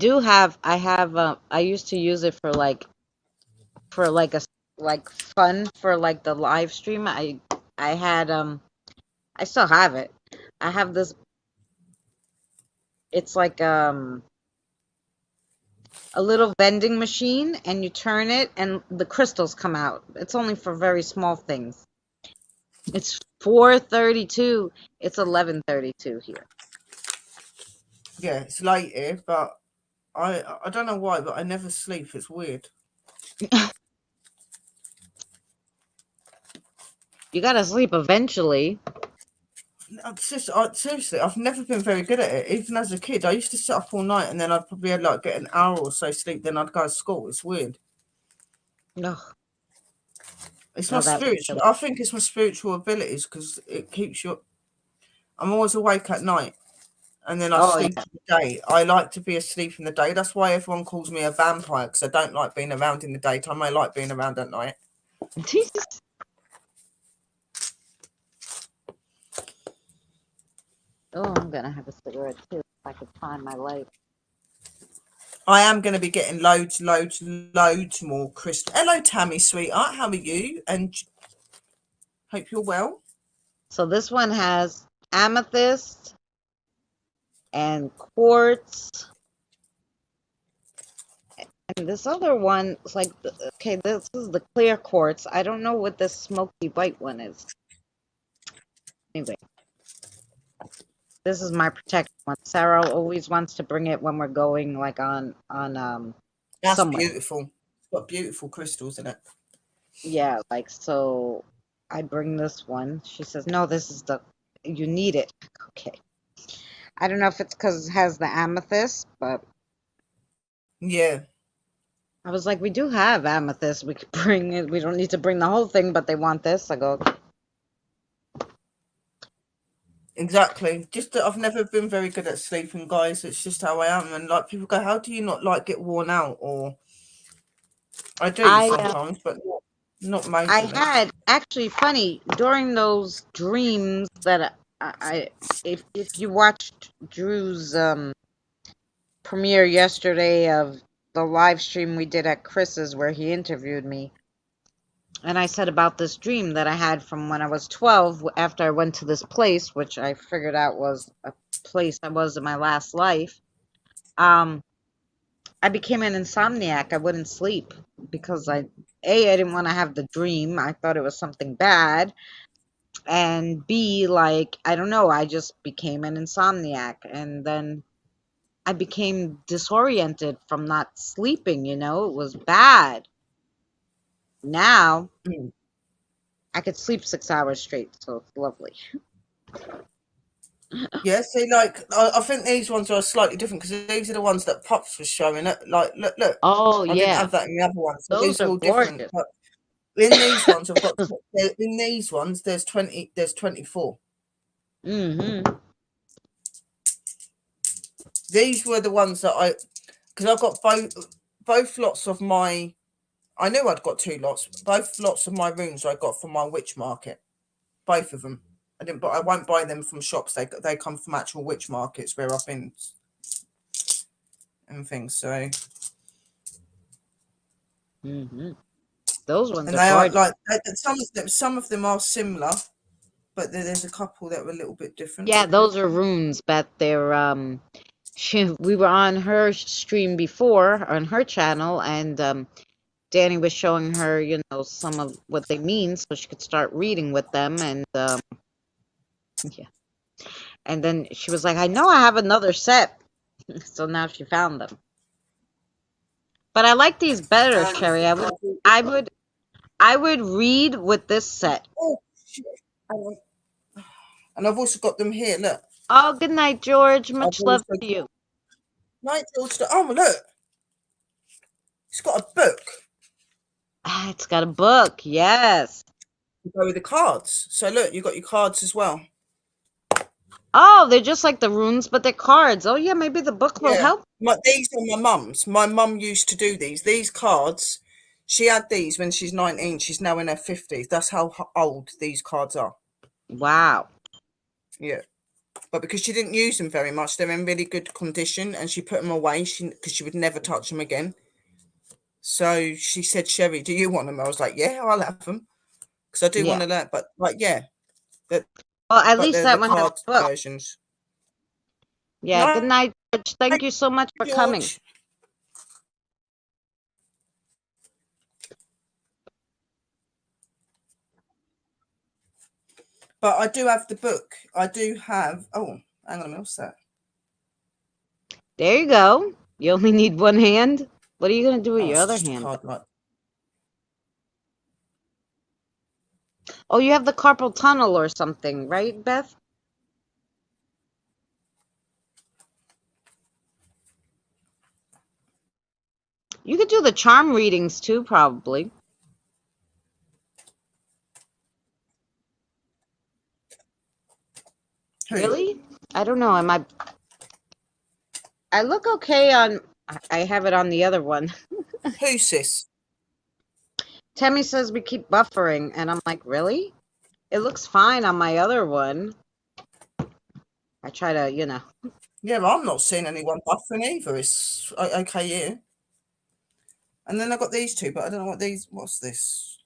used to use it for like fun for like the live stream. I had I still have it. I have this. It's like a little vending machine, and you turn it and the crystals come out. It's only for very small things. It's 4:32. It's 11:32 here. Yeah, it's late here, but I don't know why, but I never sleep. It's weird. You gotta sleep eventually. Seriously, I've never been very good at it. Even as a kid, I used to sit up all night, and then I'd probably like get an hour or so sleep. Then I'd go to school. It's weird. No, It's my no, that spiritual. I think it's my spiritual abilities because it keeps you. I'm always awake at night, and then I Oh sleep in the day. I like to be asleep in the day. That's why everyone calls me a vampire because I don't like being around in the daytime. I like being around at night. yeah. Oh, I'm gonna have a cigarette too if I could find my light. I am going to be getting loads more crystal. Hello, Tammy, sweetheart. How are you? And hope you're well. So this one has amethyst and quartz. And this other one is like, okay, this is the clear quartz. I don't know what this smoky white one is. Anyway, this is my protection one. Sarah always wants to bring it when we're going like on That's somewhere. beautiful. It's got beautiful crystals in it. Yeah, like, so I bring this one. She says, no, this is you need it. Okay. I don't know if it's because it has the amethyst, but Yeah. I was like, we do have amethyst. We could bring it. We don't need to bring the whole thing, but they want this. I go, okay. Exactly. Just that I've never been very good at sleeping, guys. It's just how I am. And like people go, how do you not like get worn out? Or I do sometimes, but not majorly. I had actually funny during those dreams that if you watched Drew's premiere yesterday of the live stream we did at Chris's where he interviewed me, and I said about this dream that I had from when I was 12 after I went to this place, which I figured out was a place I was in my last life. I became an insomniac. I wouldn't sleep because I didn't want to have the dream. I thought it was something bad. And B, like, I don't know, I just became an insomniac. And then I became disoriented from not sleeping, it was bad. Now I could sleep 6 hours straight, so it's lovely. Yeah, see, like I think these ones are slightly different because these are the ones that Pops was showing it. Like, look. Oh I didn't have that in the other ones. So those these are are all gorgeous. different. But in these ones, I've got in these ones. There's 20. There's 24. Mm-hmm. These were the ones that because I've got both lots of my. I knew I'd got 2 lots. Both lots of my rooms I got from my witch market. Both of them. I didn't, but I won't buy them from shops. They come from actual witch markets where I've been and things. So. Mm-hmm. Those ones and are they are gorgeous. like some of them are similar, but there's a couple that were a little bit different. Yeah, those are runes, but they're we were on her stream before on her channel, and Danny was showing her, some of what they mean so she could start reading with them. And yeah. And then she was like, I know I have another set. So now she found them. But I like these better, Sherry. I would read with this set. Oh, shit. And I've also got them here. Look. Oh, good night, George. Much love to you. Night, George. Oh, look. It's got a book. Ah, it's got a book. Yes. To go with the cards. So look, you've got your cards as well. Oh, they're just like the runes, but they're cards. Oh, yeah, maybe the book will help. These are my mum's. My mum used to do these. These cards, she had these when she's 19. She's now in her 50s. That's how old these cards are. Wow. Yeah. But because she didn't use them very much, they're in really good condition, and she put them away because she would never touch them again. So she said, Sherry, do you want them? I was like, yeah, I'll have them. Because I do want to learn. But, like, yeah. Well, at least that one has versions. Yeah, good night, George. Thank you so much for coming. But I do have the book. I do have... Oh, hang on a minute. What's that? There you go. You only need one hand. What are you going to do with your other hand? Oh, you have the carpal tunnel or something, right, Beth? You could do the charm readings too, probably. Really? I don't know. I look okay on... I have it on the other one. Who's this? Tammy says we keep buffering, and I'm like, really? It looks fine on my other one. I try to, Yeah, I'm not seeing anyone buffering either. It's okay here. And then I got these two, but I don't know what's this?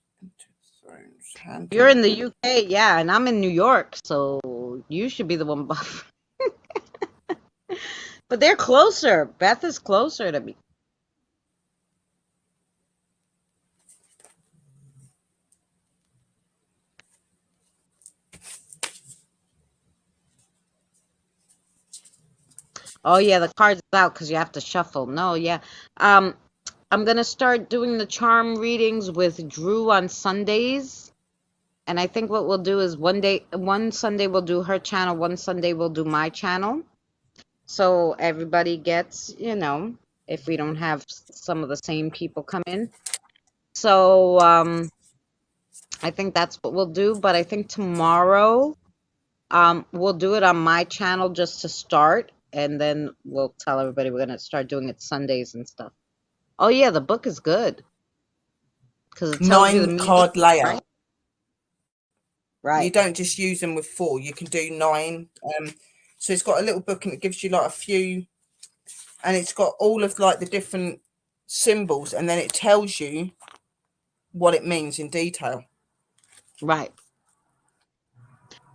You're in the UK, yeah, and I'm in New York, so you should be the one buffering. But they're closer. Beth is closer to me. Oh, yeah, the card's out because you have to shuffle. No, yeah. I'm going to start doing the charm readings with Drew on Sundays. And I think what we'll do is one Sunday we'll do her channel, one Sunday we'll do my channel. So everybody gets, if we don't have some of the same people come in. So I think that's what we'll do. But I think tomorrow we'll do it on my channel just to start. And then we'll tell everybody we're going to start doing it Sundays and stuff. Oh, yeah, the book is good. Because it tells you the meaning, 9-card layout. Right. You don't just use them with 4. You can do 9. So it's got a little book and it gives you like a few. And it's got all of like the different symbols. And then it tells you what it means in detail. Right.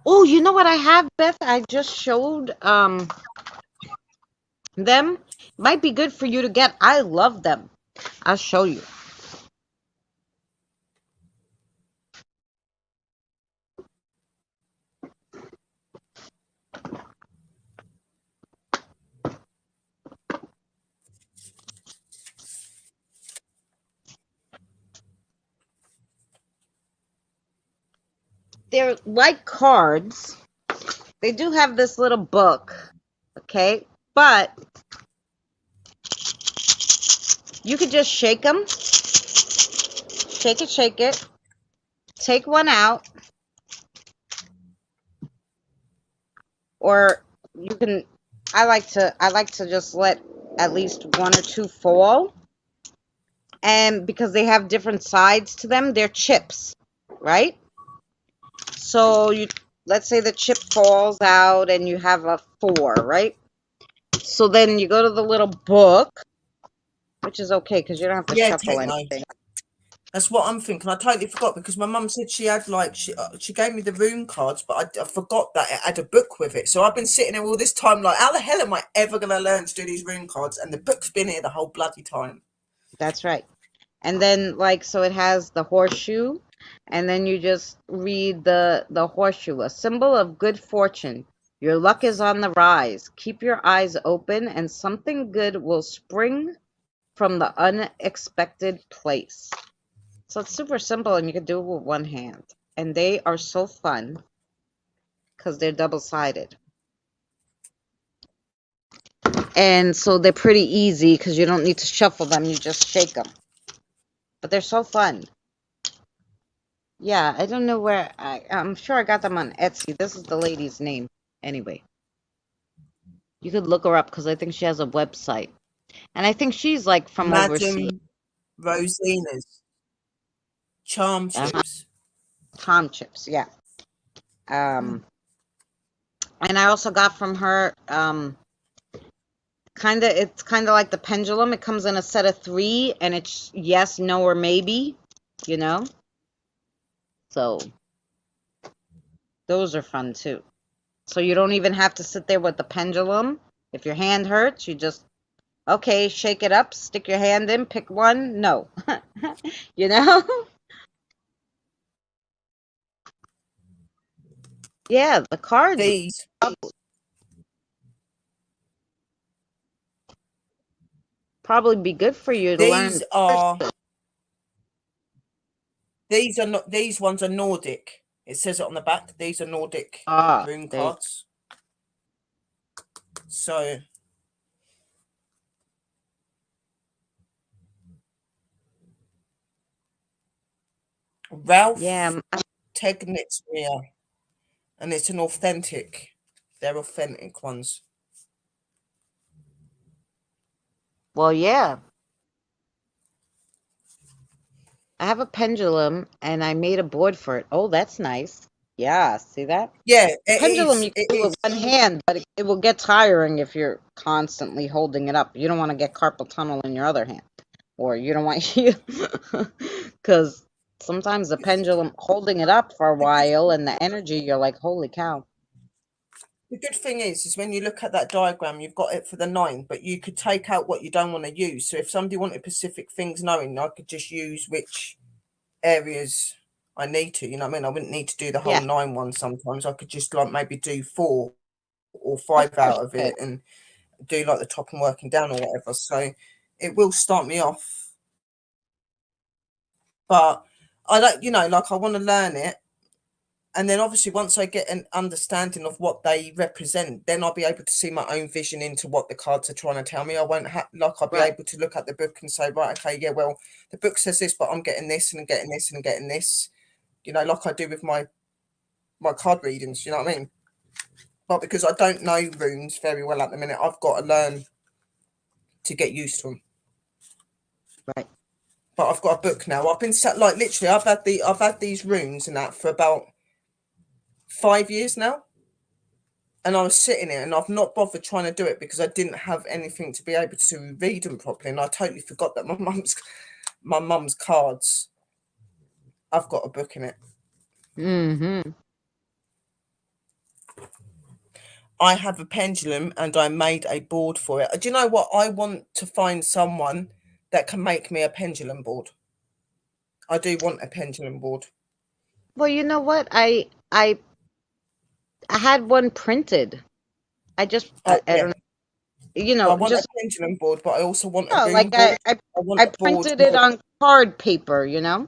Oh, you know what I have, Beth? I just showed them. Might be good for you to get. I love them. I'll show you. They're like cards. They do have this little book, okay? But you could just shake them. Shake it. Take one out. Or you can, I like to just let at least 1 or 2 fall. And because they have different sides to them, they're chips, right? So let's say the chip falls out and you have a 4, right? So then you go to the little book, which is okay because you don't have to shuffle anything. That's what I'm thinking. I totally forgot because my mum said she had like she gave me the rune cards, but I forgot that it had a book with it. So I've been sitting here all this time like, how the hell am I ever going to learn to do these rune cards? And the book's been here the whole bloody time. That's right. And then like so it has the horseshoe, and then you just read the horseshoe, a symbol of good fortune. Your luck is on the rise. Keep your eyes open and something good will spring from the unexpected place. So it's super simple and you can do it with one hand. And they are so fun because they're double-sided. And so they're pretty easy because you don't need to shuffle them, you just shake them. But they're so fun. Yeah, I don't know where I'm sure I got them on Etsy. This is the lady's name. Anyway, you could look her up because I think she has a website. And I think she's like from overseas. Madam Rosina's charm chips. Tom chips, yeah. And I also got from her it's kind of like the pendulum. It comes in a set of 3 and it's yes, no, or maybe, you know? So those are fun too. So you don't even have to sit there with the pendulum. If your hand hurts, you just, okay, shake it up, stick your hand in, pick one. No. You know? Yeah, the cards. These probably be good for you to learn. These are not. These ones are Nordic. It says it on the back. These are Nordic rune cards. So Ralph Tegnitzria, and it's an authentic. They're authentic ones. Well, yeah. I have a pendulum and I made a board for it. Oh, that's nice. Yeah, see that? Yeah, pendulum you can do with one hand, but it will get tiring if you're constantly holding it up. You don't want to get carpal tunnel in your other hand. Or you don't want you because sometimes the pendulum holding it up for a while and the energy, you're like, holy cow. The good thing is when you look at that diagram, you've got it for the 9, but you could take out what you don't want to use. So if somebody wanted specific things knowing, I could just use which areas I need to, you know what I mean? I wouldn't need to do the whole 9 one sometimes. I could just like maybe do 4 or 5 out of it and do like the top and working down or whatever. So it will start me off. But I don't, you know, like I want to learn it. And then obviously once I get an understanding of what they represent, then I'll be able to see my own vision into what the cards are trying to tell me. I won't have, like, I'll be able to look at the book and say, right, okay, yeah, well, the book says this, but I'm getting this and getting this and getting this, you know, like I do with my card readings, you know what I mean? But because I don't know runes very well at the minute, I've got to learn to get used to them. Right. But I've got a book now. I've been sat, like, literally, I've had these runes and that for about 5 years now, and I was sitting here and I've not bothered trying to do it because I didn't have anything to be able to read them properly, and I totally forgot that my mum's cards, I've got a book in it. I have a pendulum and I made a board for it. Do you know what? I want to find someone that can make me a pendulum board. I do want a pendulum board. Well, you know what? I had one printed. I just I don't know. You know, I want a pendulum board, but I also want a like board. I printed it on card paper, you know.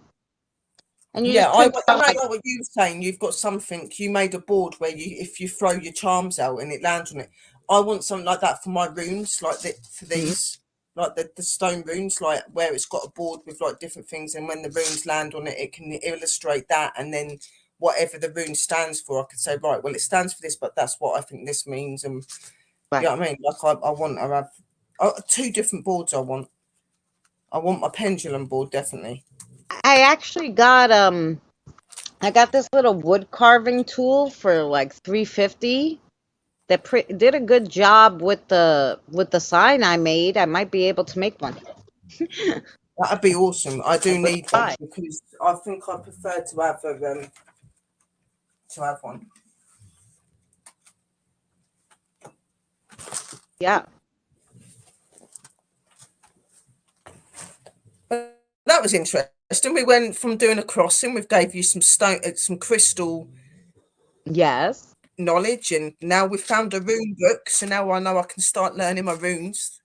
And you I know what you were saying. You've got something. You made a board where if you throw your charms out and it lands on it. I want something like that for my runes, like for these, like the stone runes, like where it's got a board with like different things, and when the runes land on it, it can illustrate that, and then whatever the rune stands for, I could say, right, well, it stands for this, but that's what I think this means, and you know what I mean. Like I want to have 2 different boards. I want my pendulum board, definitely. I actually got I got this little wood carving tool for like $3.50 that did a good job with the sign I made. I might be able to make one. That'd be awesome. I do need one because I think I prefer to have one. Yeah. But that was interesting. We went from doing a crossing. We've gave you some stone, some crystal Yes. knowledge, and now we've found a rune book. So now I know I can start learning my runes.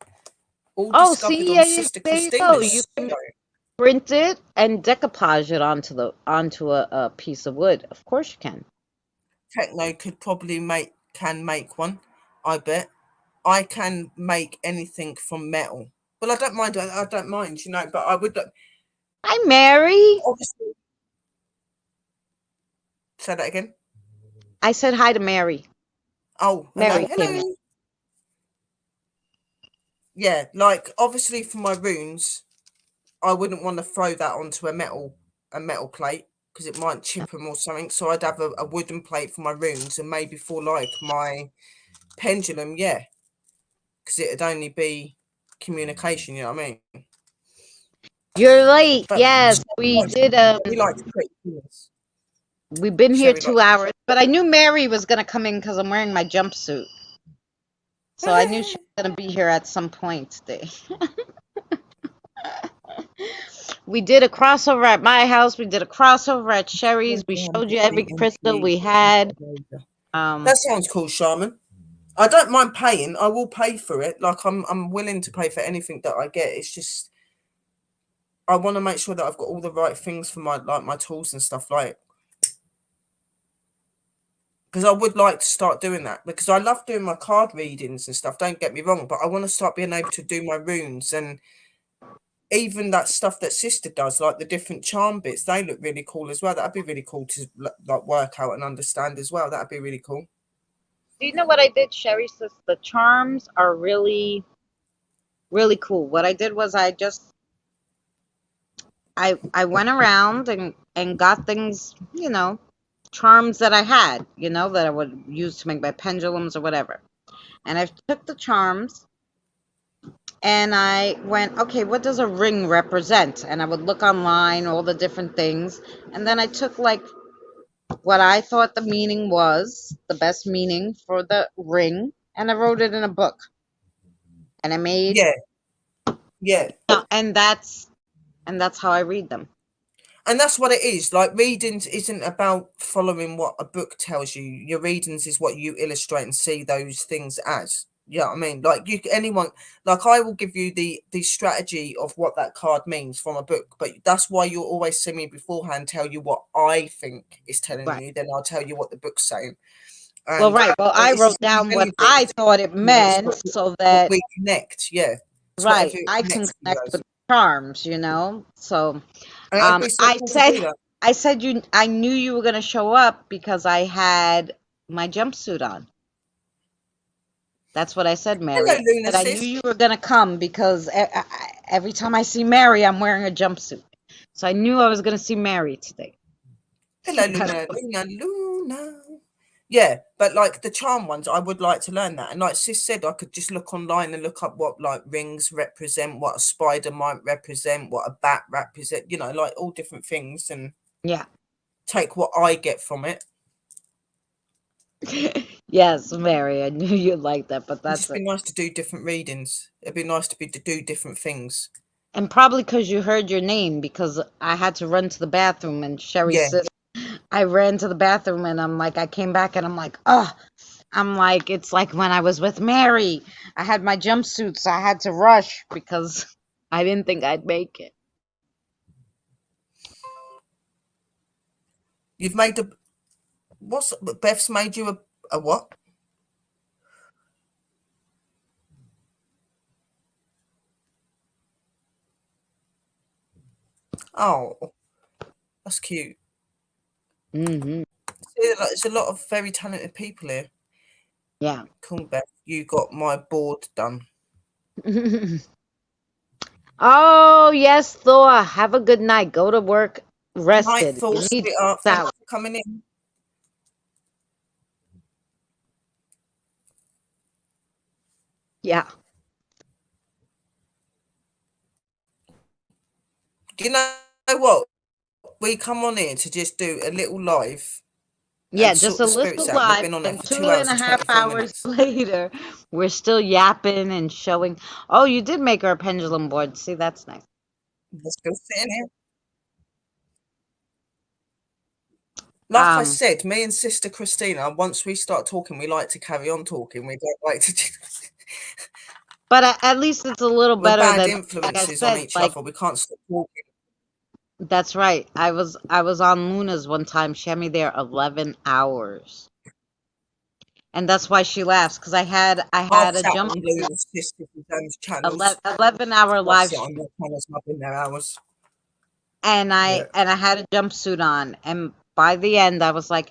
All Oh, discovered see, on yeah, Sister there you go. You Christina's. can print it and decoupage it onto a piece of wood. Of course you can. Techno could probably make one. I bet. I can make anything from metal. Well, I don't mind. I don't mind, you know. But I would Hi, Mary. obviously say that again. I said hi to Mary. Oh, Mary hello, came in. hello. Yeah, like obviously for my runes, I wouldn't want to throw that onto a metal plate because it might chip them or something. So I'd have a wooden plate for my runes, and maybe for like my pendulum, yeah, because it'd only be communication. You know what I mean? You're late. But Yes, we did. we like to create things. We've been here Sherry 2 likes- hours, but I knew Mary was gonna come in because I'm wearing my jumpsuit. So I knew she was gonna be here at some point today. We did a crossover at my house. We did a crossover at Sherry's. We showed you every crystal we had. That sounds cool, Shaman. I don't mind paying. I will pay for it. Like I'm willing to pay for anything that I get. It's just I want to make sure that I've got all the right things for my tools and stuff, like, because I would like to start doing that because I love doing my card readings and stuff. Don't get me wrong, but I want to start being able to do my runes and even that stuff that Sister does, like the different charm bits. They look really cool as well. That'd be really cool to like work out and understand as well. That'd be really cool. Do you know what I did? Sherry says the charms are really, really cool. What I did was I went around and got things, charms that I had, that I would use to make my pendulums or whatever. And I took the charms and I went, okay, what does a ring represent? And I would look online, all the different things. And then I took like what I thought the meaning was, the best meaning for the ring, and I wrote it in a book. And I made Yeah. and that's how I read them. And that's what it is. Like readings isn't about following what a book tells you. Your readings is what you illustrate and see those things as. You know what I mean? Like like I will give you the strategy of what that card means from a book, but that's why you'll always see me beforehand tell you what I think is telling you, then I'll tell you what the book's saying. And, well, I wrote down what I thought it meant so that we connect. Yeah. Right. I can connect with charms, So I said I knew you were going to show up because I had my jumpsuit on. That's what I said, Mary. Hello, Luna, I knew you were going to come because every time I see Mary, I'm wearing a jumpsuit. So I knew I was going to see Mary today. Hello, Luna. Yeah, but like the charm ones, I would like to learn that. And like Sis said, I could just look online and look up what like rings represent, what a spider might represent, what a bat represent, like all different things, and take what I get from it. Yes, Mary, I knew you'd like that, but it'd be nice to do different readings. It'd be nice to do different things. And probably because you heard your name, because I had to run to the bathroom, and Sherry said, I ran to the bathroom, and I'm like, I came back, and I'm like, it's like when I was with Mary. I had my jumpsuit, so I had to rush because I didn't think I'd make it. You've made Beth's made you a what? Oh, that's cute. Mm-hmm. There's a lot of very talented people here. Yeah. Cool, Beth. You got my board done. Oh, yes, Thor. Have a good night. Go to work rested. Thor, sweetheart. Thanks for coming in. Yeah. You know what? We come on here to just do a little live. Yeah, just a little live. And 2.5 hours later, we're still yapping and showing. Oh, you did make her a pendulum board. See, that's nice. We're still sitting here. Like I Um, said, me and Sister Christina, once we start talking, we like to carry on talking. We don't like to. but at least it's a little We're better bad than, like I influences on said, each like other. We can't stop talking. that's right. I was on Luna's one time. She had me there 11 hours. And that's why she laughs, because I I've had a sat jump on Luna's Sister Suzanne's 11, channels. 11-hour I live sit stream, on their channels and I've been there hours. and Yeah. I had a jumpsuit on, and by the end I was like,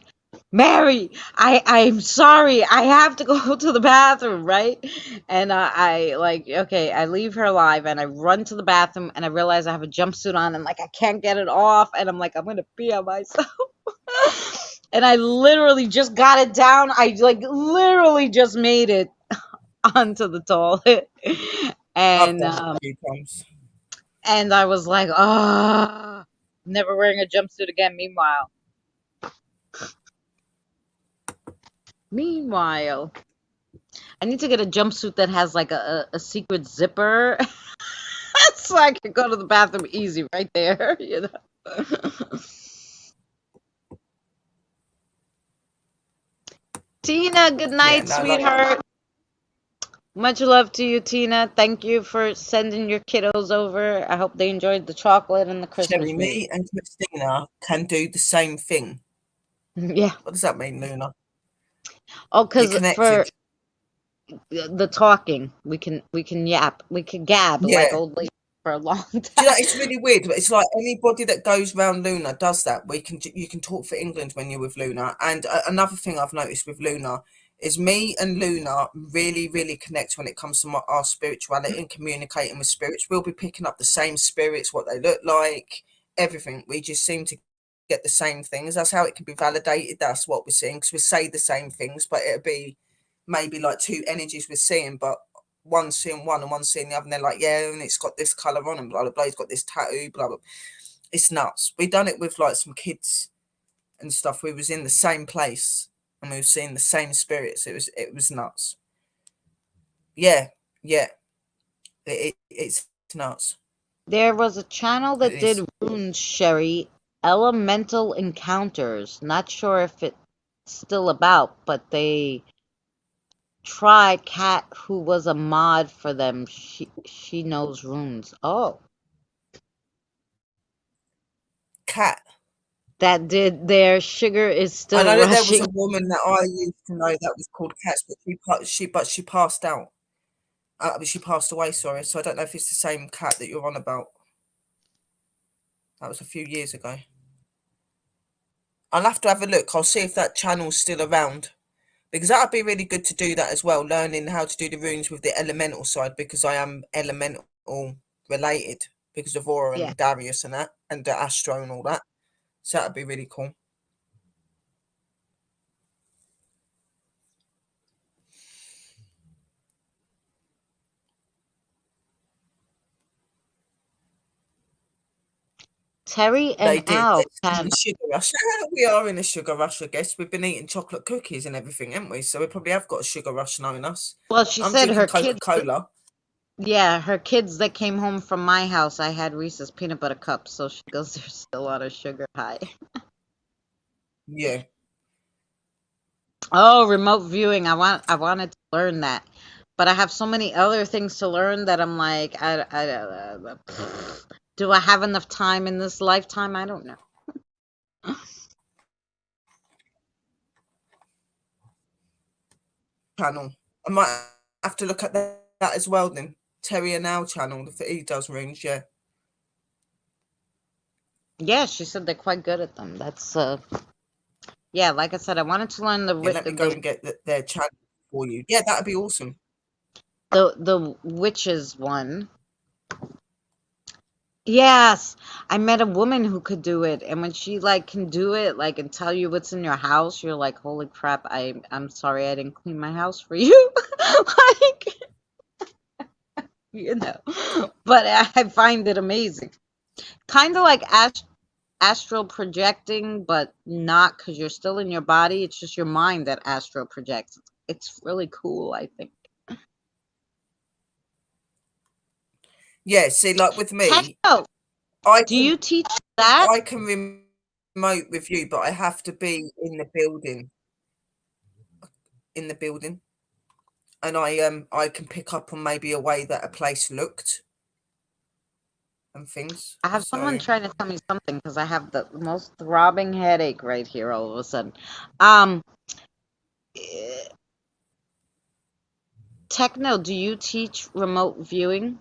Mary, I'm sorry, I have to go to the bathroom, right? And I like, okay, I leave her live and I run to the bathroom and I realize I have a jumpsuit on and like I can't get it off, and I'm like, I'm gonna pee on myself. And I literally just got it down. I like literally just made it onto the toilet. I've And done it a few times. and I was like, oh, never wearing a jumpsuit again. Meanwhile, I need to get a jumpsuit that has like a secret zipper so I can go to the bathroom easy right there, you know. Tina, good Yeah, night, no, like sweetheart. Much love to you, Tina. Thank you for sending your kiddos over. I hope they enjoyed the chocolate and the Christmas Sherry, wreath. me and Christina can do the same thing. Yeah. What does that mean, Luna? Oh, You're because for connected. the talking, we can yap, we can gab like Yeah. old lady for a long Do you know, time. it's really weird, but it's like anybody that goes round Luna does that. You can talk for England when you're with Luna. And another thing I've noticed with Luna is me and Luna really, really connect when it comes to our spirituality and communicating with spirits. We'll be picking up the same spirits, what they look like, everything. We just seem to get the same things. That's how it can be validated. That's what we're seeing, because we say the same things, but it'll be maybe like two energies we're seeing, but one seeing one and one seeing the other, and they're like, yeah, and it's got this colour on, and blah blah blah. He's got this tattoo, blah blah. It's nuts. We done it with like some kids and stuff. We was in the same place and we were seeing the same spirits. It was nuts. Yeah, yeah. It's nuts. There was a channel It that is. did runes, Sherry, Elemental Encounters. Not sure if it's still about, but they tried Cat, who was a mod for them. She knows runes. Oh, Cat. that did their Sugar is I Still know that there was Rushing. a woman that I used to know that was called Cats, but she passed out. But she passed away. Sorry, so I don't know if it's the same Cat that you're on about. That was a few years ago. I'll have to have a look. I'll see if that channel's still around, because that would be really good to do that as well. Learning how to do the runes with the elemental side, because I am elemental related because of Aura Yeah. and Darius and that, and the Astro and all that. So that'd be really cool. Terry They and did. Al It's can. a sugar rush. We are in a sugar rush, I guess. We've been eating chocolate cookies and everything, haven't we? So we probably have got a sugar rush knowing us. Well, she I'm said drinking her kids. Coca-Cola. Yeah, her kids that came home from my house, I had Reese's peanut butter cups, so she goes, they're still on a sugar high. Yeah. Oh, remote viewing. I wanted to learn that. But I have so many other things to learn that I'm like, do I have enough time in this lifetime? I don't know. Channel. I might have to look at that as well then. Terry and Al channel, if he does runes, yeah. Yeah, she said they're quite good at them. That's yeah, like I said, I wanted to learn Yeah, let me go and get their channel for you. Yeah, that'd be awesome. the witches one. Yes, I met a woman who could do it, and when she like can do it, like and tell you what's in your house, you're like, holy crap! I'm sorry I didn't clean my house for you, like you know. But I find it amazing, kind of like astral projecting, but not because you're still in your body. It's just your mind that astral projects. It's really cool, I think. Yeah, see, like with me, Tesho, I Do can you teach that? I can remote review, but I have to be in the building. In the building, and I can pick up on maybe a way that a place looked and things. I have someone So trying to tell me something because I have the most throbbing headache right here all of a sudden. Um, eh, Techno, do you teach remote viewing?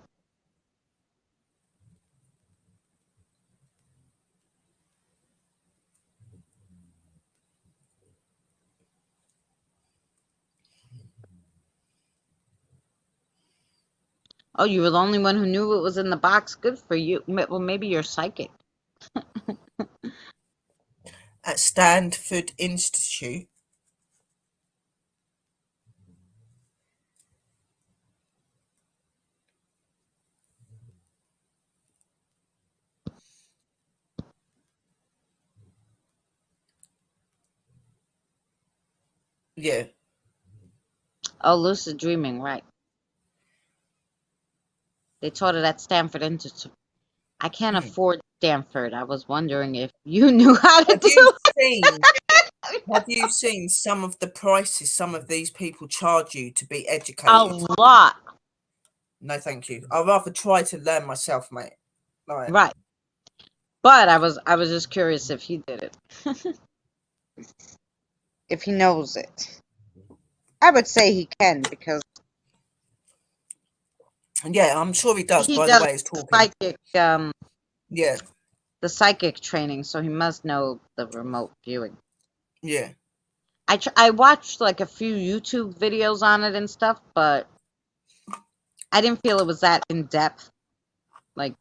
Oh, you were the only one who knew it was in the box. Good for you. Well, maybe you're psychic. at Stanford Institute, yeah, Oh, lucid dreaming, right. They taught it at Stanford Institute. I can't mm. afford Stanford. I was wondering if you knew how to Have do you it. seen? Have you seen some of the prices some of these people charge you to be A educated? lot. No, thank you. I'd rather try to learn myself, mate. Like, Right. But I was just curious if he did it. If he knows it. I would say he can because yeah, I'm sure he does. he By the does way, he's talking. Yeah, the psychic training, so he must know the remote viewing. yeah. I watched like a few YouTube videos on it and stuff, but I didn't feel it was that in depth, like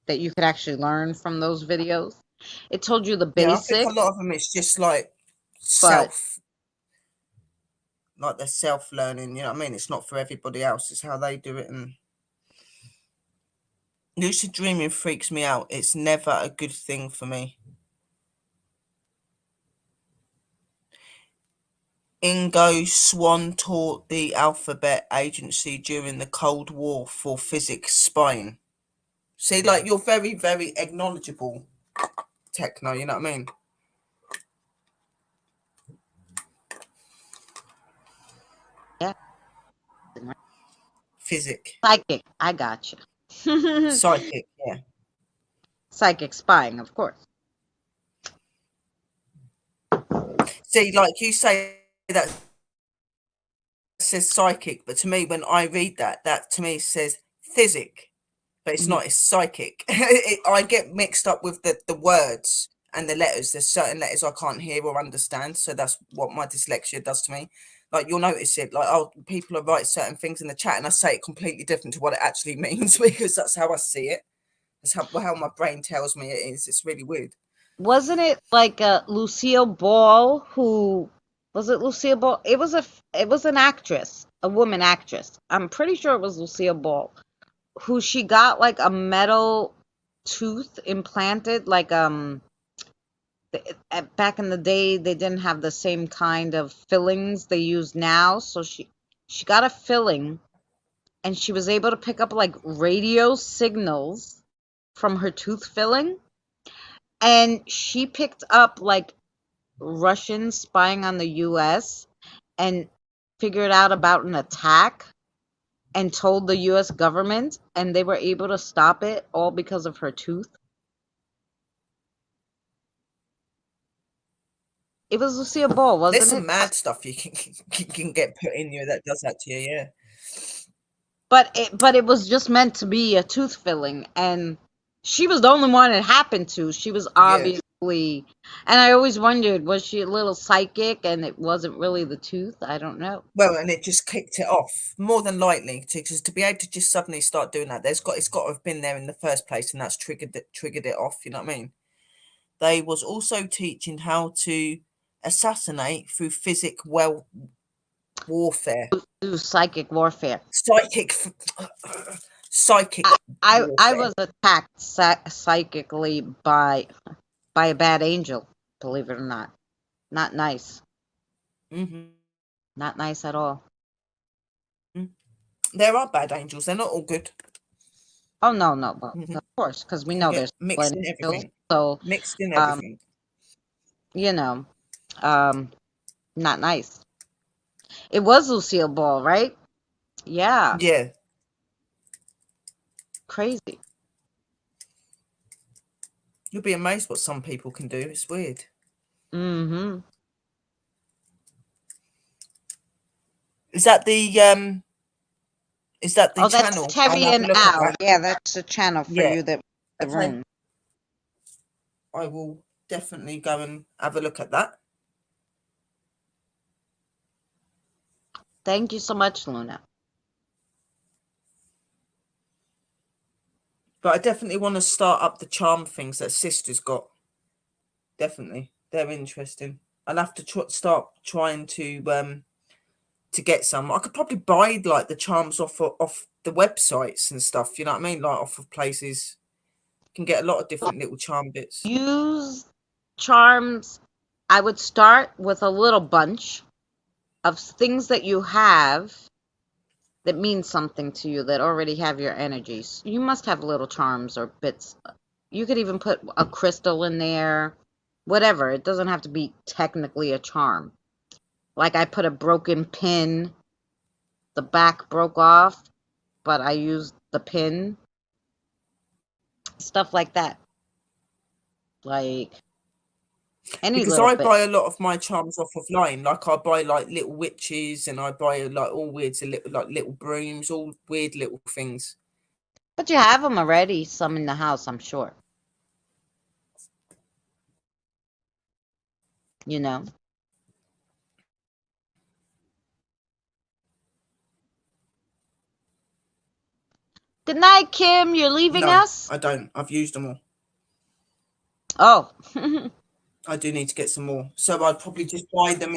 that you could actually learn from those videos. It told you the Yeah, I think a basic, lot of them it's just like but like they're self learning. You know what I mean? It's not for everybody else. It's how they do it. And lucid dreaming freaks me out. It's never a good thing for me. Ingo Swann taught the Alphabet Agency during the Cold War for physics spying. See, like you're very, very acknowledgeable, Techno. You know what I mean? yeah, Physic, psychic. I got you. psychic. Yeah. Psychic spying, of course. See, like you say that says psychic, but to me, when I read that, that to me says physic, but it's not. It's psychic. I get mixed up with the words and the letters. There's certain letters I can't hear or understand, so that's what my dyslexia does to me. Like you'll notice it. Like oh, people are write certain things in the chat, and I say it completely different to what it actually means because that's how I see it. That's how my brain tells me it is. It's really weird. Wasn't it like Lucille Ball who was it Lucille Ball? It was an actress, a woman actress. I'm pretty sure it was Lucille Ball who she got like a metal tooth implanted like back in the day they didn't have the same kind of fillings they use now, so she got a filling and she was able to pick up like radio signals from her tooth filling, and she picked up like Russians spying on the US and figured out about an attack and told the US government, and they were able to stop it all because of her tooth. It was Lucille Ball, There's wasn't some it? mad stuff you can get put in you that does that to you. Yeah. But it was just meant to be a tooth filling, and she was the only one it happened to. She was Yeah. obviously, and I always wondered, was she a little psychic and it wasn't really the tooth? I don't know. Well, and it just kicked it off more than likely to be able to just suddenly start doing that. It's got to have been there in the first place, and that's triggered it off. You know what I mean? They was also teaching how to assassinate through warfare, Through psychic warfare. psychic, psychic I warfare. was attacked psychically by a bad angel, believe it or not. Not nice. Mm-hmm. Not nice at all. There are bad angels. They're not all good. Oh no, no, well, Mhm. of course, because we Can know get there's mixed plenty in of pills. everything. So, Mixed in um, everything. you know, um, not nice. It was Lucille Ball, right? Yeah, Yeah. crazy. You'll be amazed what some people can do. It's weird. Mm-hmm. Is that the Oh, that's channel? I'll Terry have a and look at Al. that. Yeah, that's the channel for Yeah. you that the Okay. room. I will definitely go and have a look at that. Thank you so much, Luna. But I definitely want to start up the charm things that Sister's got. Definitely. They're interesting. I'll have to start trying to get some. I could probably buy like the charms off the websites and stuff, you know what I mean? Like off of places. You can get a lot of different little charm bits. Use charms. I would start with a little bunch of things that you have that mean something to you that already have your energies. You must have little charms or bits. You could even put a crystal in there, whatever. It doesn't have to be technically a charm. Like I put a broken pin, the back broke off, but I used the pin. Stuff like that. Like any Because little I bit. buy a lot of my charms off of line. Like I buy like little witches and I buy like all weird little like little brooms, all weird little things. But you have them already, some in the house, I'm sure. You know? Good night, Kim. You're leaving No, us? I don't. I've used them all. Oh. I do need to get some more. So I'd probably just buy them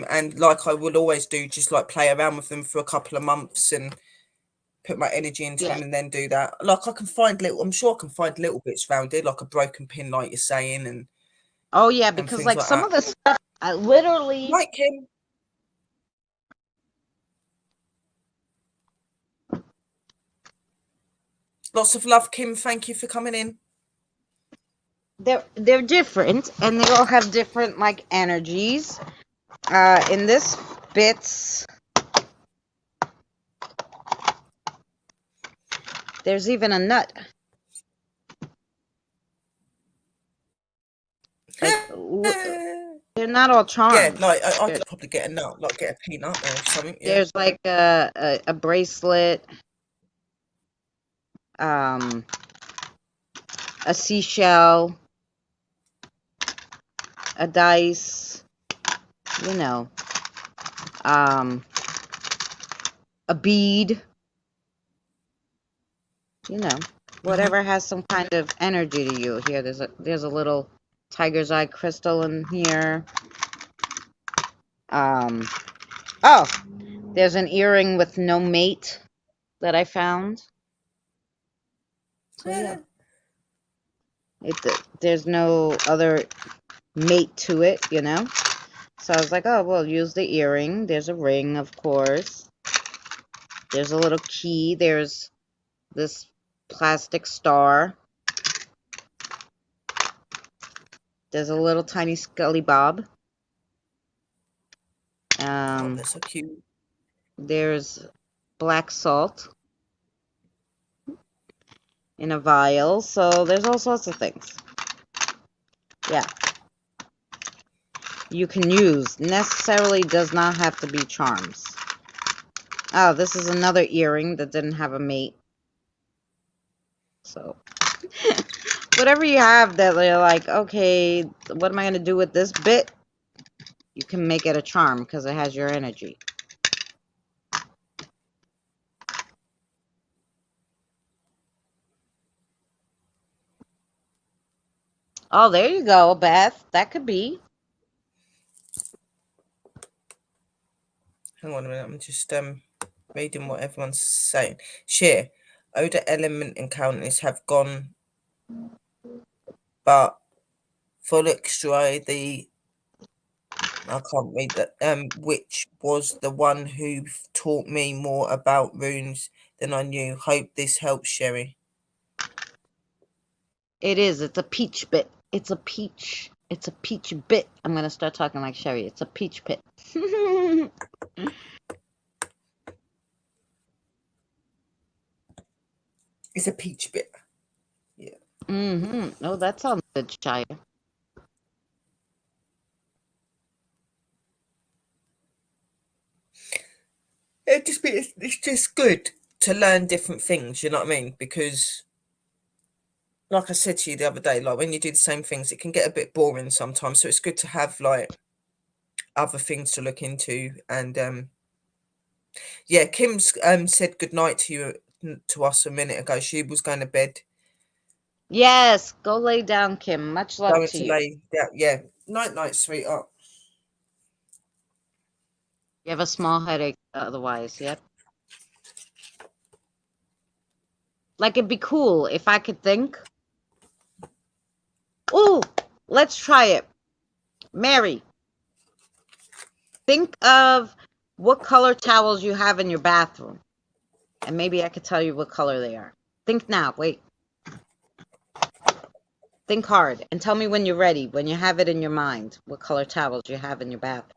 and like I would always do, just like play around with them for a couple of months and put my energy into Yeah. them and then do that. Like I'm sure I can find little bits around it, like a broken pin, like you're saying, and Oh, yeah, because things like like some that. of the stuff, I literally. Right, Kim. Lots of love, Kim. Thank you for coming in. They're different, and they all have different like energies. In this bits, there's even a nut. Like they're not all charms. Yeah, like I could probably get a nut, like get a peanut or something. Yeah. There's like a bracelet, a seashell, a dice, you know, a bead, you know, whatever has some kind of energy to you. Here, there's a little tiger's eye crystal in here. Oh, there's an earring with no mate that I found. So yeah, there's no other mate to it, you know. So I was like, oh, well, use the earring. There's a ring, of course. There's a little key. There's this plastic star. There's a little tiny Scully Bob. Oh, that's so cute. There's black salt in a vial. So there's all sorts of things. Yeah. You can use. Necessarily does not have to be charms. Oh, this is another earring that didn't have a mate. So, whatever you have that you're like, okay, what am I going to do with this bit? You can make it a charm because it has your energy. Oh, there you go, Beth. That could be. Hang on a minute. I'm just reading what everyone's saying. Share. Odor element encounters have gone, but Folixroy, I can't read that. Which was the one who taught me more about runes than I knew. Hope this helps, Sherry. It is. It's a peach bit. It's a peach. It's a peach bit. I'm going to start talking like Sherry. It's a peach pit. It's a peach bit. Yeah. Mm-hmm. Oh, that sounds good, Shire. It's just good to learn different things, you know what I mean? Because like I said to you the other day, like when you do the same things, it can get a bit boring sometimes. So it's good to have like other things to look into. And yeah, Kim's said good night to us a minute ago. She was going to bed. Yes, go lay down, Kim. Much love Going to to you. lay down. Yeah. Night, sweetheart. You have a small headache otherwise, yep. Like, it'd be cool if I could think. Ooh, let's try it. Mary, think of what color towels you have in your bathroom. And maybe I could tell you what color they are. Think now. Wait. Think hard and tell me when you're ready, when you have it in your mind, what color towels you have in your bathroom.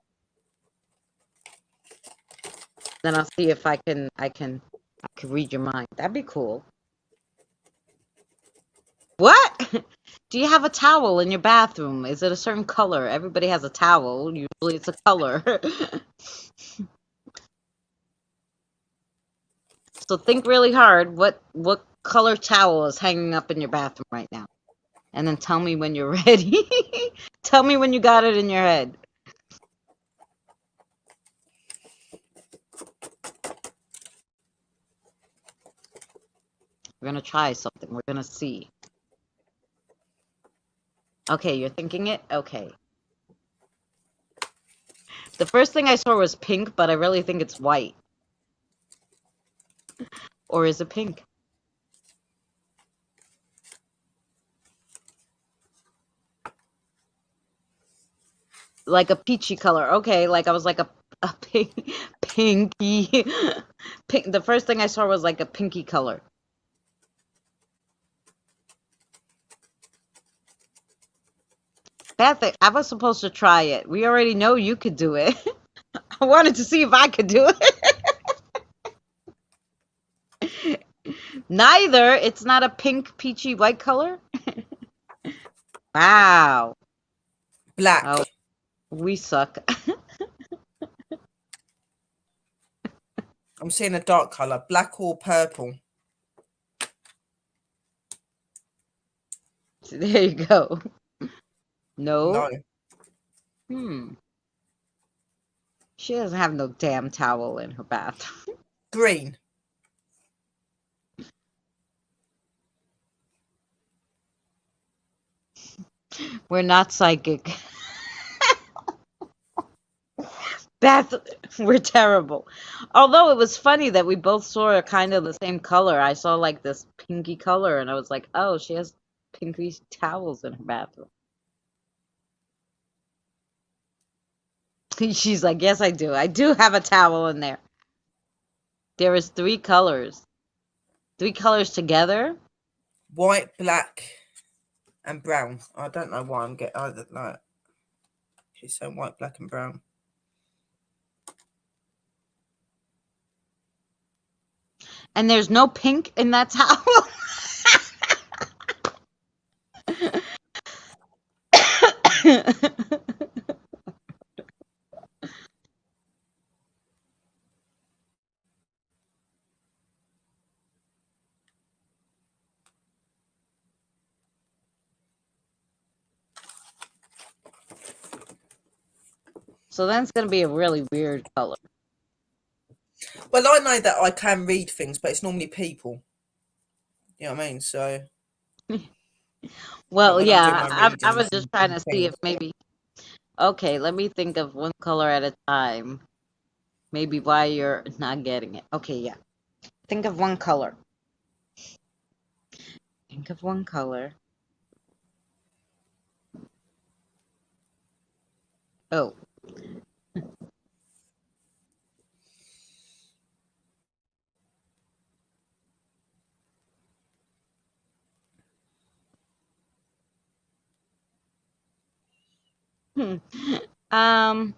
Then I'll see if I can read your mind. That'd be cool. What? Do you have a towel in your bathroom? Is it a certain color? Everybody has a towel. Usually it's a color. So think really hard. What color towel is hanging up in your bathroom right now? And then tell me when you're ready. Tell me when you got it in your head. We're going to try something. We're going to see. Okay, you're thinking it? Okay. The first thing I saw was pink, but I really think it's white. Or is it pink? Like a peachy color. Okay, like I was like a pinky. Pink. The first thing I saw was like a pinky color. Beth, I was supposed to try it. We already know you could do it. I wanted to see if I could do it. Neither. It's not a pink, peachy, white color. Wow. Black. Oh, we suck. I'm seeing a dark color, black or purple. There you go. No. She doesn't have no damn towel in her bathroom. Green. We're not psychic. Beth, we're terrible. Although it was funny that we both saw kind of the same color. I saw like this pinky color and I was like, oh, she has pinky towels in her bathroom. She's like, yes, I do. I do have a towel in there. There is 3 colors. 3 colors together? White, black, and brown. I don't know why I'm getting either like. She's saying white, black, and brown. And there's no pink in that towel? So then it's going to be a really weird color. Well, I know that I can read things, but it's normally people. You know what I mean? So. Well, like yeah, I was just trying to see things. if maybe. Okay, let me think of one color at a time. Maybe why you're not getting it. Okay, yeah. Think of one color. Think of one color. Oh. um,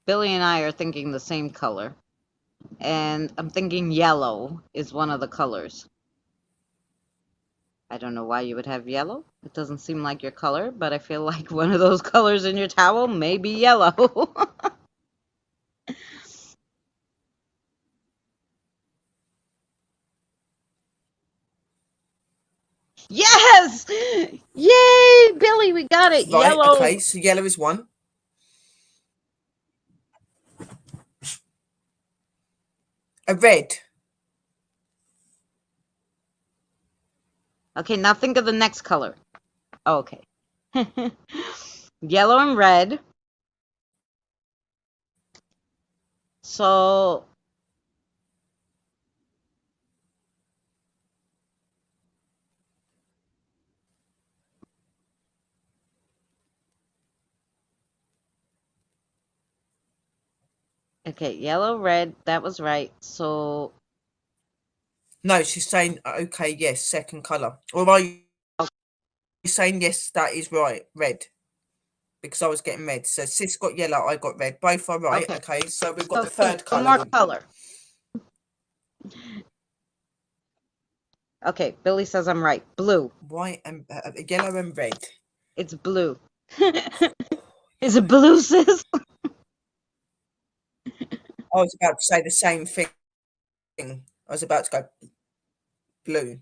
Billy and I are thinking the same color, and I'm thinking yellow is one of the colors. I don't know why you would have yellow. It doesn't seem like your color, but I feel like one of those colors in your towel may be yellow. Yes! Yay, Billy, we got it. Right, Yellow. okay, so yellow is one. A red. Okay, now think of the next color. Oh, okay. Yellow and red. So, okay, yellow, red. That was right. So, No, she's saying, okay, yes, second colour. Or are you saying, yes, that is right, red? Because I was getting red. So sis got yellow, I got red. Both are right. okay. Okay, so we've got So the third one colour more then. color. Okay, Billy says I'm right. Blue. White and yellow and red. It's blue. Is it blue, sis? I was about to say the same thing. I was about to go blue.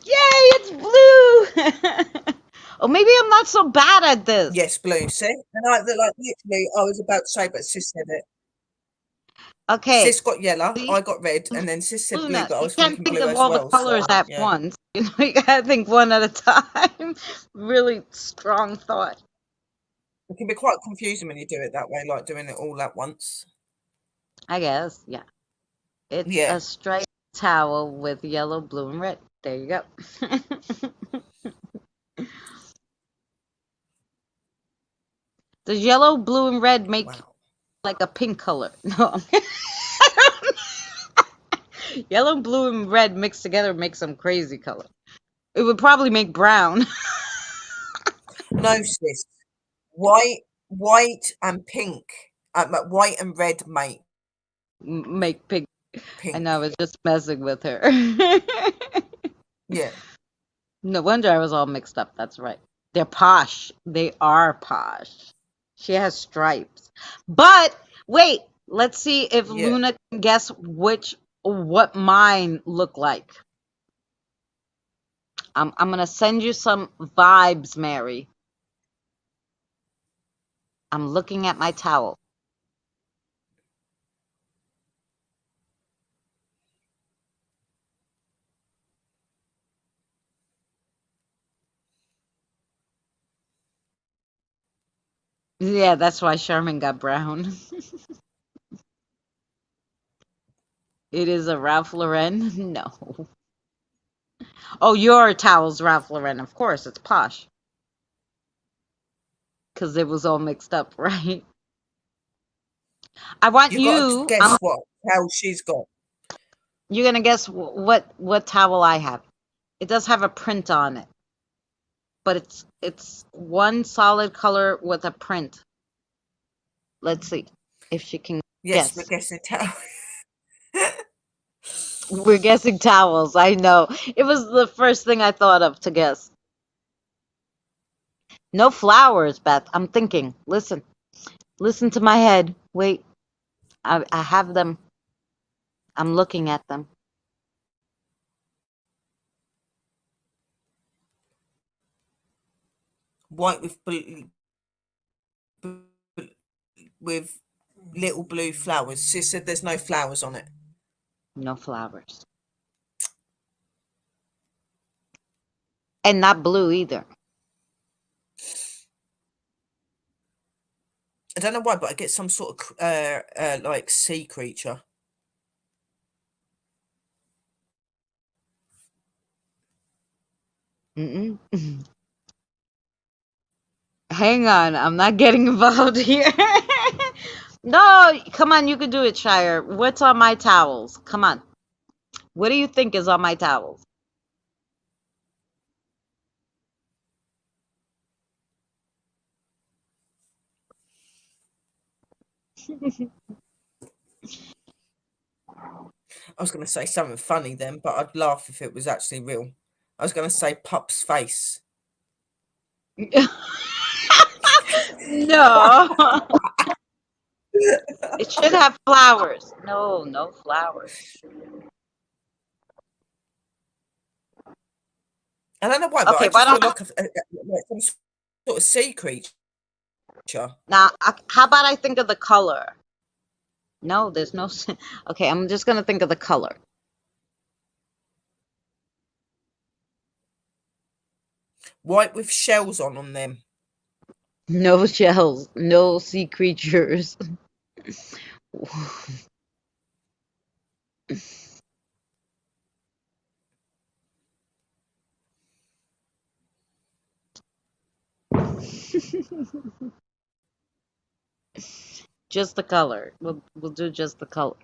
Yay, it's blue! Oh, maybe I'm not so bad at this. Yes, blue. See? And like literally, I was about to say, but sis said it. Okay, Sis got yellow, see? I got red, and then sis said blue, Luna, but I you was can't thinking think blue of as all the well. colors So at yeah. once. You gotta think one at a time. Really strong thought. It can be quite confusing when you do it that way, like doing it all at once. I guess, yeah. It's Yeah. a striped towel with yellow, blue, and red. There you go. Does yellow, blue, and red make Wow. like a pink color? No. Yellow, blue, and red mixed together makes some crazy color. It would probably make brown. No, sis. White and pink. But white and red make Make pink. I know, I pink. was just messing with her. Yeah. No wonder I was all mixed up. That's right. They're posh. They are posh. She has stripes. But wait, let's see if Yeah. Luna can guess what mine look like. I'm gonna send you some vibes, Mary. I'm looking at my towel. Yeah, that's why Charmin got brown. It is a Ralph Lauren? No. Oh, your towel's Ralph Lauren. Of course, it's posh. Because it was all mixed up, right? I want You got to you. guess what how she's got. You're gonna guess what towel I have. It does have a print on it, but it's one solid color with a print. Let's see if she can Yes, we're guess. guessing how. We're guessing towels. I know. It was the first thing I thought of to guess. No flowers, Beth. I'm thinking. Listen. Listen to my head. Wait. I have them. I'm looking at them. White with blue, with little blue flowers. Sis said there's no flowers on it. No flowers. And not blue either. I don't know why, but I get some sort of like sea creature. Mm-mm. Hang on, I'm not getting involved here. No, come on, you can do it, Shire. What's on my towels? Come on. What do you think is on my towels? I was going to say something funny then, but I'd laugh if it was actually real. I was going to say Pup's face. No. It should have flowers. No, no flowers. I don't know why, but Okay, I why just feel don't like some sort of sea creature. now? How about I think of the color? No, there's no. Okay, I'm just gonna think of the color. White with shells on them. No shells, no sea creatures. Just the color. We'll do just the color.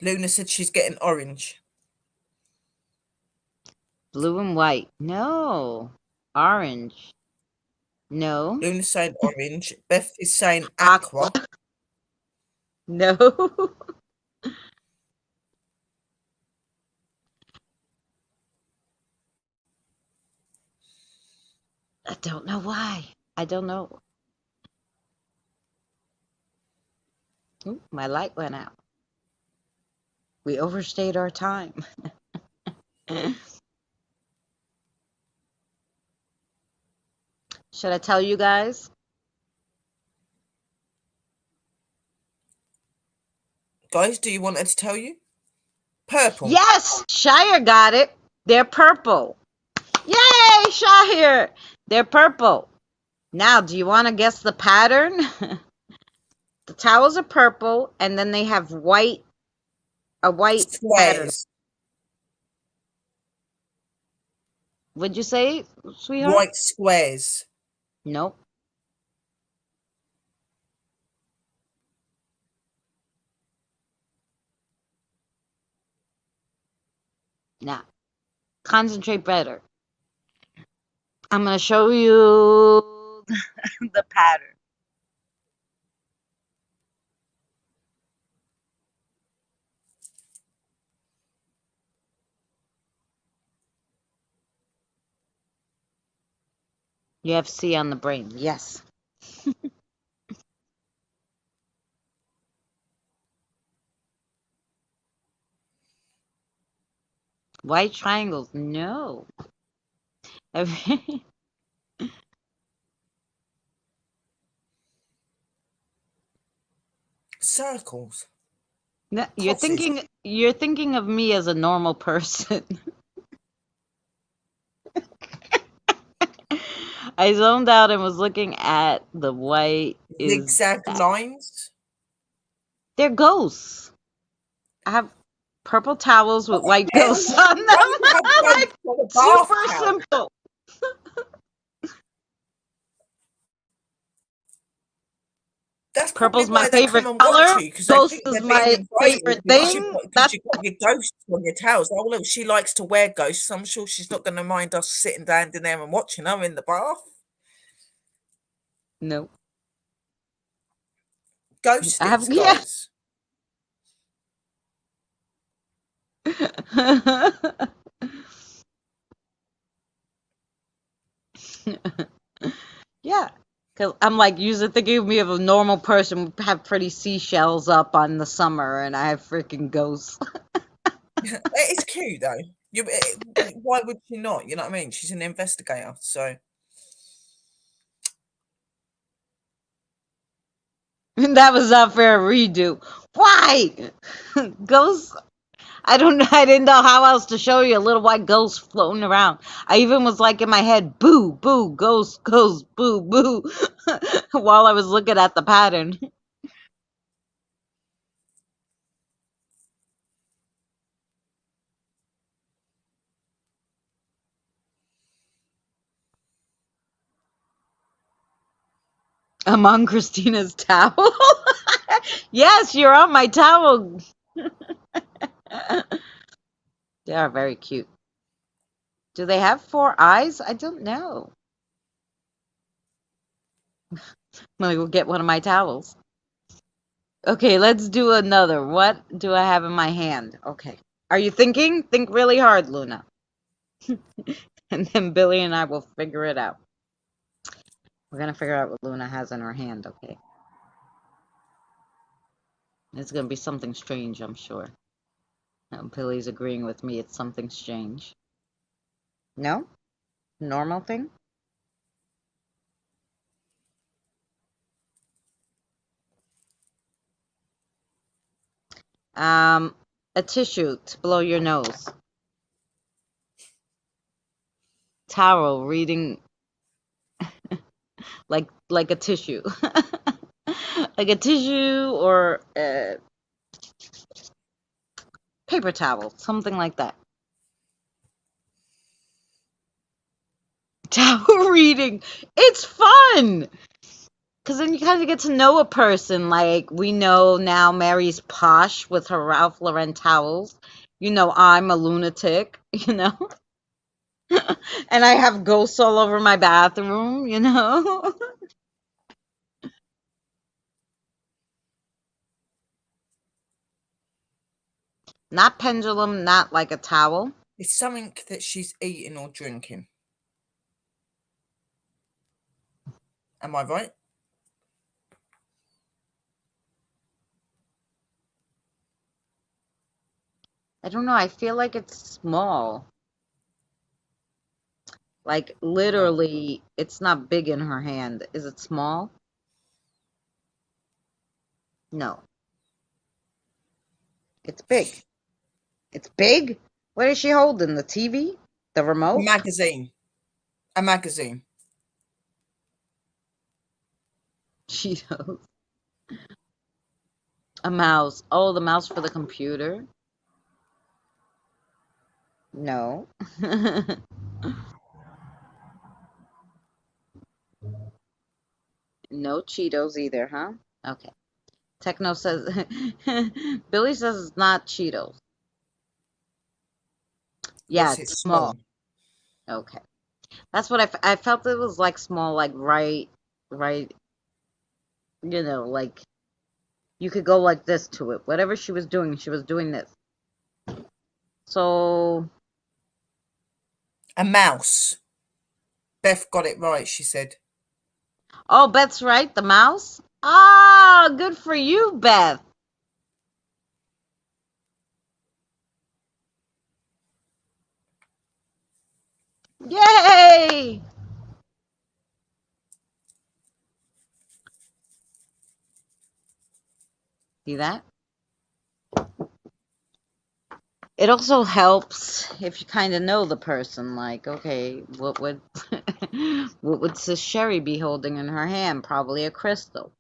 Luna said she's getting orange. Blue and white. No. Orange. No. Luna's saying orange. Beth is saying aqua. No. I don't know why. I don't know. Ooh, my light went out. We overstayed our time. Should I tell you guys? Guys, do you want her to tell you? Purple. Yes! Shire got it. They're purple. Yay, Shire! They're purple. Now, do you want to guess the pattern? The towels are purple, and then they have a white pattern. Squares. What'd you say, sweetheart? White squares. Nope. Now, concentrate better. I'm going to show you the pattern. You have C on the brain. Yes. White triangles. No. Circles. No, you're thinking of me as a normal person. I zoned out and was looking at the white Zigzag lines. They're ghosts. I have purple towels with white ghosts on them. Like, super simple. That's purple's my favorite color. Ghost is my favorite thing. That's you got your ghosts on your towels. Oh look, she likes to wear ghosts. I'm sure she's not going to mind us sitting down in there and watching her in the bath. No. Ghosts, guys. Yeah, because I'm like usually thinking of me of a normal person, have pretty seashells up on the summer, and I have freaking ghosts. It's cute though. Why would she not? You know what I mean? She's an investigator, so. That was not fair redo. Why? Ghosts. I didn't know how else to show you a little white ghost floating around. I even was like in my head, boo, boo, ghost, ghost, boo, boo, while I was looking at the pattern. I'm on Christina's towel. Yes, you're on my towel. They are very cute. Do they have 4 eyes? I don't know. I'm gonna go get one of my towels. Okay, let's do another. What do I have in my hand? Okay. Are you thinking? Think really hard, Luna. And then Billy and I will figure it out. We're gonna figure out what Luna has in her hand, okay? It's gonna be something strange, I'm sure. Billy's agreeing with me. It's something strange. No? Normal thing? A tissue to blow your nose. Towel reading like a tissue. Like a tissue or a paper towel, something like that. Towel reading. It's fun. Because then you kind of get to know a person. Like, we know now Mary's posh with her Ralph Lauren towels. You know, I'm a lunatic, you know? And I have ghosts all over my bathroom, you know? Not pendulum, not like a towel. It's something that she's eating or drinking. Am I right? I don't know. I feel like it's small. Like, literally, it's not big in her hand. Is it small? No. It's big. It's big? What is she holding? The TV? The A remote? magazine. A magazine. Cheetos. A mouse. Oh, the mouse for the computer? No. No Cheetos either, huh? Okay. Techno says, Billy says it's not Cheetos. Yeah, Yes, it's it's small. small. Okay. That's what I felt it was like small, like right, you know, like you could go like this to it. Whatever she was doing this. So, A mouse. Beth got it right, she said. oh, Beth's right, the mouse? Ah, good for you, Beth. Yay! See that? It also helps if you kind of know the person. Like, okay, what would what would Sis Sherry be holding in her hand? Probably a crystal.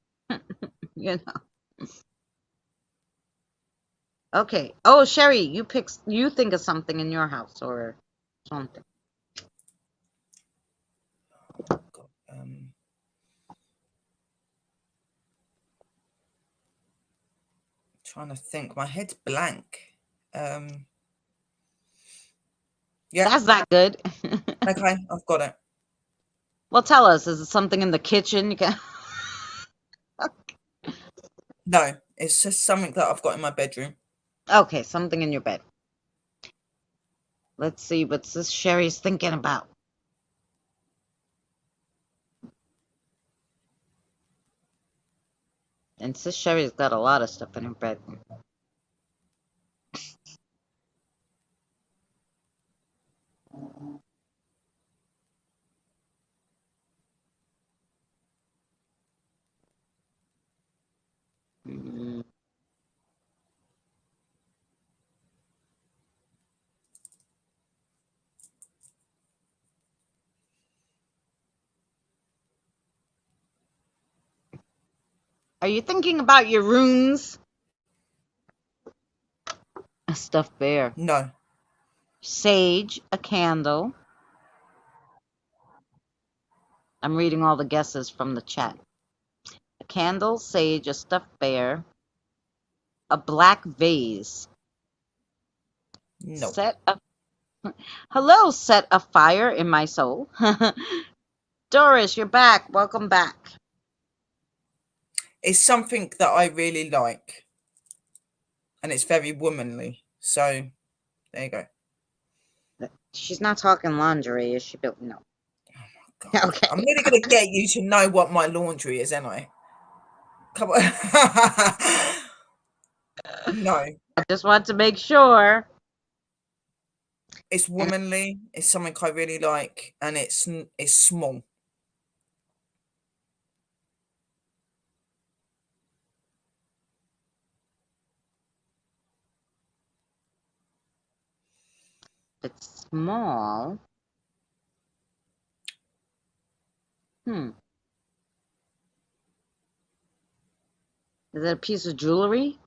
You know. Okay. Oh, Sherry, you think of something in your house or something. Trying to think. My head's blank. Yeah. That's not good. Okay, I've got it. Well, tell us. Is it something in the kitchen? You can. No, it's just something that I've got in my bedroom. Okay, something in your bed. Let's see what Sis Sherry's thinking about. And Sis Sherry's got a lot of stuff in her bedroom. Mm. Are you thinking about your runes? A stuffed bear. No. Sage, a candle. I'm reading all the guesses from the chat. candle, sage, a stuffed bear, a black vase. No. Hello, set a fire in my soul. Doris, you're back. Welcome back. It's something that I really like. And it's very womanly. So there you go. She's not talking lingerie, is she? No. God. Okay. I'm really going to get you to know what my laundry is, ain't I? Come on. No. I just want to make sure. It's womanly. It's something I really like. And it's small. It's small. Is it a piece of jewelry?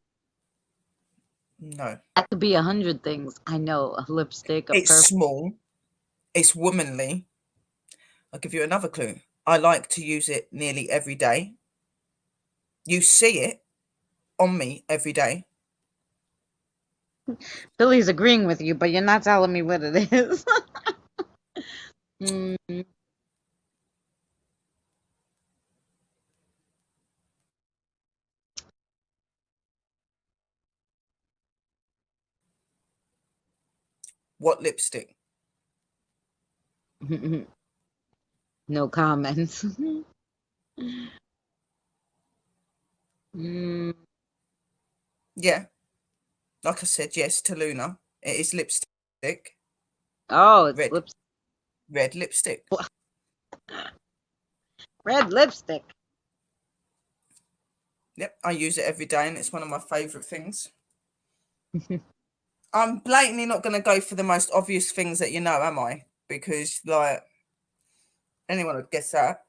No. That could be 100 things. I know. A lipstick, a It's perfume. small. It's womanly. I'll give you another clue. I like to use it nearly every day. You see it on me every day. Billy's agreeing with you, but you're not telling me what it is. What lipstick? No comments. Yeah. Like I said, yes, to Luna. It is lipstick. Oh, it's Red. lipstick. Red lipstick. Red lipstick. Yep, I use it every day and it's one of my favourite things. I'm blatantly not going to go for the most obvious things that you know, am I? Because, like, anyone would guess that.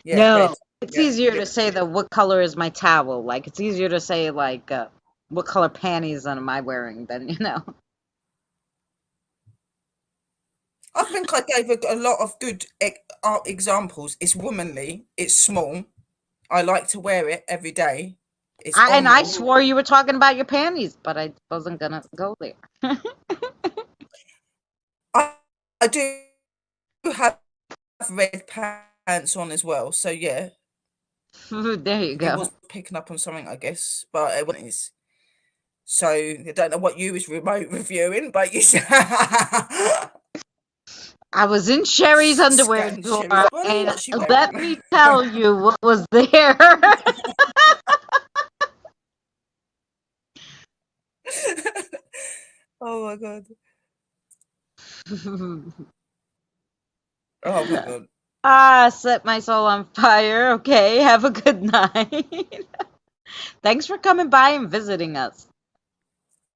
Yeah, No, red. it's Yeah, easier yeah. to say what color is my towel. Like, it's easier to say, like, what color panties am I wearing than, I think I gave a lot of good examples. It's womanly. It's small. I like to wear it every day. It's on I me. swore you were talking about your panties, but I wasn't gonna go there. I do have red pants on as well. So, yeah, There you it go. was picking up on something, I guess. But it wasn't. So, I don't know what you was remote reviewing, but you I was in Sherry's underwear Scan drawer, Sherry's body. and What's she wearing? let me tell you what was there. Oh my god. Oh my god. Set my soul on fire. Okay, have a good night. Thanks for coming by and visiting us.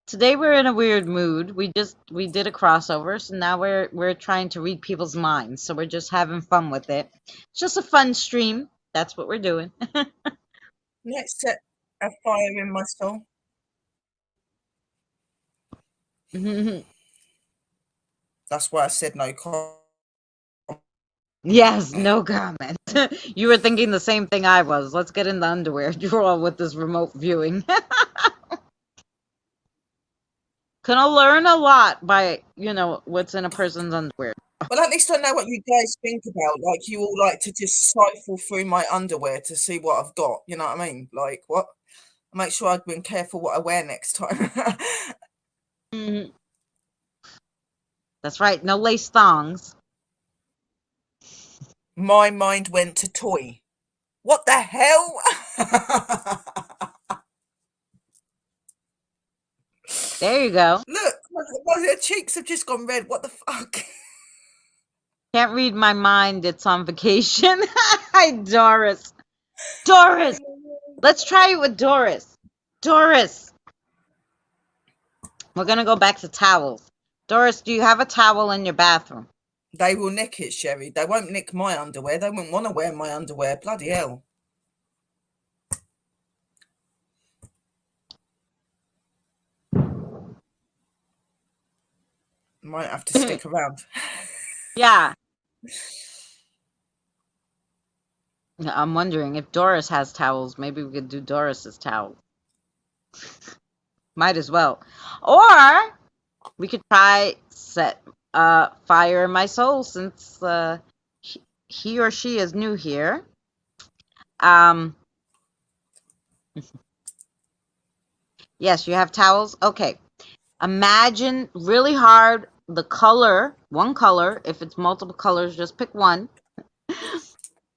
Today we're in a weird mood. We did a crossover, so now we're trying to read people's minds. So we're just having fun with it. It's just a fun stream. That's what we're doing. Let's set a fire in my soul. That's why I said no comment. Yes, no comment. You were thinking the same thing I was. Let's get in the underwear drawer with this remote viewing. Gonna learn a lot by, what's in a person's underwear. Well, at least I know what you guys think about. Like, you all like to just siphon through my underwear to see what I've got. You know what I mean? Like, what? Make sure I've been careful what I wear next time. That's right. No lace thongs. My mind went to toy. What the hell? There you go. Look, my cheeks have just gone red. What the fuck? Can't read my mind. It's on vacation. Hi, Doris. Doris! Let's try it with Doris. Doris! We're gonna go back to towels. Doris, do you have a towel in your bathroom? They will nick it, Sherry. They won't nick my underwear. They won't want to wear my underwear. Bloody hell. Might have to stick around. Yeah. I'm wondering if Doris has towels. Maybe we could do Doris's towel. Might as well. Or we could try set fire in my soul since he or she is new here. Um, yes, you have towels. Okay. Imagine really hard the color, one color. If it's multiple colors, just pick one.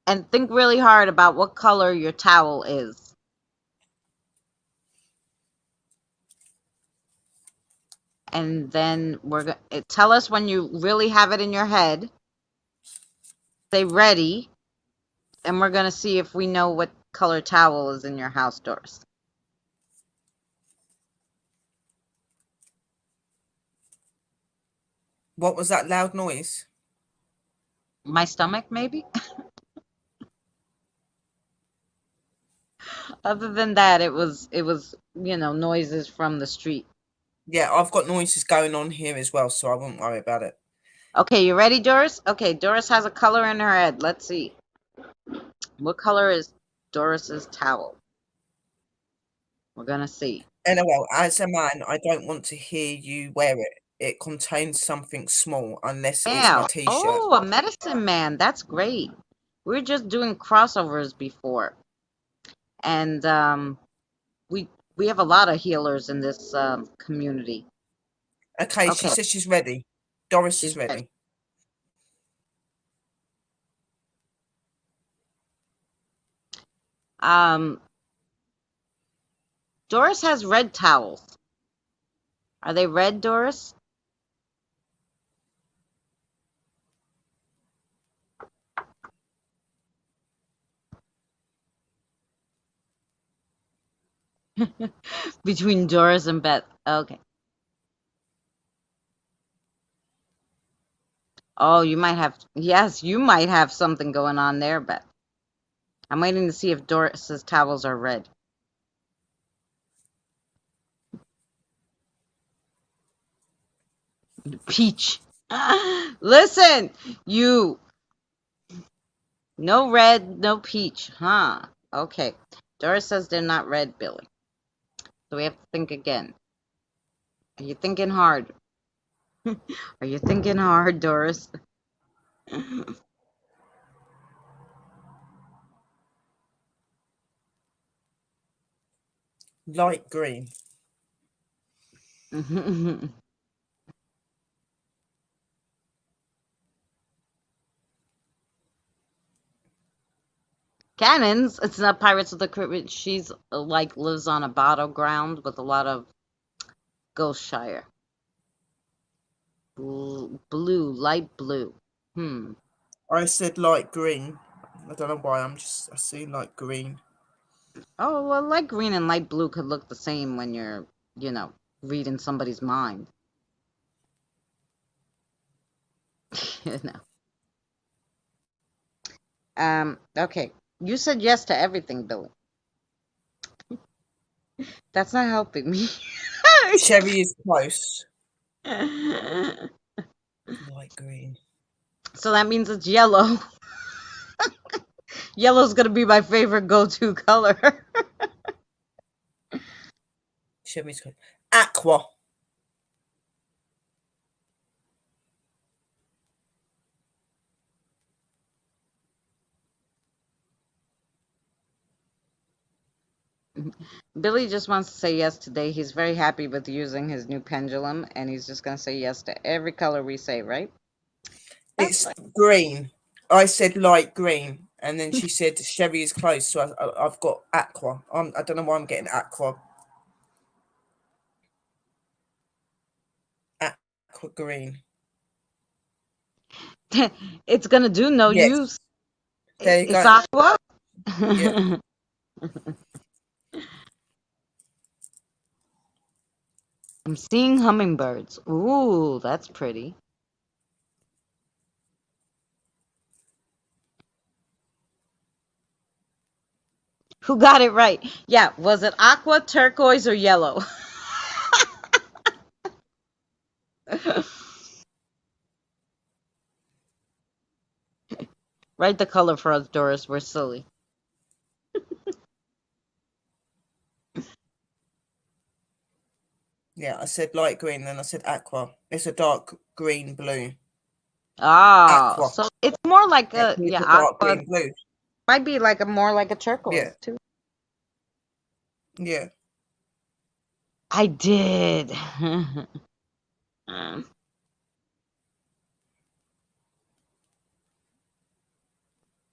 And think really hard about what color your towel is. And then we're going to tell us when you really have it in your head. Say ready. And we're going to see if we know what color towel is in your house, Doris. What was that loud noise? My stomach, maybe? Other than that, it was, noises from the street. Yeah, I've got noises going on here as well, so I wouldn't worry about it. Okay, you ready, Doris? Okay, Doris has a color in her head. Let's see. What color is Doris's towel? We're gonna see. Anyway, as a man, I don't want to hear you wear it. It contains something small, unless it's my Yeah. t-shirt. Oh, a medicine man. That's great. We were just doing crossovers before. And we have a lot of healers in this community. Okay, she says she's ready. Doris is ready. Doris has red towels. Are they red, Doris? Between Doris and Beth. Okay. Oh, you might have, yes, you might have something going on there, Beth. I'm waiting to see if Doris's towels are red. Peach. Listen, you. No red, no peach, huh? Okay. Doris says they're not red, Billy. So we have to think again. Are you thinking hard? Are you thinking hard, Doris? Light green. Cannons. It's not Pirates of the Caribbean. She's like lives on a battleground with a lot of Ghostshire. Blue, light blue. I said light green. I don't know why. I see light green. Oh, well, light green and light blue could look the same when you're, reading somebody's mind. Okay. You said yes to everything, Billy. That's not helping me. Sherry is close. Light green. So that means it's yellow. Yellow's gonna be my favorite go-to color. Sherry's close. Aqua. Billy just wants to say yes today. He's very happy with using his new pendulum, and he's just going to say yes to every color we say, right? It's green. I said light green, and then she said Sherry is close, so I've got aqua. I don't know why I'm getting aqua. Aqua green. It's going to do no use. There you it's go. Aqua. Yeah. I'm seeing hummingbirds. Ooh, that's pretty. Who got it right? Yeah, was it aqua, turquoise, or yellow? Write the color for us, Doris. We're silly. Yeah, I said light green, then I said aqua. It's a dark green blue. Oh, Aqua. so it's more like Yeah, a, it's yeah, a dark aqua green blue. might be like a more like a turquoise Yeah. too. Yeah. I did.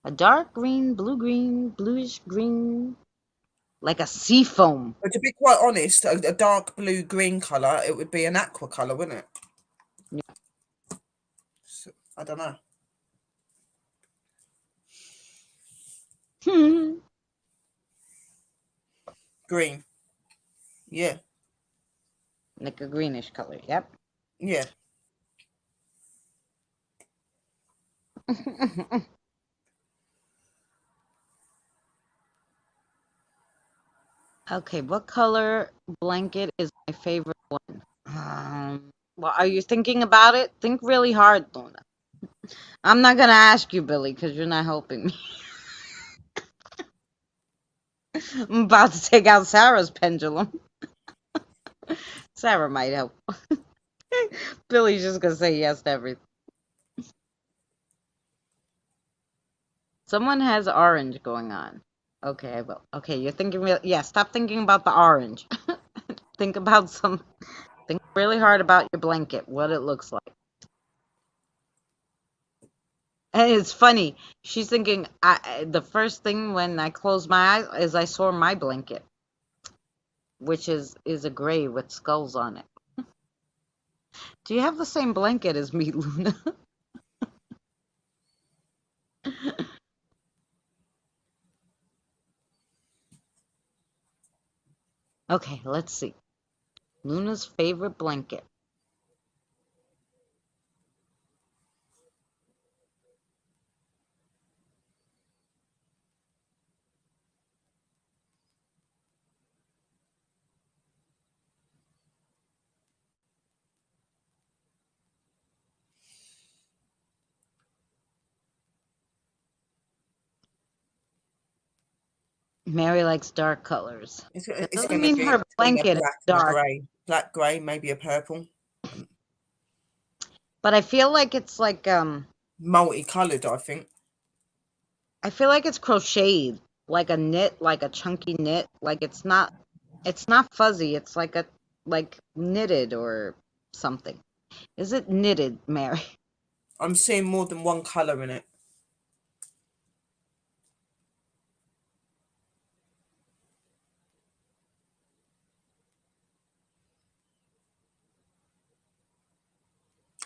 A dark green, bluish green, like a sea foam. But to be quite honest, a dark blue green colour, it would be an aqua colour, wouldn't it? Yeah. So, I don't know. Green. Yeah. Like a greenish color. Yep. Yeah. Okay, what color blanket is my favorite one? Well, are you thinking about it? Think really hard, Luna. I'm not gonna ask you, Billy, because you're not helping me. I'm about to take out Sarah's pendulum. Sarah might help. Billy's just gonna say yes to everything. Someone has orange going on. Okay, I will. Okay, you're thinking real. Yeah, stop thinking about the orange. Think about some. Think really hard about your blanket, what it looks like. And it's funny. She's thinking. The first thing when I closed my eyes is I saw my blanket, which is a gray with skulls on it. Do you have the same blanket as me, Luna? Okay, let's see. Luna's favorite blanket. Mary likes dark colors. That It's doesn't going to mean be her between a blanket is black and a dark, grey. Black, grey, maybe a purple. but I feel like it's like Multicoloured, I think. I feel like it's crocheted, like a knit, like a chunky knit. Like it's not fuzzy. It's like knitted or something. Is it knitted, Mary? I'm seeing more than one colour in it.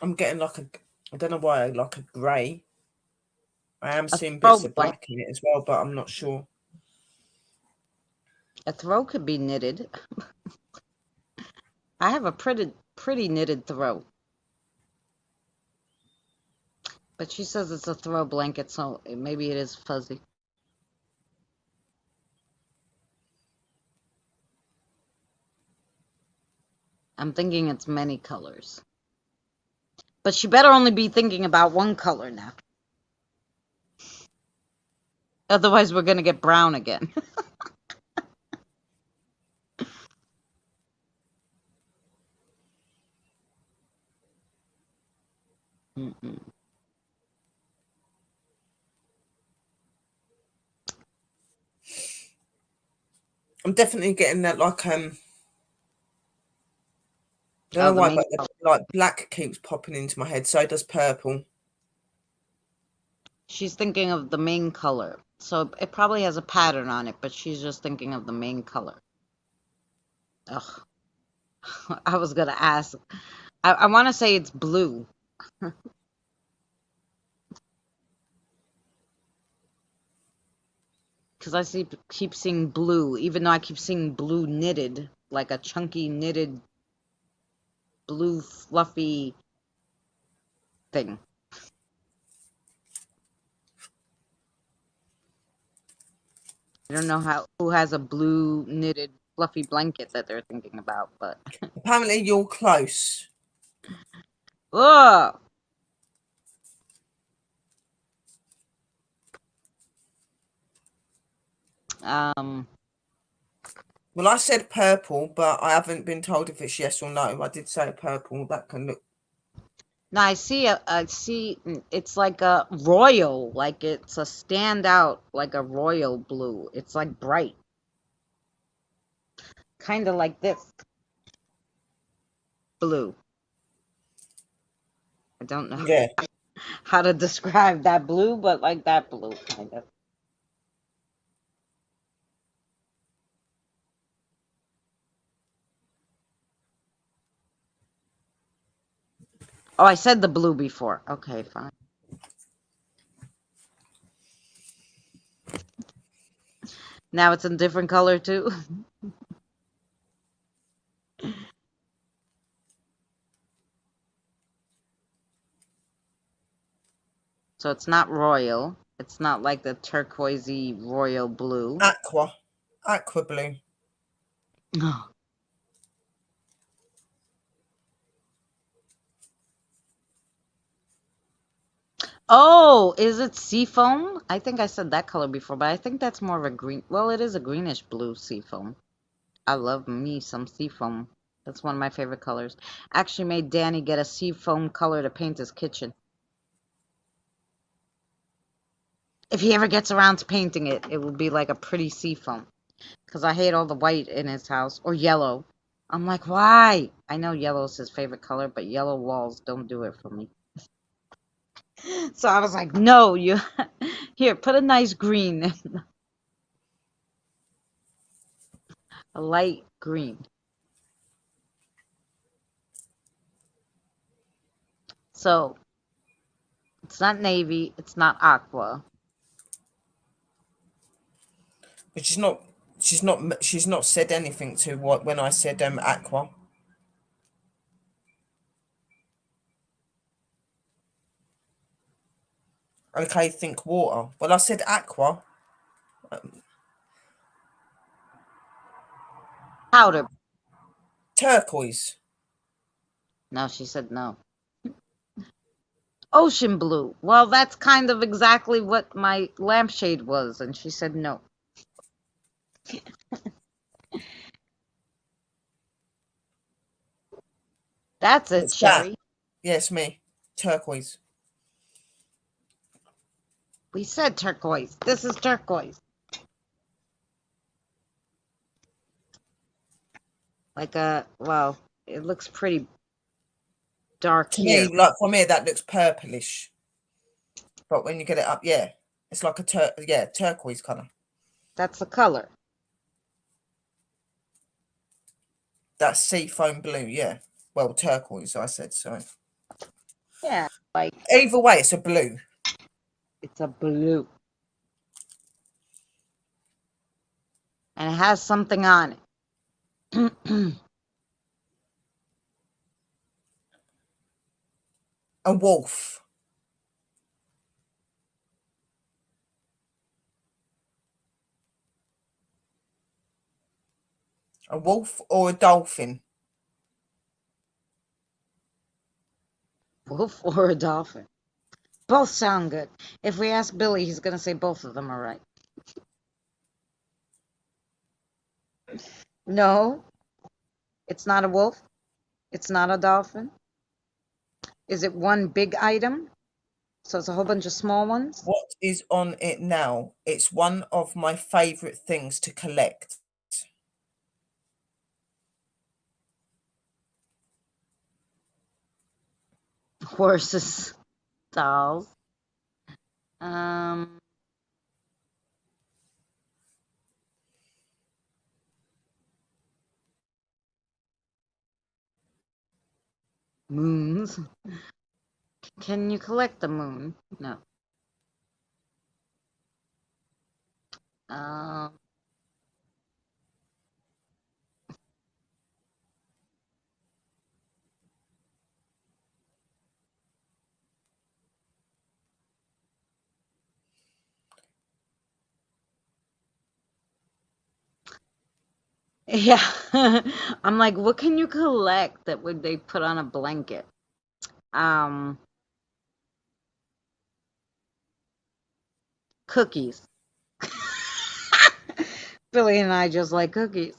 I'm getting like I don't know why, like a grey. I am A seeing bits throw of blanket. black in it as well, but I'm not sure. A throw could be knitted. I have a pretty knitted throw. But she says it's a throw blanket, so maybe it is fuzzy. I'm thinking it's many colors. But she better only be thinking about one color now. Otherwise, we're going to get brown again. Mm-mm. I'm definitely getting that like I don't Oh, know the why, main but color. like black keeps popping into my head. So does purple. She's thinking of the main color. So it probably has a pattern on it, but she's just thinking of the main color. Ugh. I was going to ask. I want to say it's blue. Because keep seeing blue, even though I keep seeing blue knitted, like a chunky knitted blue fluffy thing. I don't know who has a blue knitted fluffy blanket that they're thinking about, but Apparently, you're close. ugh. Um, Well, I said purple, but I haven't been told if it's yes or no. I did say purple. That can look. No, I see, it's like a royal, like it's a standout, like a royal blue. It's like bright, kind of like this blue. I don't know Yeah. how to describe that blue, but like that blue, kind of. Oh, I said the blue before. Okay, fine. Now it's in different color too. So it's not royal. It's not like the turquoisey royal blue. Aqua blue. Oh, is it seafoam? I think I said that color before, but I think that's more of a green. Well, it is a greenish blue seafoam. I love me some seafoam. That's one of my favorite colors. Actually made Danny get a seafoam color to paint his kitchen. If he ever gets around to painting it, it will be like a pretty seafoam. Because I hate all the white in his house. Or yellow. I'm like, why? I know yellow is his favorite color, but yellow walls don't do it for me. So I was like, no, you here, put a nice green. A light green. So it's not navy, it's not aqua. But she's not said anything to what when I said aqua. Okay, think water. Well, I said aqua. Powder. Turquoise. No, she said no. Ocean blue. Well, that's kind of exactly what my lampshade was, and she said no. That's it, It's that. Sherry. Yes, me. Turquoise. We said turquoise. This is turquoise. Like a, well, it looks pretty dark To here. me, like from here, that looks purplish. But when you get it up, yeah, it's like a turquoise color. That's the color. That's seafoam blue, yeah. Well, turquoise, I said so. Yeah, like Either way, it's a blue. it's a blue. And it has something on it. A wolf. A wolf or a dolphin. Wolf or a dolphin. Both sound good. If we ask Billy, he's going to say both of them are right. No, it's not a wolf. It's not a dolphin. Is it one big item? So it's a whole bunch of small ones? What is on it now? It's one of my favorite things to collect. Horses, dolls. Um, Moons. Can you collect the moon? No. Um, yeah. I'm like, what can you collect that would they put on a blanket? Um, Cookies. Billy and I just like cookies.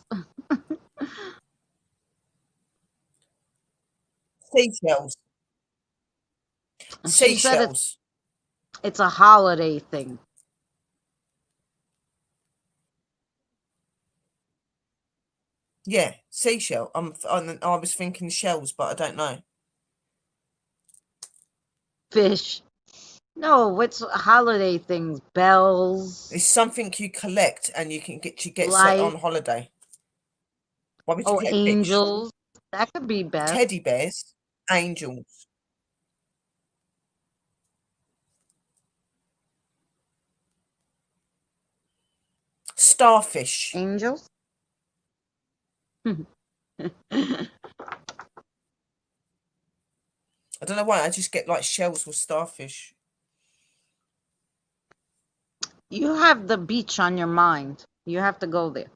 Seashells. She said Seashells. it's a holiday thing. Yeah, seashell. I was thinking shells, but I don't know. Fish. No, it's holiday things. Bells, It's something you collect and you get set light. on holiday. Why would you Oh, collect fish? angels. That could be best. Teddy bears, angels, starfish. Angels. I don't know why. I just get like shells with starfish. You have the beach on your mind. You have to go there.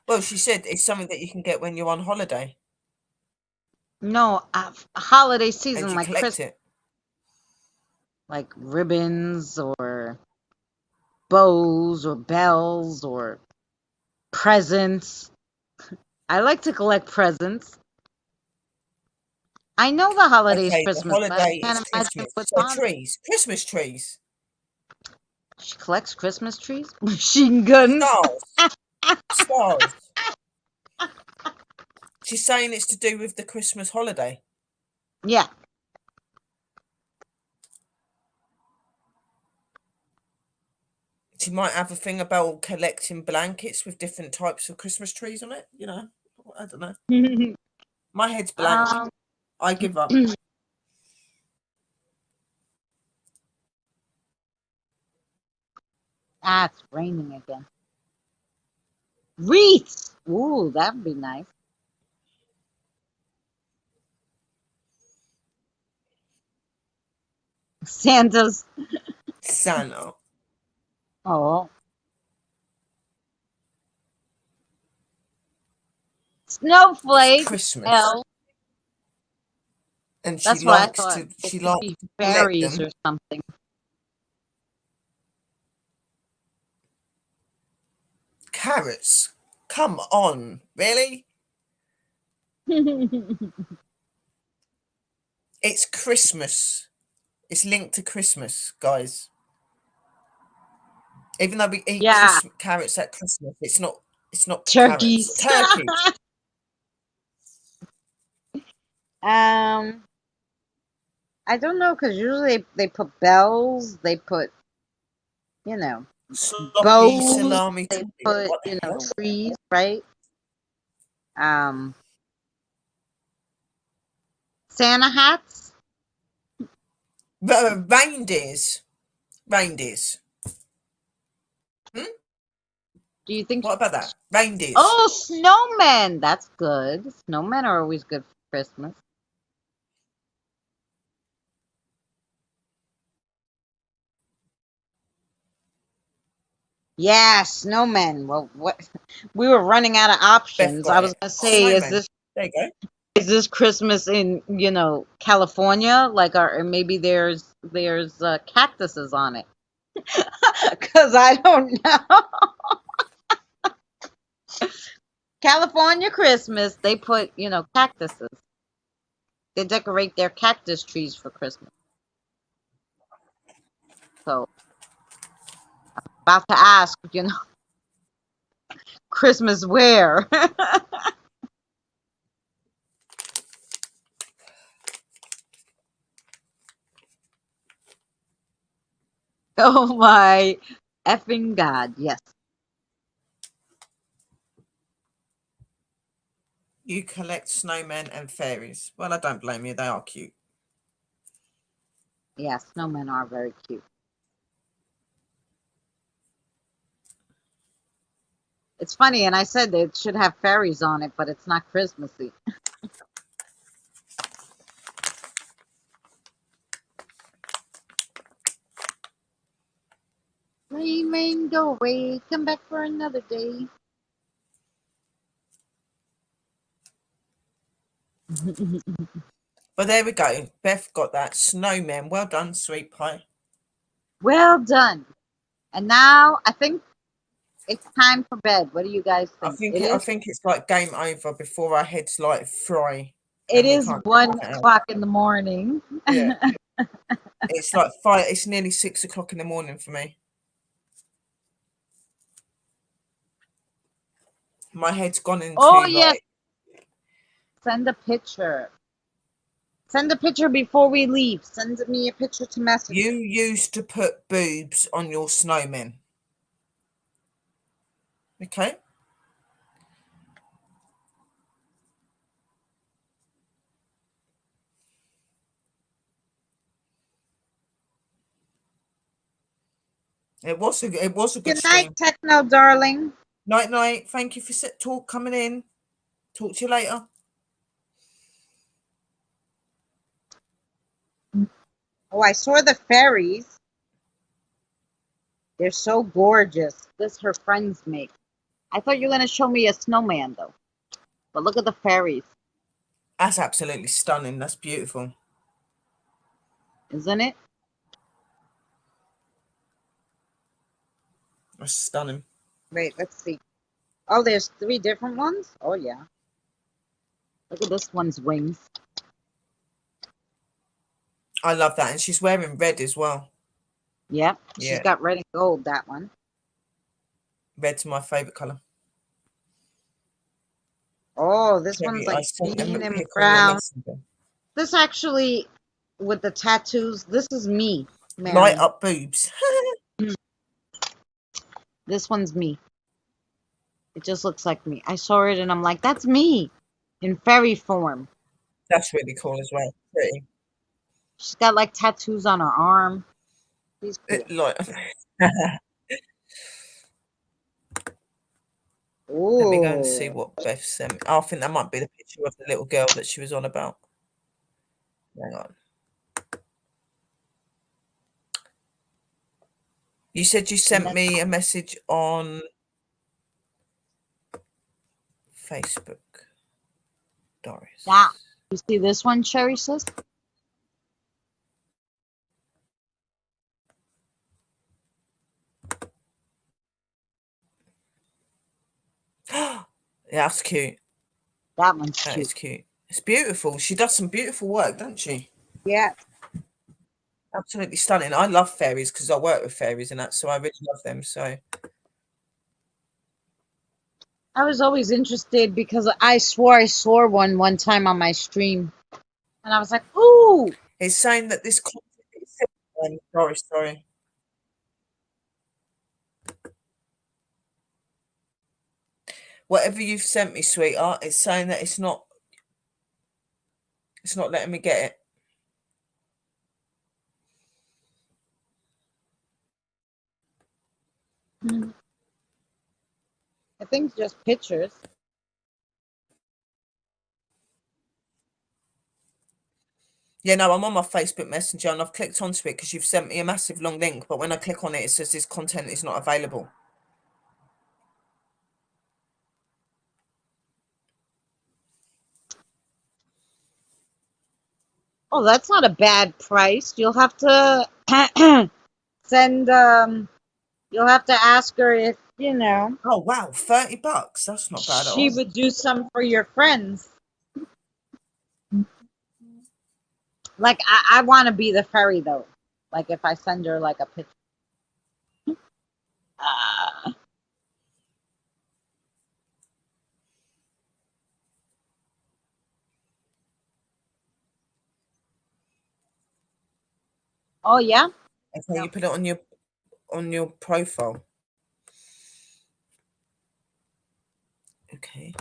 Well, she said it's something that you can get when you're on holiday No, holiday and season you like collect Christmas, it. like ribbons or bows or bells or presents. I like to collect presents. I know the holiday's Okay, the Christmas, but I holiday is can't imagine Christmas. what's So on. trees, Christmas trees, She collects Christmas trees, machine guns. stars. She's saying it's to do with the Christmas holiday. Yeah. She might have a thing about collecting blankets with different types of Christmas trees on it. You know, I don't know. My head's blank. I give up. It's raining again. Wreaths. Ooh, that'd be nice. Santa's. Santa. Oh. Snowflake. Christmas. Elf. And she That's what I likes thought. to It she could likes be to collect fairies them. or something. Carrots. Come on, really? It's Christmas. It's linked to Christmas, guys. Even though we eat Yeah. carrots at Christmas, it's not Turkeys. carrots. Turkeys. I don't know because usually they put bells, they put, you know, Sloppy bows, salami. they put, What the hell? trees, right? Santa hats. Reindeers. Reindeers. Do you think? What about that? Reindeers. Oh, snowmen. That's good. Snowmen are always good for Christmas. Yeah, snowmen. Well, what? We were running out of Beth options. got I was it. gonna say, Snowman. There you go. is this Christmas in California? Like, or maybe there's cactuses on it. Because I don't know. California Christmas, they put cactuses. They decorate their cactus trees for Christmas. So, about to ask, Christmas where? Oh my effing God, yes. You collect snowmen and fairies. Well, I don't blame you. They are cute. Yeah, snowmen are very cute. It's funny, and I said it should have fairies on it, but it's not Christmassy. Rain, rain, go away. Come back for another day. But there we go. Beth got that. Snowmen. Well done, sweet pie. Well done. And now I think it's time for bed. What do you guys think? It I is. think it's like game over before our heads like fry It and we is can't do 1 anything else. o'clock in the morning. Yeah. It's like 5, it's nearly 6 o'clock in the morning for me. My head's gone into Oh yes, like send a picture. Send a picture before we leave. Send me a picture to message. you used to put boobs on your snowmen. Okay. It was a good Good night, stream. Techno darling. Night night. Thank you for talk coming in. Talk to you later. Oh, I saw the fairies. They're so gorgeous. This her friends make. I thought you were gonna show me a snowman though. But look at the fairies. That's absolutely stunning. That's beautiful. Isn't it? That's stunning. Wait, let's see. Oh, there's 3 different ones? Oh yeah. Look at this one's wings. I love that. And she's wearing red as well. Yep. Yeah. She's got red and gold, that one. Red's my favourite colour. Oh, this one's like green and brown. This actually, with the tattoos, this is me, Mary. Light up boobs. This one's me. It just looks like me. I saw it and I'm like, that's me in fairy form. That's really cool as well. Pretty. She's got like tattoos on her arm. She's cool. Let me go and see what Beth sent me. Oh, I think that might be the picture of the little girl that she was on about. Hang on. You said you sent me a message on Facebook, Doris. Yeah. You see this one, Cherry Sis? Yeah, that's cute. That one's That cute. is cute. It's beautiful. She does some beautiful work, doesn't she? Yeah. Absolutely stunning. I love fairies because I work with fairies and that, so I really love them. So I was always interested because I swore I saw one time on my stream. And I was like, ooh. it's saying that this content is sorry. Whatever you've sent me, sweetheart, it's saying that it's not letting me get it. I think it's just pictures. Yeah, no, I'm on my Facebook Messenger and I've clicked onto it because you've sent me a massive long link. But when I click on it, it says this content is not available. Oh, that's not a bad price. You'll have to send, you'll have to ask her if, you know. Oh, wow. $30. That's not bad at all. She would do some for your friends. Like, I want to be the fairy, though. Like, if I send her, like, a picture. Oh, yeah? Okay, no. You put it on your profile. Okay.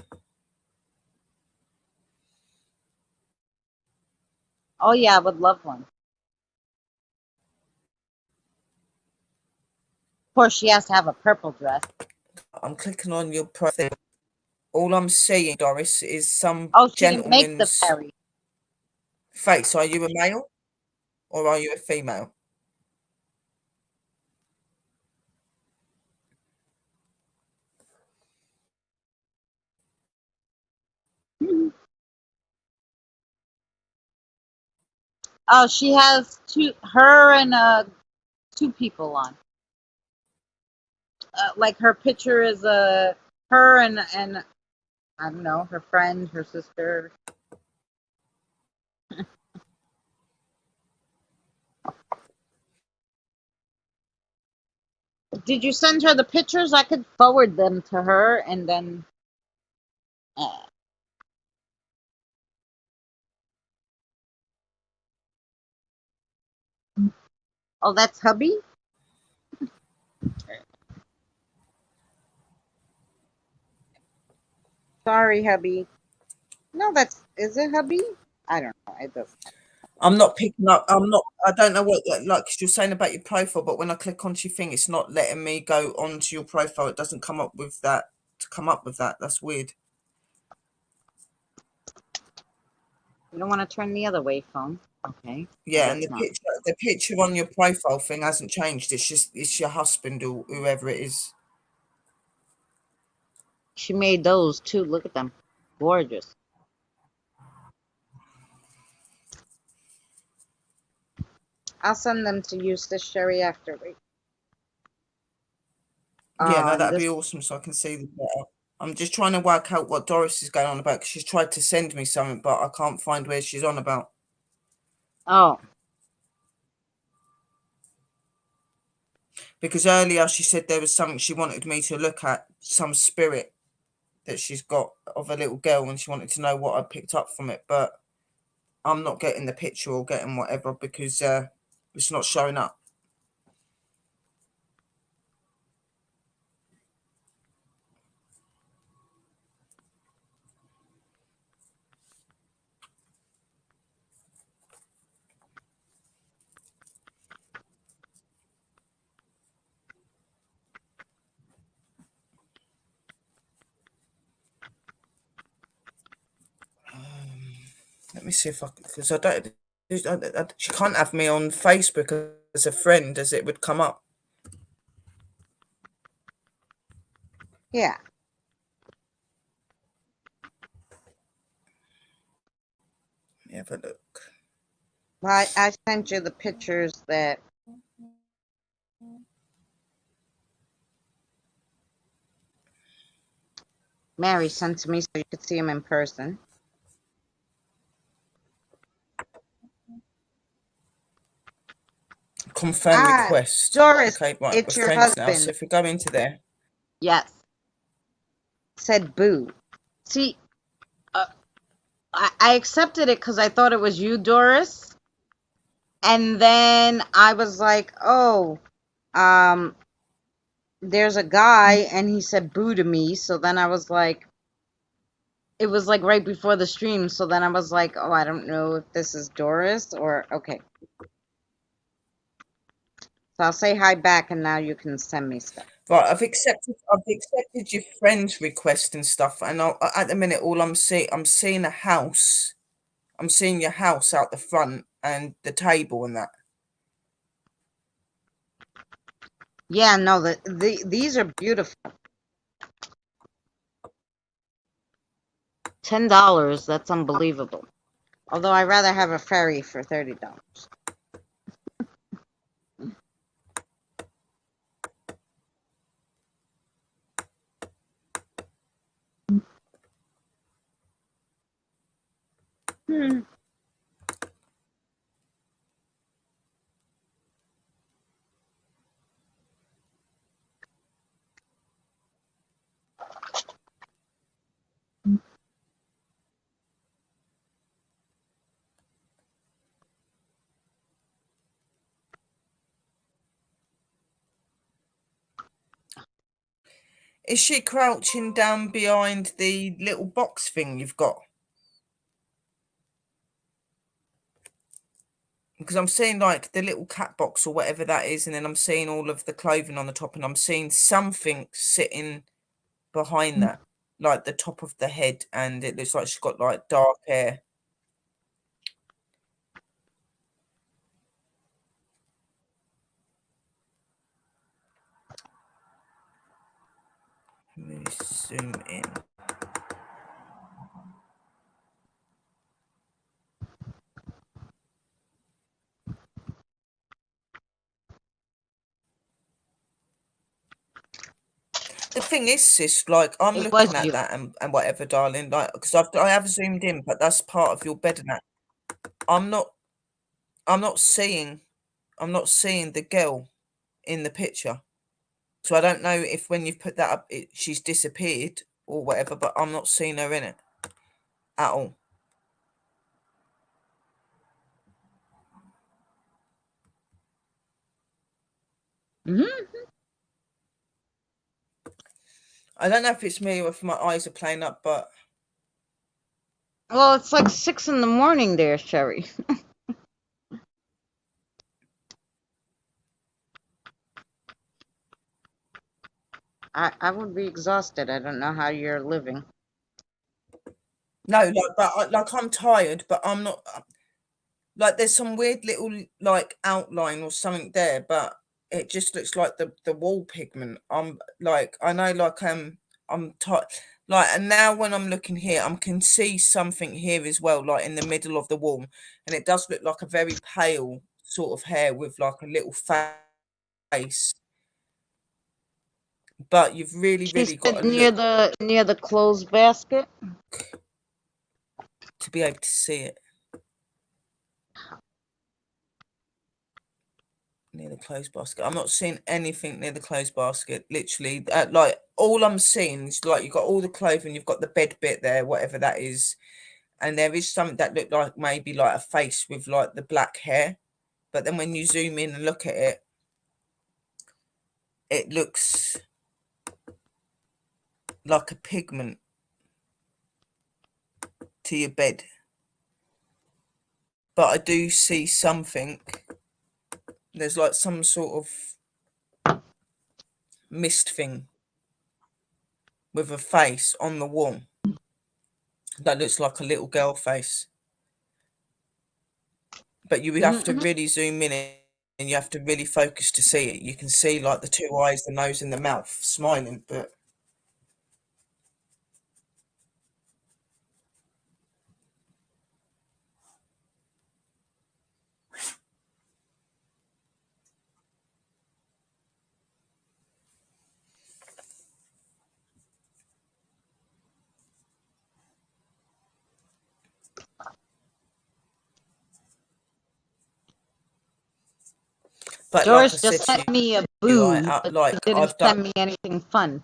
Oh, yeah, I would love one. Of course, she has to have a purple dress. I'm clicking on your profile. All I'm seeing, Doris, is some she can make the fairy face. Are you a male or are you a female? Oh, she has her and 2 people on. like her picture is her and I don't know, her friend, her sister. Did you send her the pictures? I could forward them to her and then. Uh, oh, that's hubby. Sorry, hubby. No, that's is it hubby? I don't know. It doesn't. I'm not picking up. I'm not. I don't know what like 'cause you're saying about your profile, but when I click onto your thing, it's not letting me go onto your profile. It doesn't come up with that. To come up with that, that's weird. You don't want to turn the other way, phone. Okay. I Yeah, guess and not. the picture on your profile thing hasn't changed. It's just it's your husband or whoever it is. She made those too. Look at them. Gorgeous. I'll send them to you, Sis Sherry, after we. Yeah, no, And that'd this. be awesome. So I can see the better. I'm just trying to work out what Doris is going on about because she's tried to send me something, but I can't find where she's on about. Oh, Because earlier she said there was something she wanted me to look at, some spirit that she's got of a little girl, and she wanted to know what I picked up from it. But I'm not getting the picture or getting whatever because it's not showing up. Let me see if I because I don't. She can't have me on Facebook as a friend, as it would come up. yeah. Let me have a look. Well, I sent you the pictures that Mary sent to me so you could see them in person. Confirm Ah, request. Doris, Okay, right, we're it's your friends now. So husband. if we go into there, Yes, said boo. See, uh, I accepted it because I thought it was you, Doris. And then I was like, oh, um, there's a guy, and he said boo to me. So then I was like, it was like right before the stream. So then I was like, oh, I don't know if this is Doris or okay. So I'll say hi back, and now you can send me stuff. right, I've accepted your friend's request and stuff. And at the minute, all I'm seeing a house. I'm seeing your house out the front and the table and that. Yeah, no, these are beautiful. $10, that's unbelievable. Although I'd rather have a ferry for $30. Hmm. Is she crouching down behind the little box thing you've got? Because I'm seeing like the little cat box or whatever that is, and then I'm seeing all of the clothing on the top, and I'm seeing something sitting behind that, like the top of the head, and it looks like she's got like dark hair. Let me zoom in. The thing is, sis, like I'm It was looking at you. that and whatever, darling, like because I have zoomed in, but that's part of your bed and that. I'm not I'm not seeing the girl in the picture. So I don't know if when you've put that up, she's disappeared or whatever, but I'm not seeing her in it at all. Hmm. I don't know if it's me or if my eyes are playing up, but Well, it's like 6 in the morning there, Sherry. I would be exhausted. I don't know how you're living. no, like I'm tired, but I'm not. Like there's some weird little like outline or something there, but it just looks like the wall pigment. I'm like I know like I'm tired. Like and now when I'm looking here, I can see something here as well, like in the middle of the wall, and it does look like a very pale sort of hair with like a little face. But you've really, She really got said to look near the clothes basket. to be able to see it. Near the clothes basket. I'm not seeing anything near the clothes basket. Literally, like all I'm seeing is like you've got all the clothing, you've got the bed bit there, whatever that is, and there is something that looked like maybe like a face with like the black hair. But then when you zoom in and look at it, it looks like a pigment to your bed. But I do see something. There's like some sort of mist thing with a face on the wall that looks like a little girl face. But you would have to Hmm. really zoom in and you have to really focus to see it. You can see like the two eyes, the nose, and the mouth smiling, but like I Doris said just to sent me a you, booze, but she didn't send me anything fun.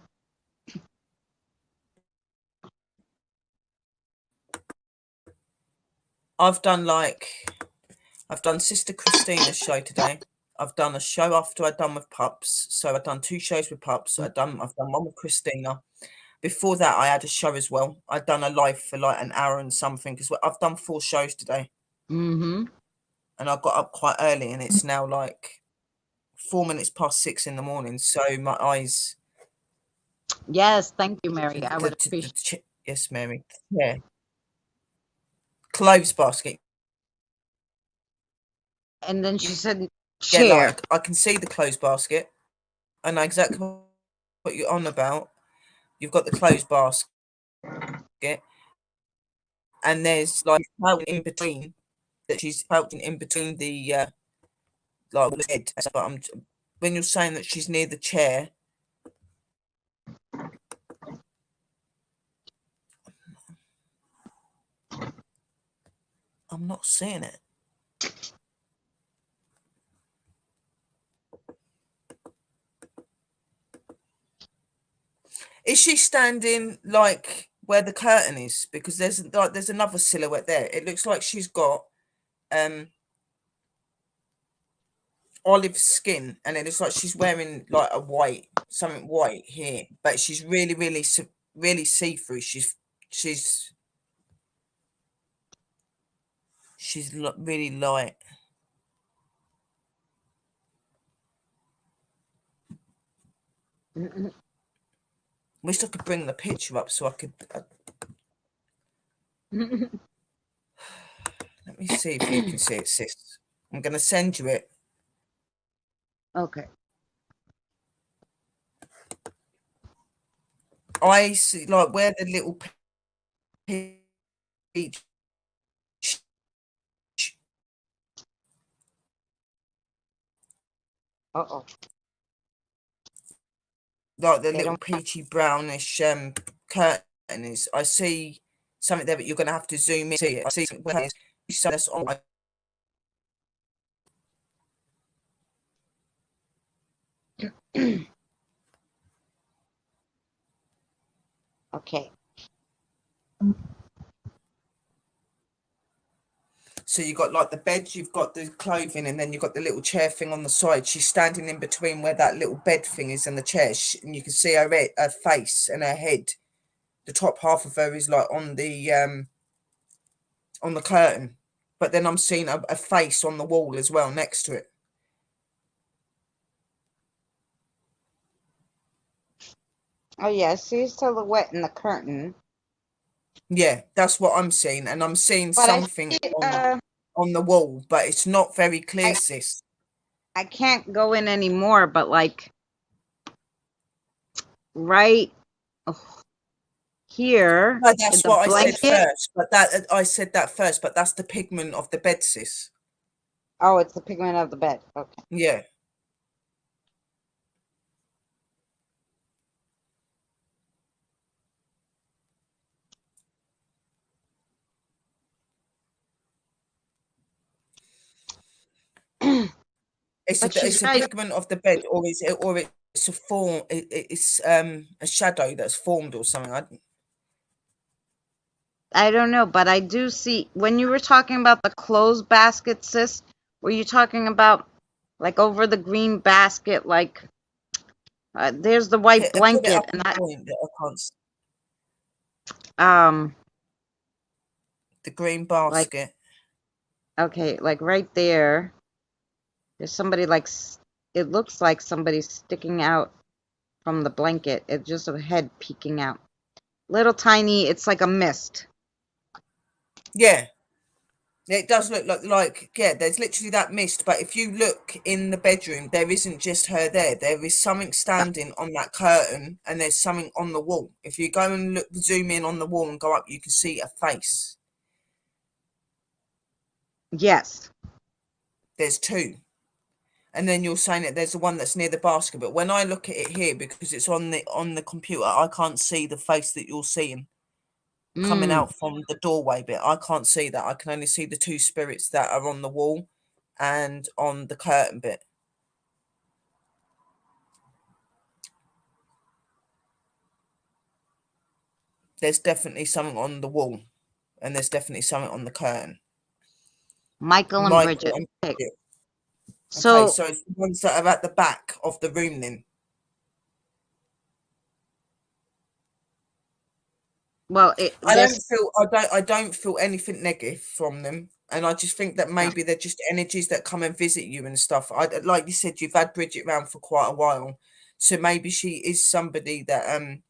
I've done like I've done Sister Christina's show today. I've done a show after I'd done with Pups, so I've done 2 shows with Pups. I've done one with Christina. Before that, I had a show as well. I'd done a live for like an hour and something because I've done 4 shows today, Mm-hmm. and I got up quite early, and it's now like 4 minutes past 6 in the morning. So my eyes. Yes, thank you, Mary. I would appreciate. Yes, Mary. Yeah, clothes basket. And then she said Yeah, chair. like I can see the clothes basket. I know exactly what you're on about. You've got the clothes basket, and there's like in between that she's pouting in between the like the head. But when you're saying that she's near the chair, I'm not seeing it. Is she standing like where the curtain is? Because there's another silhouette there. It looks like she's got um olive skin, and it looks like she's wearing like a something white here, but she's really, really, really see through. She's really light. Mm-mm. Wish I could bring the picture up so I could. Let me see if you can see it, sis. I'm going to send you it. Okay. I see, like, where the little peach. Uh-oh. like the They little don't. peachy brownish curtain is. I see something there, but you're going to have to zoom in to see it. I see something where that's on my. Okay. So you've got like the bed, you've got the clothing, and then you've got the little chair thing on the side. She's standing in between where that little bed thing is and the chair, and you can see her face and her head. The top half of her is like on the curtain, but then I'm seeing a face on the wall as well next to it. Oh yeah, I see a silhouette in the curtain. Yeah, that's what I'm seeing, and I'm seeing But I something see, on the wall, but it's not very clear, I sis. I can't go in anymore, but like right here No, in that's the what I said blanket. first, but that I said that first, but that's the pigment of the bed, sis. Oh, it's the pigment of the bed. Okay. Yeah. But she's It's a right. pigment of the bed, or it's a form. It's a shadow that's formed or something. I don't know, but I do see when you were talking about the clothes basket, sis, were you talking about like over the green basket, like there's the white Put it blanket up and a point that I can't. The green like basket. okay, like right there, there's somebody like it looks like somebody's sticking out from the blanket. It's just a head peeking out. Little tiny, it's like a mist. Yeah. It does look like yeah, there's literally that mist, but if you look in the bedroom, there isn't just her there. There is something standing on that curtain, and there's something on the wall. If you go and look, zoom in on the wall and go up, you can see a face. Yes. There's two. And then you're saying that there's the one that's near the basket, but when I look at it here, because it's on the computer, I can't see the face that you're seeing coming Mm. out from the doorway bit. I can't see that. I can only see the two spirits that are on the wall and on the curtain bit. There's definitely something on the wall, and there's definitely something on the curtain. Michael and Michael Bridget. and Okay. Bridget. Okay, So, so it's the ones that are at the back of the room then. well, this I don't feel anything negative from them. And I just think that no. maybe they're just energies that come and visit you and stuff. I like you said, you've had Bridget around for quite a while. So maybe she is somebody that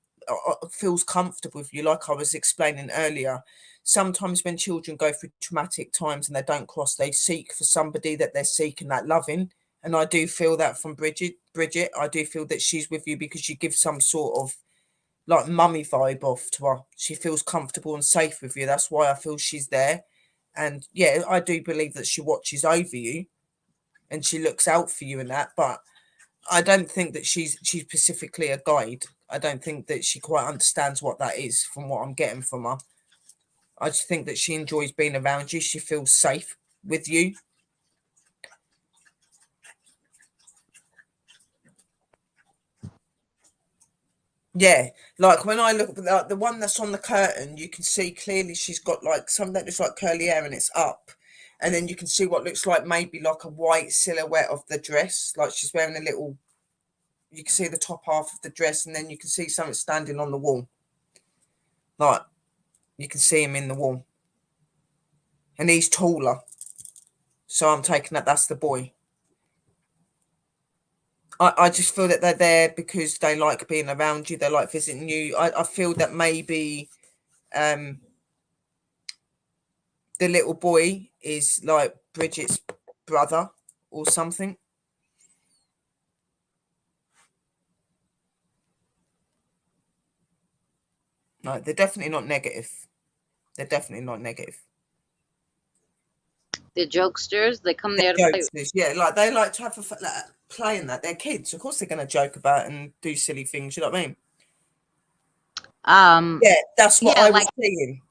feels comfortable with you, like I was explaining earlier. Sometimes when children go through traumatic times and they don't cross, they seek for somebody that they're seeking that loving. And I do feel that from Bridget. Bridget, I do feel that she's with you because you give some sort of like mummy vibe off to her. She feels comfortable and safe with you. That's why I feel she's there. And yeah, I do believe that she watches over you and she looks out for you and that, but I don't think that she's specifically a guide. I don't think that she quite understands what that is from what I'm getting from her. I just think that she enjoys being around you. She feels safe with you. Yeah, like when I look at the one that's on the curtain, you can see clearly she's got like something that looks like curly hair and it's up. And then you can see what looks like maybe like a white silhouette of the dress, like she's wearing a little, you can see the top half of the dress, and then you can see something standing on the wall. Like you can see him in the wall. And he's taller. So I'm taking that's the boy. I just feel that they're there because they like being around you, they like visiting you. I feel that maybe um the little boy is like Bridget's brother or something. No, they're definitely not negative. They're definitely not negative. the jokesters, they come They're there to play. jokesters, yeah. Like they like to have like, playing that. They're kids. Of course they're going to joke about it and do silly things. You know what I mean? Yeah, that's what Yeah, I was seeing.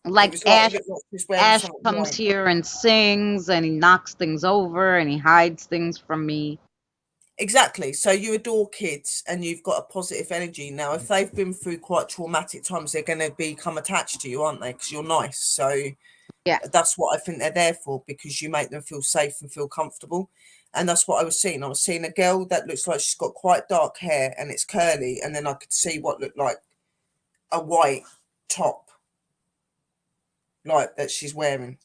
It was like, Ash. it looked like she was wearing Ash something comes white. here and sings, and he knocks things over, and he hides things from me. Exactly. So you adore kids and you've got a positive energy. Now, if they've been through quite traumatic times, they're going to become attached to you, aren't they? Because you're nice. So Yeah. that's what I think they're there for, because you make them feel safe and feel comfortable. And that's what I was seeing. I was seeing a girl that looks like she's got quite dark hair and it's curly. And then I could see what looked like a white top, like that she's wearing.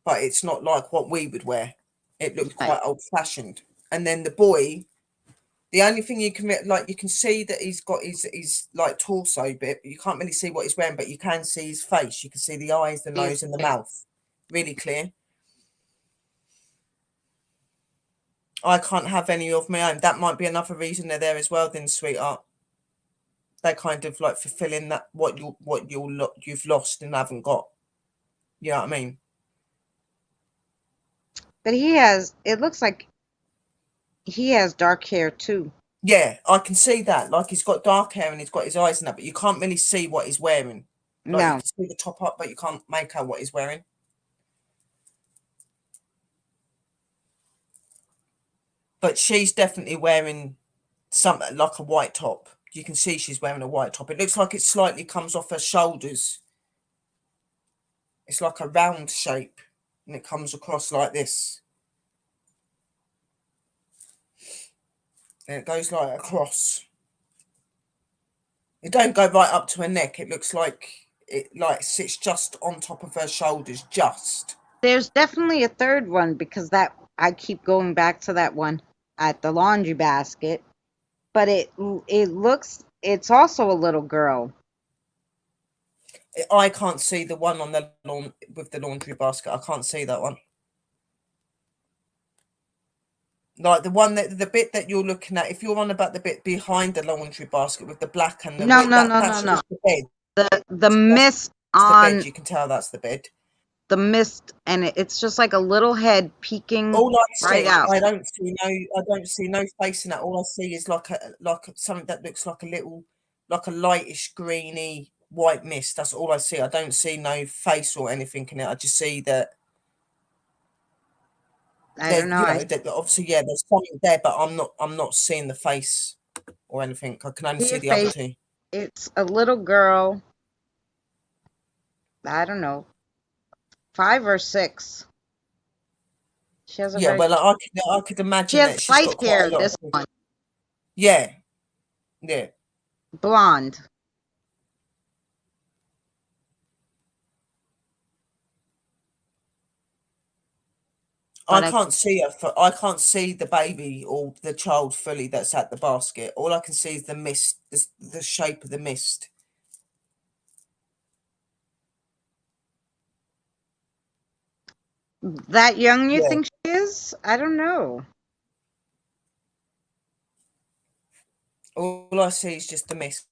But it's not like what we would wear. It looked Right. quite old fashioned. And then the boy, the only thing you can, like, you can see that he's got his like torso bit, but you can't really see what he's wearing, but you can see his face. You can see the eyes, the nose, and the mouth really clear. I can't have any of my own. That might be another reason they're there as well, then, sweetheart. They're kind of like fulfilling that what you've lost and haven't got. You know what I mean? But it looks like he has dark hair too. Yeah, I can see that. Like, he's got dark hair and he's got his eyes in that, but you can't really see what he's wearing. Like, you No. can see the top up, but you can't make out what he's wearing. But she's definitely wearing something like a white top. You can see she's wearing a white top. It looks like it slightly comes off her shoulders. It's like a round shape and it comes across like this. And it goes like across. It don't go right up to her neck. It looks like it like sits just on top of her shoulders, just. There's definitely a third one, because I keep going back to that one at the laundry basket. But it's also a little girl. I can't see the one on the lawn with the laundry basket. I can't see that one. Like the one that the bit that you're looking at, if you're on about the bit behind the laundry basket with the black and the No, white, that's no. just the bed. The mist That's the on bed. You can tell that's the bed. the mist, and it's just like a little head peeking All I right see, out. I don't see no face in that. All I see is like something that looks like a lightish greeny white mist. That's all I see. I don't see no face or anything in it. I just see that. I don't know. That obviously, yeah, there's something there, but I'm not seeing the face or anything. I can only see the other two. It's a little girl. I don't know, 5 or 6. She has a Yeah, very. well, I could She imagine has that she's light got quite hair. a lot This of. one, Yeah, yeah. blonde. But I can't see her. I can't see the baby or the child fully that's at the basket. All I can see is the mist, the shape of the mist. that young, you Yeah. think she is? I don't know. All I see is just the mist.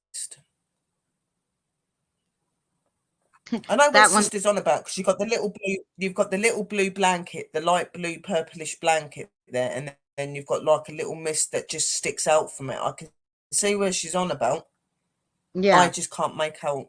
I know what That one. sister's on about, because you've got the little blue blanket, the light blue purplish blanket there, and then you've got like a little mist that just sticks out from it. I can see where she's on about. Yeah. I just can't make out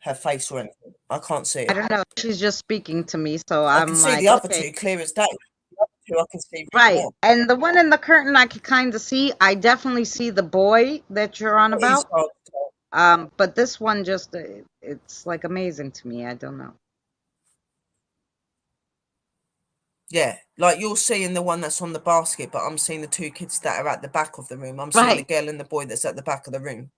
her face or anything. I can't see it. I don't know. She's just speaking to me, so I I'm can see like, the other okay. two clear as day. The other two I can see Right. more. And the one in the curtain I could kind of see. I definitely see the boy that you're on It is about. hard to tell. But this one just it's like amazing to me. I don't know. Yeah, like you're seeing the one that's on the basket, but I'm seeing the two kids that are at the back of the room. I'm seeing the Right. girl and the boy that's at the back of the room.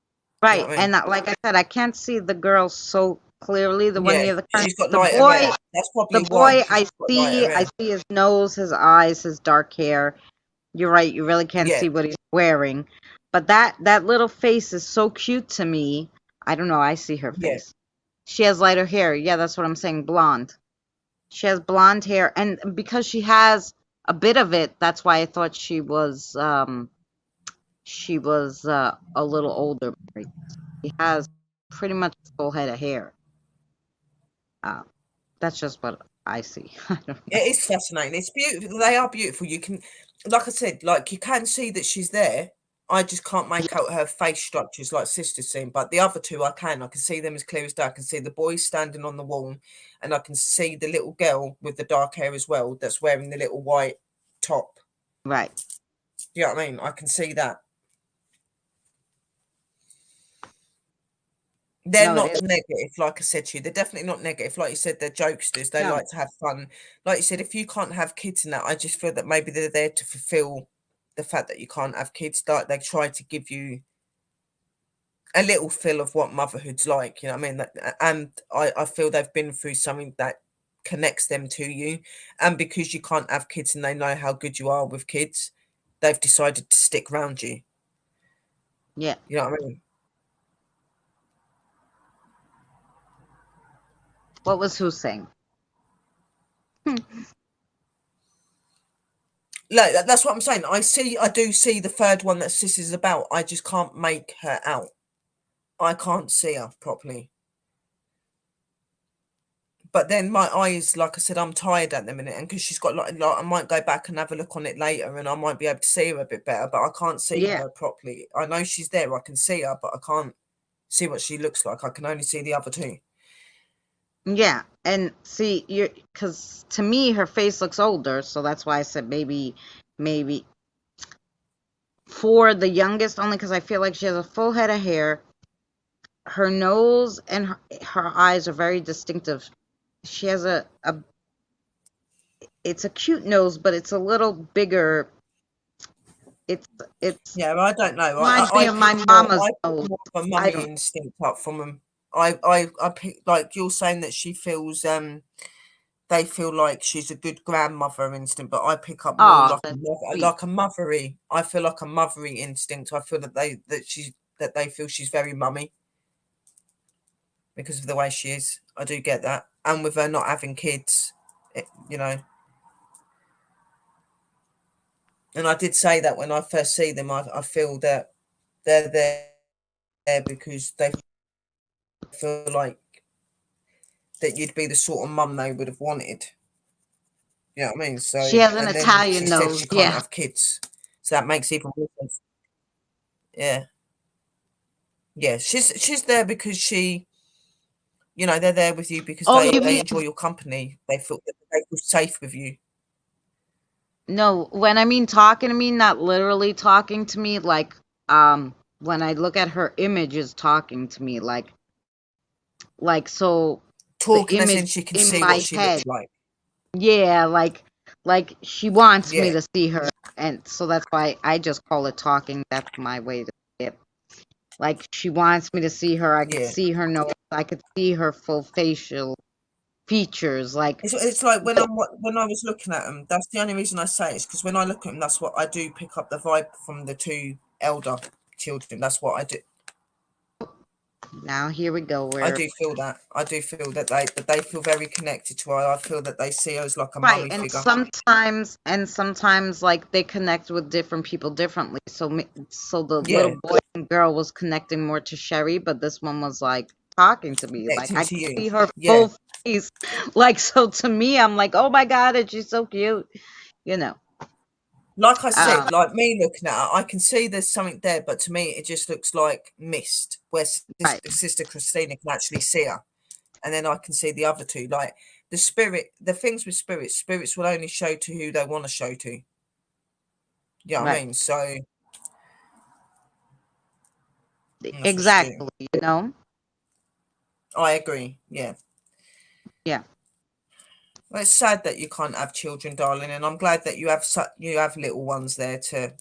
You know Right. what I mean? And like I said, I can't see the girl so clearly, the one Yeah, near the curtain. she's got The lighter boy, hair. That's probably the why boy she's I got lighter hair. see his nose, his eyes, his dark hair. You're right, you really can't Yeah. see what he's wearing. But that little face is so cute to me. I don't know, I see her Yeah. face. She has lighter hair. Yeah, that's what I'm saying, blonde. She has blonde hair, and because she has a bit of it, that's why I thought she was a little older. She has pretty much a full head of hair. That's just what I see. I don't know. It is fascinating. It's beautiful. They are beautiful. You can, like I said, like you can see that she's there. I just can't make Yeah, out her face structures like Sister's seen, but the other two I can. I can see them as clear as day. I can see the boy standing on the wall, and I can see the little girl with the dark hair as well that's wearing the little white top. right. Do you know what I mean? I can see that. They're No, it not is. negative, like I said to you. They're definitely not negative. Like you said, they're jokesters. They No. like to have fun. Like you said, if you can't have kids in that, I just feel that maybe they're there to fulfill the fact that you can't have kids. Like they try to give you a little feel of what motherhood's like. You know what I mean? And I feel they've been through something that connects them to you. And because you can't have kids and they know how good you are with kids, they've decided to stick around you. Yeah. You know what I mean? What was who saying? Like that's what I'm saying. I do see the third one that Sis is about. I just can't make her out. I can't see her properly. But then my eyes, like I said, I'm tired at the minute, and because she's got like, I might go back and have a look on it later, and I might be able to see her a bit better. But I can't see Yeah. her properly. I know she's there. I can see her, but I can't see what she looks like. I can only see the other two. Yeah. And see, you're because to me her face looks older, so that's why I said maybe for the youngest, only because I feel like she has a full head of hair. Her nose and her eyes are very distinctive. She has a it's a cute nose, but it's a little bigger. It's Yeah, I don't know. reminds me of my mama's I nose. pick more of a I mummy don't. instinct up from them. I pick like you're saying that she feels they feel like she's a good grandmother instinct, but I pick up more Oh, like that's sweet. like a mothery. I feel like a mothery instinct. I feel that they feel she's very mummy because of the way she is. I do get that, and with her not having kids, you know. And I did say that when I first see them, I feel that they're there because they feel like that you'd be the sort of mum they would have wanted. You know what I mean? So, She has an and then she Italian said nose. she can't Yeah. have kids, so that makes even more sense. Yeah, yeah. She's there because they're there with you because Oh, you they mean enjoy your company. They feel safe with you. no? When I mean talking to me, not literally talking to me. Like when I look at her image, is talking to me. So the Talking as in image she can in see what my she head. looks like. Yeah, like she wants me Yeah, to see her, and so that's why I just call it talking. That's my way to say it. Like she wants me to see her. I could yeah. see her nose. I could see her full facial features. Like It's like when I was looking at them. That's the only reason I say it is because when I look at them, that's what I do pick up the vibe from the two elder children. That's what I do. now here we go. I Where do feel that. I do feel that they feel very connected to her. I feel that they see her as like a right, mummy and figure. sometimes like they connect with different people differently. So the little Yeah, boy and girl was connecting more to Sherry, but this one was like talking to me. Like connecting I to could you. see her Yeah. full face. Like so to me, I'm like, oh my god, and she's so cute. You know. Like I Uh, said, like me looking at her, I can see there's something there, but to me, it just looks like mist, where right, Sister Christina can actually see her. And then I can see the other two. Like the things with spirits will only show to who they want to show to. You know what I right. mean? So that's what you do. Exactly. You know. I agree. Yeah. Yeah. Well, it's sad that you can't have children, darling, and I'm glad that you have little ones there to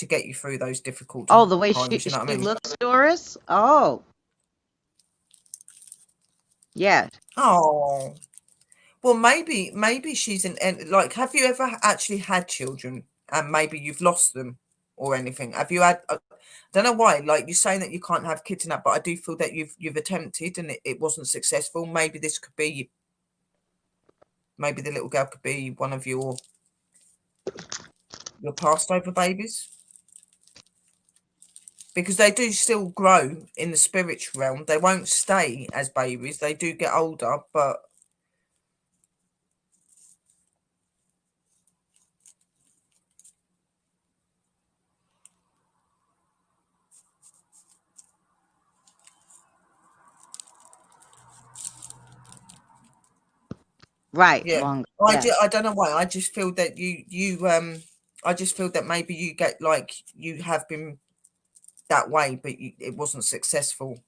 get you through those difficult Oh, the way times. You know what I she mean? looks, Doris. Oh, yeah. Oh, well, maybe she's like. Have you ever actually had children, and maybe you've lost them or anything? Have you had? I don't know why. Like you're saying that you can't have kids and that, but I do feel that you've attempted and it wasn't successful. Maybe this could be. Maybe the little girl could be one of your passed over babies. Because they do still grow in the spiritual realm. They won't stay as babies. They do get older, but Right, Yeah. longer. I Yes. I don't know why. I just feel that I just feel that maybe you get like you have been that way, but it wasn't successful.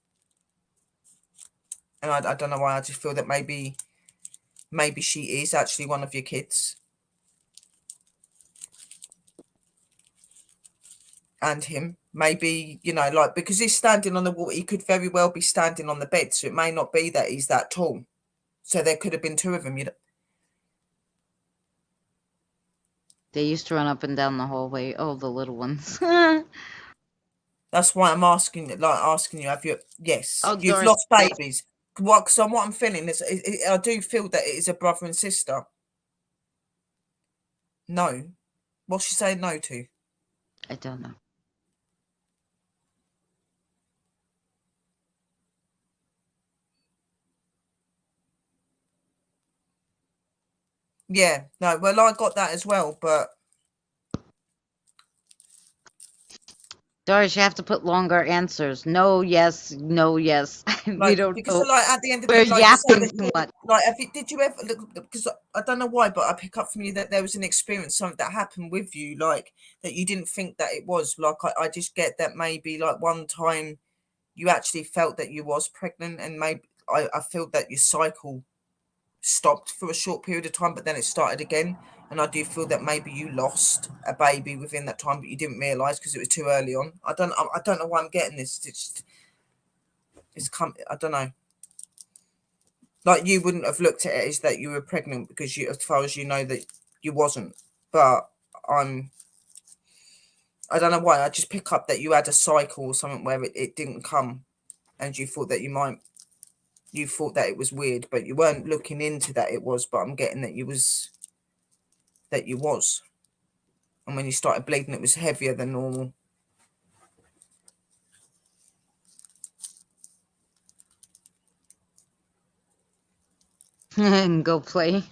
And I don't know why. I just feel that maybe she is actually one of your kids and him. Maybe, like because he's standing on the wall, he could very well be standing on the bed. So it may not be that he's that tall. So there could have been two of them. They used to run up and down the hallway. Oh, the little ones. That's why I'm asking you, have you? Yes, Oh, you've Doris. lost babies. So what I'm feeling is, I do feel that it is a brother and sister. No, what's she saying no to? I don't know. Yeah, no. Well, I got that as well, but Doris, you have to put longer answers. No, yes, no, yes. We don't because know. like at the end of We're it, like you say yapping that too much. did you ever look? Because I don't know why, but I pick up from you that there was an experience, something that happened with you, like that you didn't think that it was. Like I just get that maybe like one time you actually felt that you was pregnant, and maybe I feel that your cycle stopped for a short period of time, but then it started again. And I do feel that maybe you lost a baby within that time, but you didn't realize because it was too early on. I don't know why I'm getting this. I don't know. Like you wouldn't have looked at it as that you were pregnant because you, as far as you know, that you wasn't. But I don't know why. I just pick up that you had a cycle or something where it didn't come, and you thought that you thought that it was weird, but you weren't looking into that it was. But I'm getting that you was. And when you started bleeding, it was heavier than normal. And go play.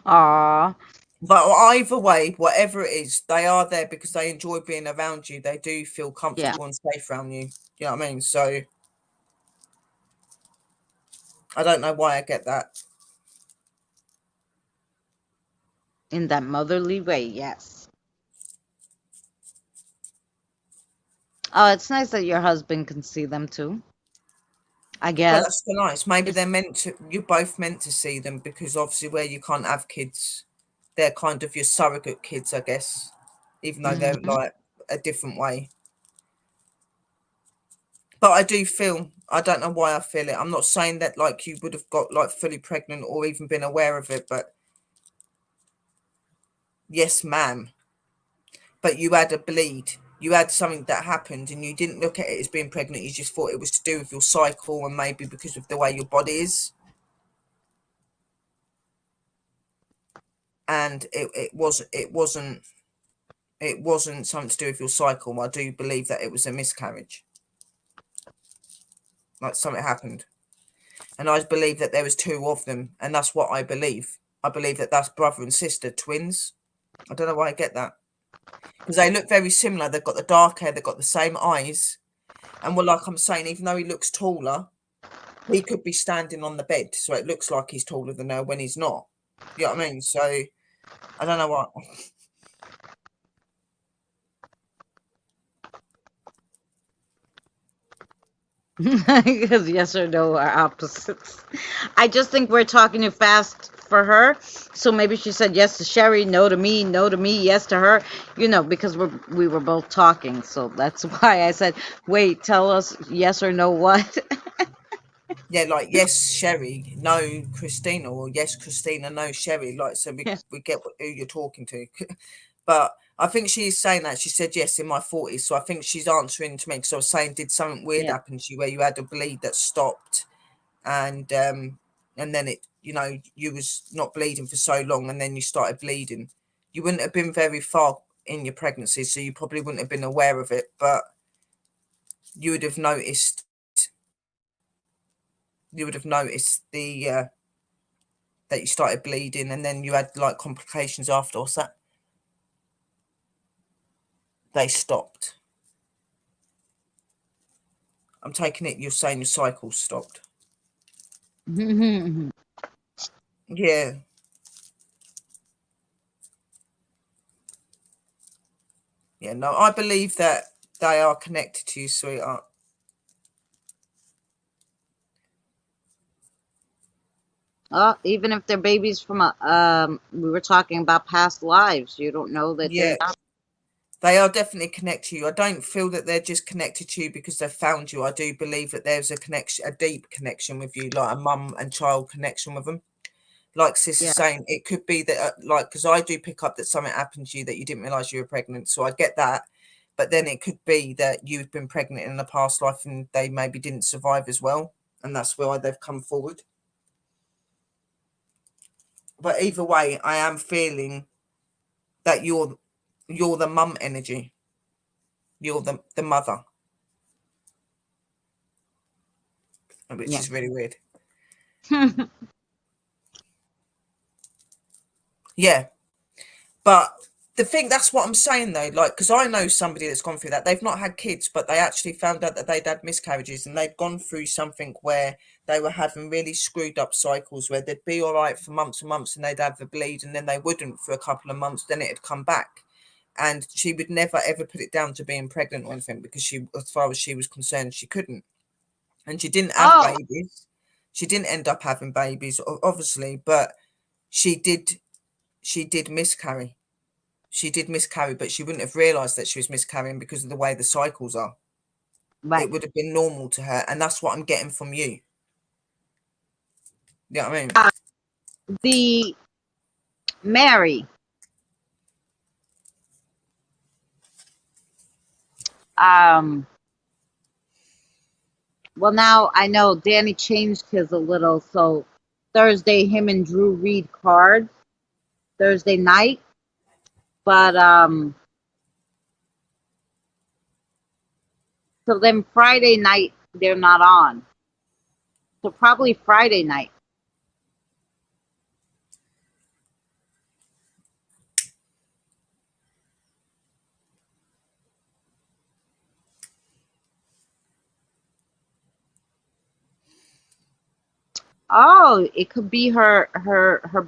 Aw. But either way, whatever it is, they are there because they enjoy being around you. They do feel Yeah. comfortable and safe around you. You know what I mean? So I don't know why I get that. In that motherly way, yes. Oh, it's nice that your husband can see them too. I Well, guess. that's so nice. Maybe It's- you're both meant to see them because obviously where you can't have kids, they're kind of your surrogate kids, I guess, even though they're Mhm. like a different way. But I do feel, I don't know why I feel it. I'm not saying that like you would have got like fully pregnant or even been aware of it, but yes, ma'am. But you had a bleed. You had something that happened and you didn't look at it as being pregnant. You just thought it was to do with your cycle and maybe because of the way your body is. And it wasn't something to do with your cycle. I do believe that it was a miscarriage. Like something happened. And I believe that there was two of them. And that's what I believe. I believe that that's brother and sister, twins. I don't know why I get that. Because they look very similar. They've got the dark hair. They've got the same eyes. And well, like I'm saying, even though he looks taller, he could be standing on the bed. So it looks like he's taller than her when he's not. You know what I mean? So I don't know what. Because yes or no are opposites. I just think we're talking too fast for her. So maybe she said yes to Sherry, no to me, no to me, yes to her. Because we were both talking. So that's why I said, wait, tell us yes or no what. Yeah, like yes, Sherry, no, Christina, or yes, Christina, no, Sherry. Like, so Yeah. we get who you're talking to. But I think she's saying that she said yes in my 40s. So I think she's answering to me because I was saying, did something weird Yeah. happen to you where you had a bleed that stopped and then it, you was not bleeding for so long and then you started bleeding. You wouldn't have been very far in your pregnancy, so you probably wouldn't have been aware of it, but you would have noticed the that you started bleeding and then you had like complications after, or that they stopped. I'm taking it you're saying your cycle stopped. Yeah. Yeah, no, I believe that they are connected to you, sweetheart. Even if they're babies from a, we were talking about past lives. You don't know that they're Yeah, not. they are definitely connected to you. I don't feel that they're just connected to you because they've found you. I do believe that there's a connection, a deep connection with you, like a mum and child connection with them. Like Sis is Yeah. saying, it could be that, like, because I do pick up that something happened to you that you didn't realize you were pregnant. So I get that. But then it could be that you've been pregnant in a past life and they maybe didn't survive as well. And that's why they've come forward. But either way, I am feeling that you're the mum energy. You're the mother, which Yeah. is really weird. Yeah. But the thing, that's what I'm saying though, like, because I know somebody that's gone through that. They've not had kids, but they actually found out that they'd had miscarriages and they'd gone through something where they were having really screwed up cycles where they'd be all right for months and months and they'd have a bleed and then they wouldn't for a couple of months, then it'd come back. And she would never ever put it down to being pregnant or anything because she, as far as she was concerned, she couldn't. And she didn't have Oh, babies. She didn't end up having babies, obviously, but she did. She did miscarry. She did miscarry, but she wouldn't have realised that she was miscarrying because of the way the cycles are. It right. would have been normal to her, and that's what I'm getting from you. You know what I mean? The Mary. Um. Well, now I know Danny changed his a little. So Thursday, him and Drew read cards Thursday night, but so then Friday night they're not on. So probably Friday night. Oh, it could be her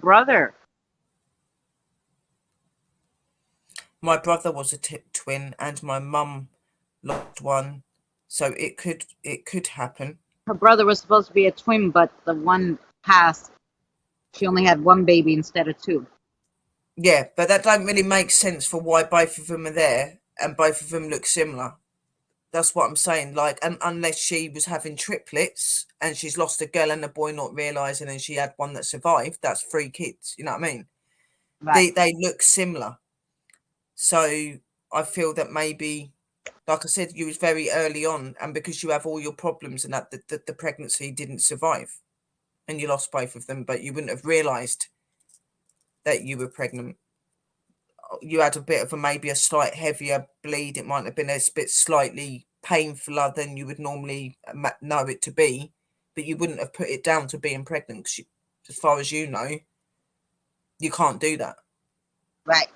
brother. My brother was a twin, and my mum lost one, so it could happen. Her brother was supposed to be a twin, but the one passed. She only had one baby instead of two. Yeah, but that don't really make sense for why both of them are there and both of them look similar. That's what I'm saying. Like, and unless she was having triplets and she's lost a girl and a boy, not realizing, and she had one that survived, that's three kids. You know what I mean? Right. They look similar. So I feel that maybe, like I said, you was very early on, and because you have all your problems and that the pregnancy didn't survive, and you lost both of them, but you wouldn't have realised that you were pregnant. You had a bit of a maybe a slight heavier bleed. It might have been a bit slightly painfuler than you would normally know it to be, but you wouldn't have put it down to being pregnant. 'Cause as far as you know, you can't do that. Right.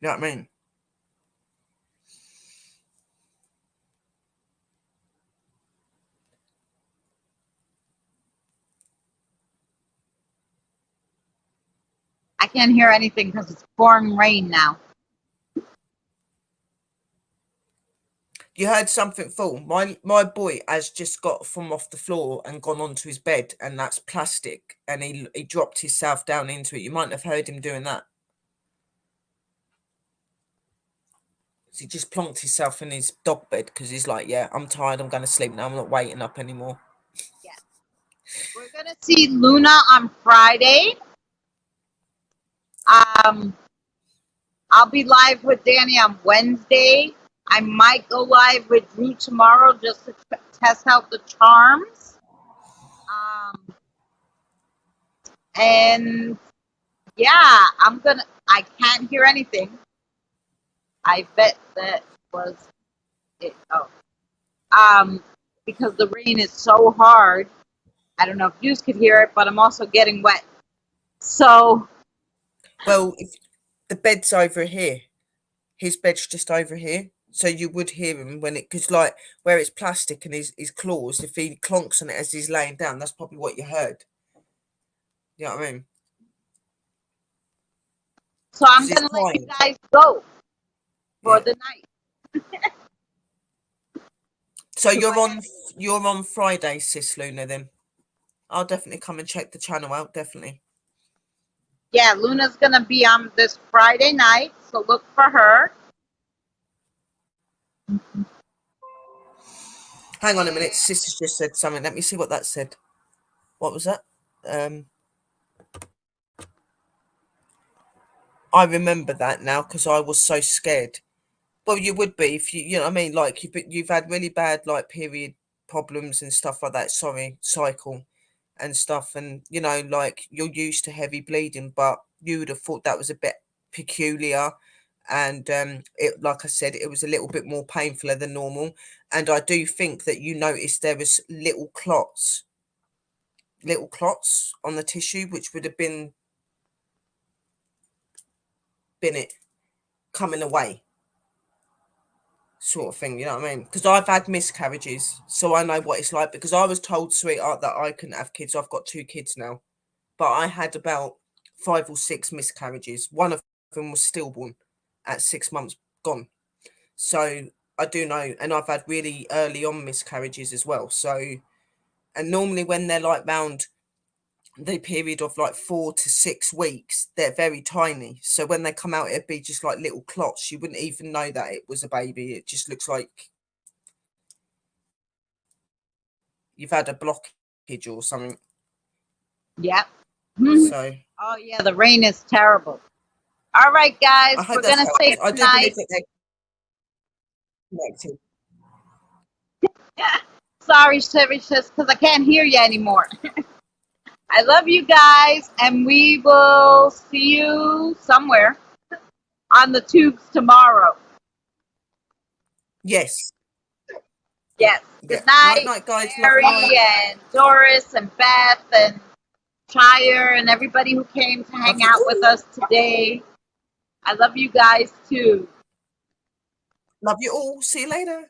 You know what I mean? I can't hear anything because it's pouring rain now. You heard something fall. My boy has just got from off the floor and gone onto his bed, and that's plastic, and he dropped himself down into it. You might have heard him doing that. So he just plonked himself in his dog bed because he's like, yeah, I'm tired. I'm going to sleep now. I'm not waiting up anymore. Yeah. We're gonna see Luna on Friday. Um, I'll be live with Danny on Wednesday. I might go live with Drew tomorrow just to test out the charms. And yeah, I can't hear anything. I bet that was it. Oh, because the rain is so hard. I don't know if you could hear it, but I'm also getting wet. So, Well, if the bed's over here, his bed's just over here. So you would hear him when it, because like where it's plastic and his claws, if he clonks on it as he's laying down, that's probably what you heard. You know what I mean? So I'm 'Cause it's gonna let you time. guys go for Yeah. the night. So you're on Friday, Sis Luna, then. I'll definitely come and check the channel out, definitely. Yeah, Luna's gonna be on this Friday night, so look for her. Hang on a minute, Sis has just said something. Let me see what that said. What was that? I remember that now because I was so scared. Well, you would be if you know what I mean, like you've had really bad like period problems and stuff like that. Sorry, cycle and stuff, and you know, like you're used to heavy bleeding, but you would have thought that was a bit peculiar. And it, like I said, it was a little bit more painfuler than normal. And I do think that you noticed there was little clots on the tissue, which would have been it coming away, sort of thing, you know what I mean? Because I've had miscarriages, so I know what it's like. Because I was told, sweetheart, that I couldn't have kids. I've got 2 kids now, but I had about 5 or 6 miscarriages. One of them was stillborn at 6 months gone. So I do know, and I've had really early on miscarriages as well. So, and normally when they're like round the period of like 4 to 6 weeks, they're very tiny. So when they come out, it'd be just like little clots. You wouldn't even know that it was a baby. It just looks like you've had a blockage or something. Yep. So Oh yeah, the rain is terrible. All right, guys, I hope we're that's gonna say helped. I do goodnight. believe that they're connected. Sorry, Chevy, just because I can't hear you anymore. I love you guys, and we will see you somewhere on the tubes tomorrow. Yes. Yes. Yeah. Good night, Night, guys. Mary Love you. and Doris and Beth and Shire and everybody who came to hang out with us today. I love you guys too. Love you all. See you later.